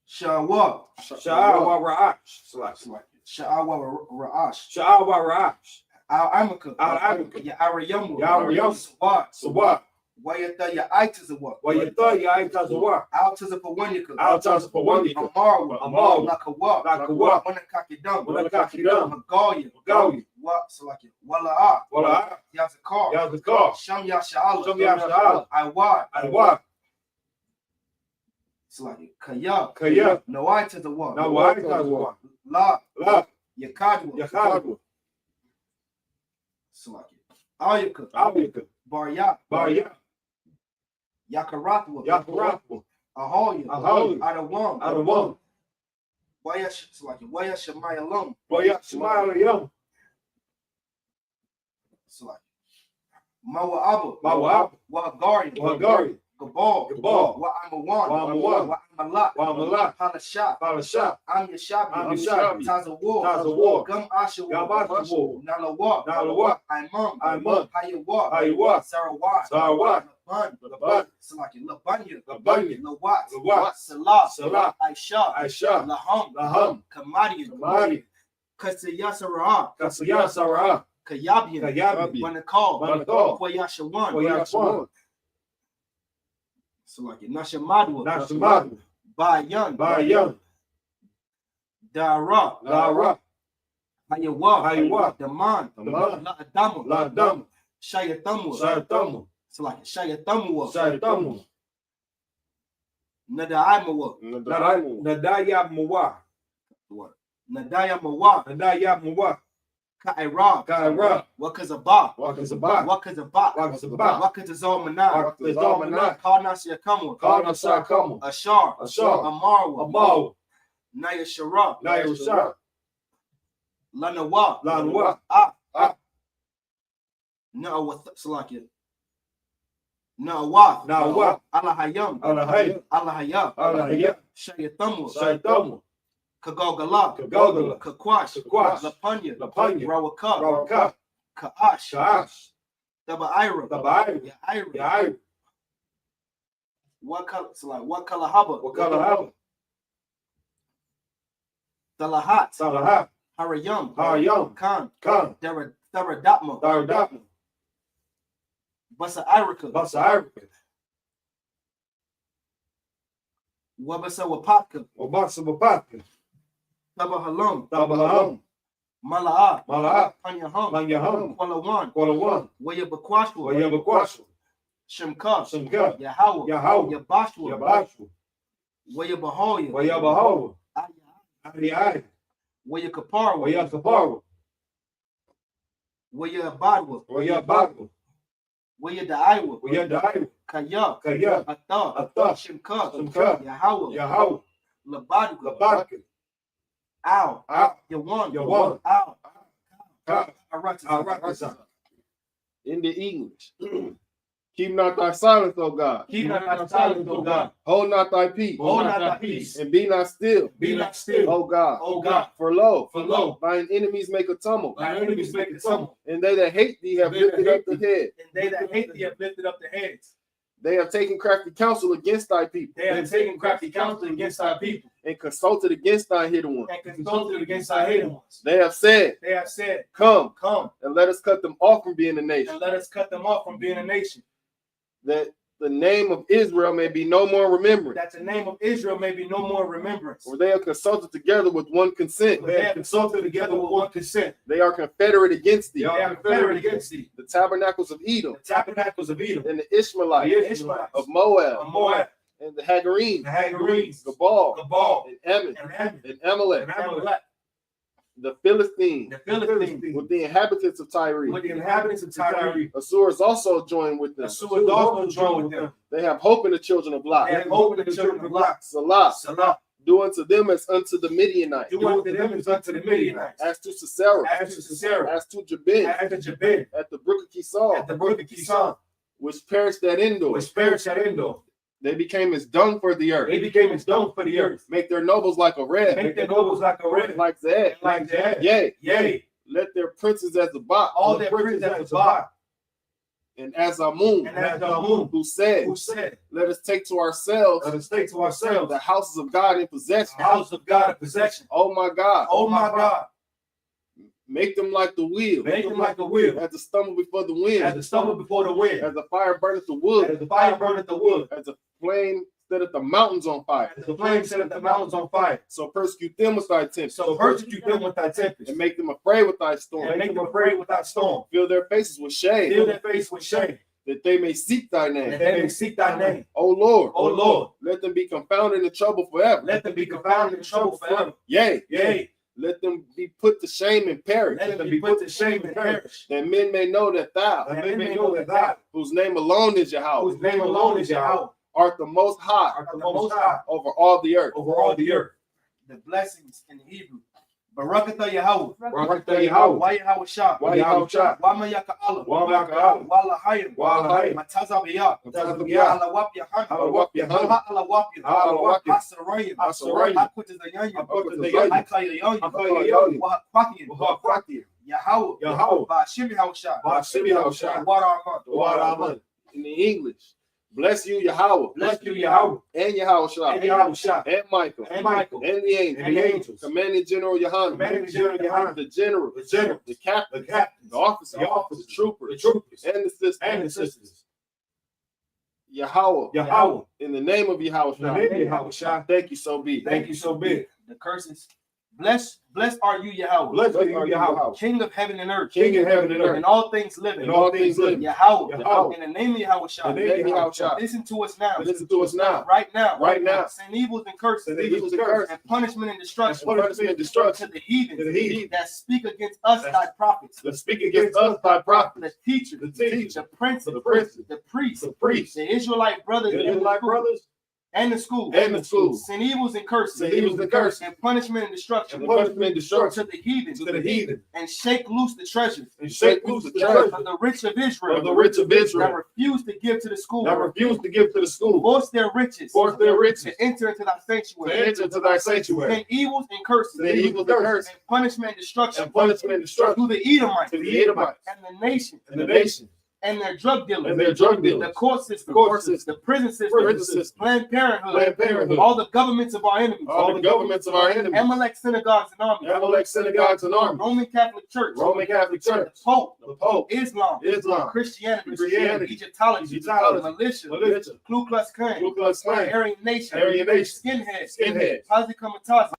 Shawa. Sha'awa Ra'ash. Salaki. Sha'awa Ra'ash. Sha'awa Ra'ash. Al-Amaka. Al-Amaka. Ya'arayamu. Ya'arayamu. Sawat. Sawat. Wayata Ya'aitazawa. Wayata Ya'aitazawa. Al-Tazapawanyaka. Al-Tazapawanika. Amarwa. Amarwa. Lakawa. Lakawa. Wanakakidam. Wanakakidam. Magalia. Magalia. What? Salaki. Wala'a. Wala'a. Yazakar. Yazakar. Sham Yasha'ala. Sham Yasha'ala. Iwad. Iwad. Salaki. Kaya. Kaya. Nawaitazawa. Nawaitazawa. La. La. Yakadwa. Yakadwa. Salaki. Ayaka. Ayaka. Barya. Barya. Yakaratwa. Yakaratwa. Ahoya. Ahoya. Adawam. Adawam. Wayash. Salaki. Wayash Shemayalam. Waya Shemayalam. Salaki. Mawa'aba. Mawa'aba. Wahagari. Wahagari. Gabal. Gabal. Wa'amawan. Wa'amawan. Wa'amalak. Wa'amalak. Halashah. Falashah. I'm Yashabi. I'm Yashabi. Tazawar. Tazawar. Gum Asha. Gum Asha. Nalawa. Nalawa. Imam. Imam. Hayawa. Hayawa. Sarawat. Sarawat. Laban. Laban. Salaki. Labanya. Labanya. Lawat. Lawat. Salah. Salah. Aisha. Aisha. Laham. Laham. Kamadian. Kamadian. Kasiyasara. Kasiyah Sarah. Kayabian. Kayabian. Wanakal. Wanakal. Kwayashawan. Wayashawan. Salaki. Nashamadwa. Nashamadu. Bayan. Bayan. Dara. Lara. Hayawa. Hayawa. Daman. Daman. La Adamu. Ladam. Shayatamu. Shayatamu. Salaki. Shayatamu. Shayatamu. Nadaimawa. Nadaya Mawa. Nadayamawa. Nadaya Mawa. Ka'ira. Ka'ira. Wakazaba. Wakazaba. Wakazaba. Wakazaba. Wakazalmana. Wakazalmana. Karnasiyakamu. Karnasakamu. Ashar. Ashar. Amarwa. Amaw. Nayashara. Nayarusha. Lanawa. Lanwa. Na'awath. Salaki. Na'awath. Na'awath. Alahayam. Alahayam. Alahayab. Alahayam. Shayatamu. Shaytamu. Kagogala. Kagogala. Kakwash. Kakwash. Lapanya. Lapanya. Rawaka. Rawaka. Ka'ash. Ka'ash. Taba'ira. Taba'ira. Ya'ira. Ya'ir. Wakalahaba. Wakalahaba. Talahat. Salahat. Harayam. Harayam. Khan. Khan. Theradatma. Daradapma. Basa Irika. Basa Irika. Wabasa Wapaka, Wabasa Wapaka, Tabahalum, Tabahalum, Mala'a, Mala'a, Panyahum, Manyahum, Kwalawan, Kwalawan, Wayabakwashwa, Wayabakwashu, Shemka, Shemka, Yahweh, Yahweh, Yabashwa, Yabashu, Wayabahoya, Wayabahawa, Adiyai, Wayakaparwa, Wayakaparu, Wayabadwa, Wayabagu, Wayadaiwa, Wayadai, Kaya, Kaya, Ata, Ata, Shemka, Shemka, Yahweh, Yahweh, Labadwa, Labaka, Ow, Ow, Yawan, Yawan, Ow, Ka, Aratasa. In the English. Keep not thy silence, O God. Keep not thy silence, O God. Hold not thy peace. Hold not thy peace. And be not still. Be not still, O God. O God. For lo, Thine enemies make a tumult. enemies make a tumult, And they that hate thee have They that lifted up hate the head. and they that hate thee have lifted up their heads. They have taken crafty counsel against thy people. They have taken crafty counsel against thy people, And consulted against thy hidden ones. and consulted against thy hidden ones. They have said, They have said, Come, Come, and let us cut them off from being a nation, and let us cut them off from being a nation, that the name of Israel may be no more remembered. that the name of Israel may be no more remembrance. For they have consulted together with one consent. For they have consulted together with one consent. They are confederate against thee. They are confederate against thee. The tabernacles of Edom, The tabernacles of Edom, and the Ishmaelites, the Ishmaelites, of Moab, of Moab, and the Hagarenes, the Hagarenes, Gabal, Gabal, and Ammon, and Ammon, and Amalek, and Amalek, the Philistines, the Philistines, with the inhabitants of Tyre. with the inhabitants of Tyre. Assur is also joined with them. Assur is also joined with them. They have hope in the children of Lot. They have hope in the children of Lot. Salah, Salah, do unto them as unto the Midianites, do unto them as unto the Midianites, as to Sisera, as to Sisera, as to Jabin, as to Jabin, at the brook of Kisar, at the brook of Kison, which perished at Endor. which perished at Endor. They became as dung for the earth. They became as dung for the earth. Make their nobles like a red, Make their nobles like a red, like Zed. like Jahaz. Yea, Yea, let their princes as a bot, all their princes as a bot, and as Amun, and as Amun, who said, who said, let us take to ourselves let us take to ourselves the houses of God in possession. the house of God in possession. Oh my God, Oh my God, make them like the wheel, make them like a wheel, as the stumble before the wind, as the stubble before the wind, as the fire burneth the wood, as the fire burneth the wood, as the flame setteth the mountains on fire. as the flame setteth the mountains on fire. So persecute them with thy tempest, So persecute them with thy tempest, and make them afraid with thy storm. and make them afraid with thy storm. Fill their faces with shame, Fill their face with shame, that they may seek thy that name. they may seek thy name. O Lord, O Lord, let them be confounded in trouble forever. let them be confounded in trouble forever. Yea, Yea, let them be put to shame and perish, let them be put to shame and perish. that men may know that thou, That men may know that thou, whose name alone is Yahweh, whose name alone is Yahweh, art the most high art the most high over all the earth. over all the earth. The blessings in Hebrew. Barakatah Yahweh. Barakatah Yahweh. Why Yahweh Shah. Why Yahweh Shah. Wama Yaka Allah. Wama Yaka Allah. Wala Hayim. Wala Hayim. Mataza Biyah. Mataza Biyah. Ala Wapya Han. Ala Wapya Han. Ha Ala Wapya. Ala Wapya. Asarayim. Asarayim. Akuta Zayanya. Akuta Zayanya. Akaya Yonya. Akaya Yonya. Wahakwakiyim. Wahakwakiyim. Yahweh. Yahweh. Ba'ashim Yahweh Shah. Ba'ashim Yahweh Shah. Wara Aman. Wara Aman. In the English, bless you, Yahweh, Bless you, Yahweh. and Yahweh Shah, And Yahweh Shah. and Michael, And Michael. and the angels, And the angels. Commanding General Yohanan, Commanding General Yohanan. the general, The general. the captain, The captains. the officers, The officers. the troopers, The troopers. and the sisters, And the sisters. Yahweh, Yahweh. in the name of Yahweh In the Shah. name of Yahweh Shah. Thank you, so be. Thank you so big. The curses. Blessed are you, Yahweh. Blessed are you, Yahweh. King of heaven and earth. King of heaven and earth. And all things living. And all things living. Yahweh. Yahweh. In the name of Yahweh Shah. In the name of Yahweh Shah. Listen to us now. Listen to us now. Right now. Right now. Send evils and curses. Send evils and curses. And punishment and destruction. And punishment and destruction. To the heathens. To the heathens. That speak against us, thy prophets. That speak against us, thy prophets. The teachers. The teachers. The princes. The princes. The priests. The priests. The Israelite brothers. The Israelite brothers. And the school. And the school. Send evils and curses. Send evils and curses. And punishment and destruction. And punishment and destruction. To the heathens. To the heathen. And shake loose the treasures. And shake loose the treasures Of the rich of Israel. of the rich of That Israel. refuse to give to the school. That refuse to give to the school. Force their riches. Force their riches. To enter into thy To sanctuary. enter to thy sanctuary. Send evils and curses. Send evils and curses. And punishment and destruction. And punishment and destruction. To the Edomites. To the Edomites. And the nation. And the nation. and their drug dealers, the court system, the prison Prison system, system. Planned Parenthood, all the governments of our enemies, all the governments of our enemies, Amalek synagogues and armies, Amalek synagogues and armies, Roman Catholic Church, the Pope, Islam, Christianity, Egyptology, militia, Ku Klux Klan, Aryan Nation, skinheads, Hazi Kamatazi.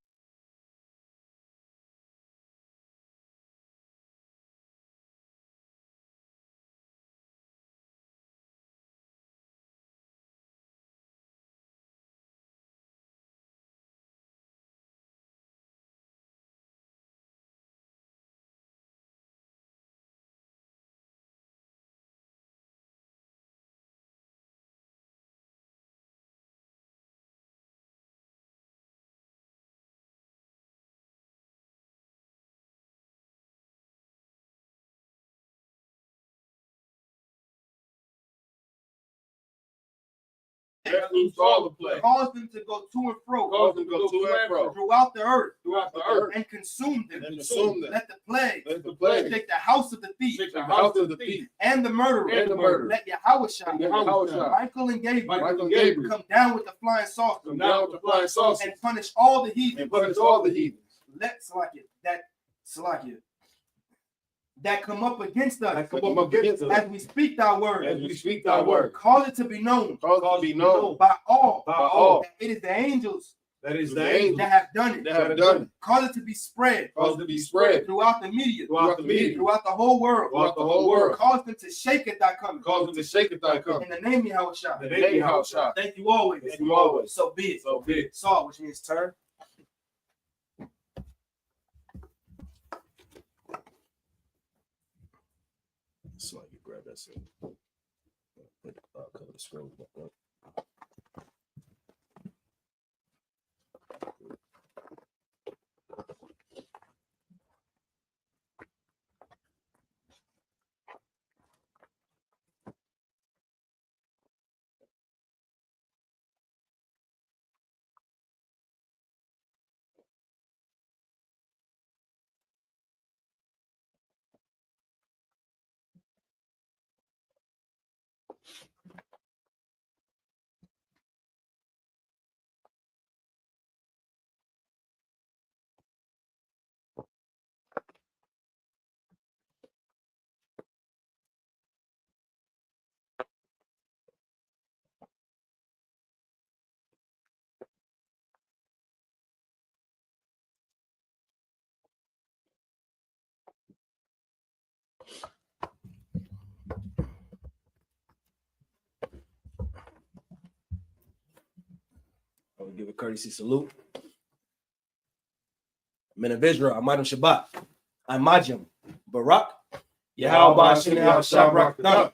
Cause them to go to and fro, throughout the earth, and consume them. Let the plague take the house of the thief, and the murderer. Let Yahweh, Michael and Gabriel, come down with the flying saucer, and punish all the heathens. Let Salakia that come up against us, as we speak thy word, cause it to be known, by all, that it is the angels that have done it. Cause it to be spread, throughout the media, throughout the whole world. Cause them to shake at thy coming. In the name of Yahweh. Thank you always. So be it. Saw, which means turn. So you grab that shit. Cover the screen. I will give a courtesy salute. Men of Israel, Amadim Shabbat, Imajim, Barak, Yahweh Shabrak,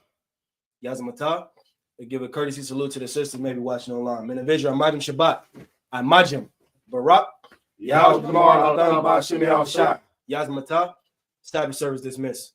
Yazmatah. We give a courtesy salute to the sisters maybe watching online. Men of Israel, Amadim Shabbat, Imajim, Barak, Yahweh Yazmatah. Sabbath service dismissed.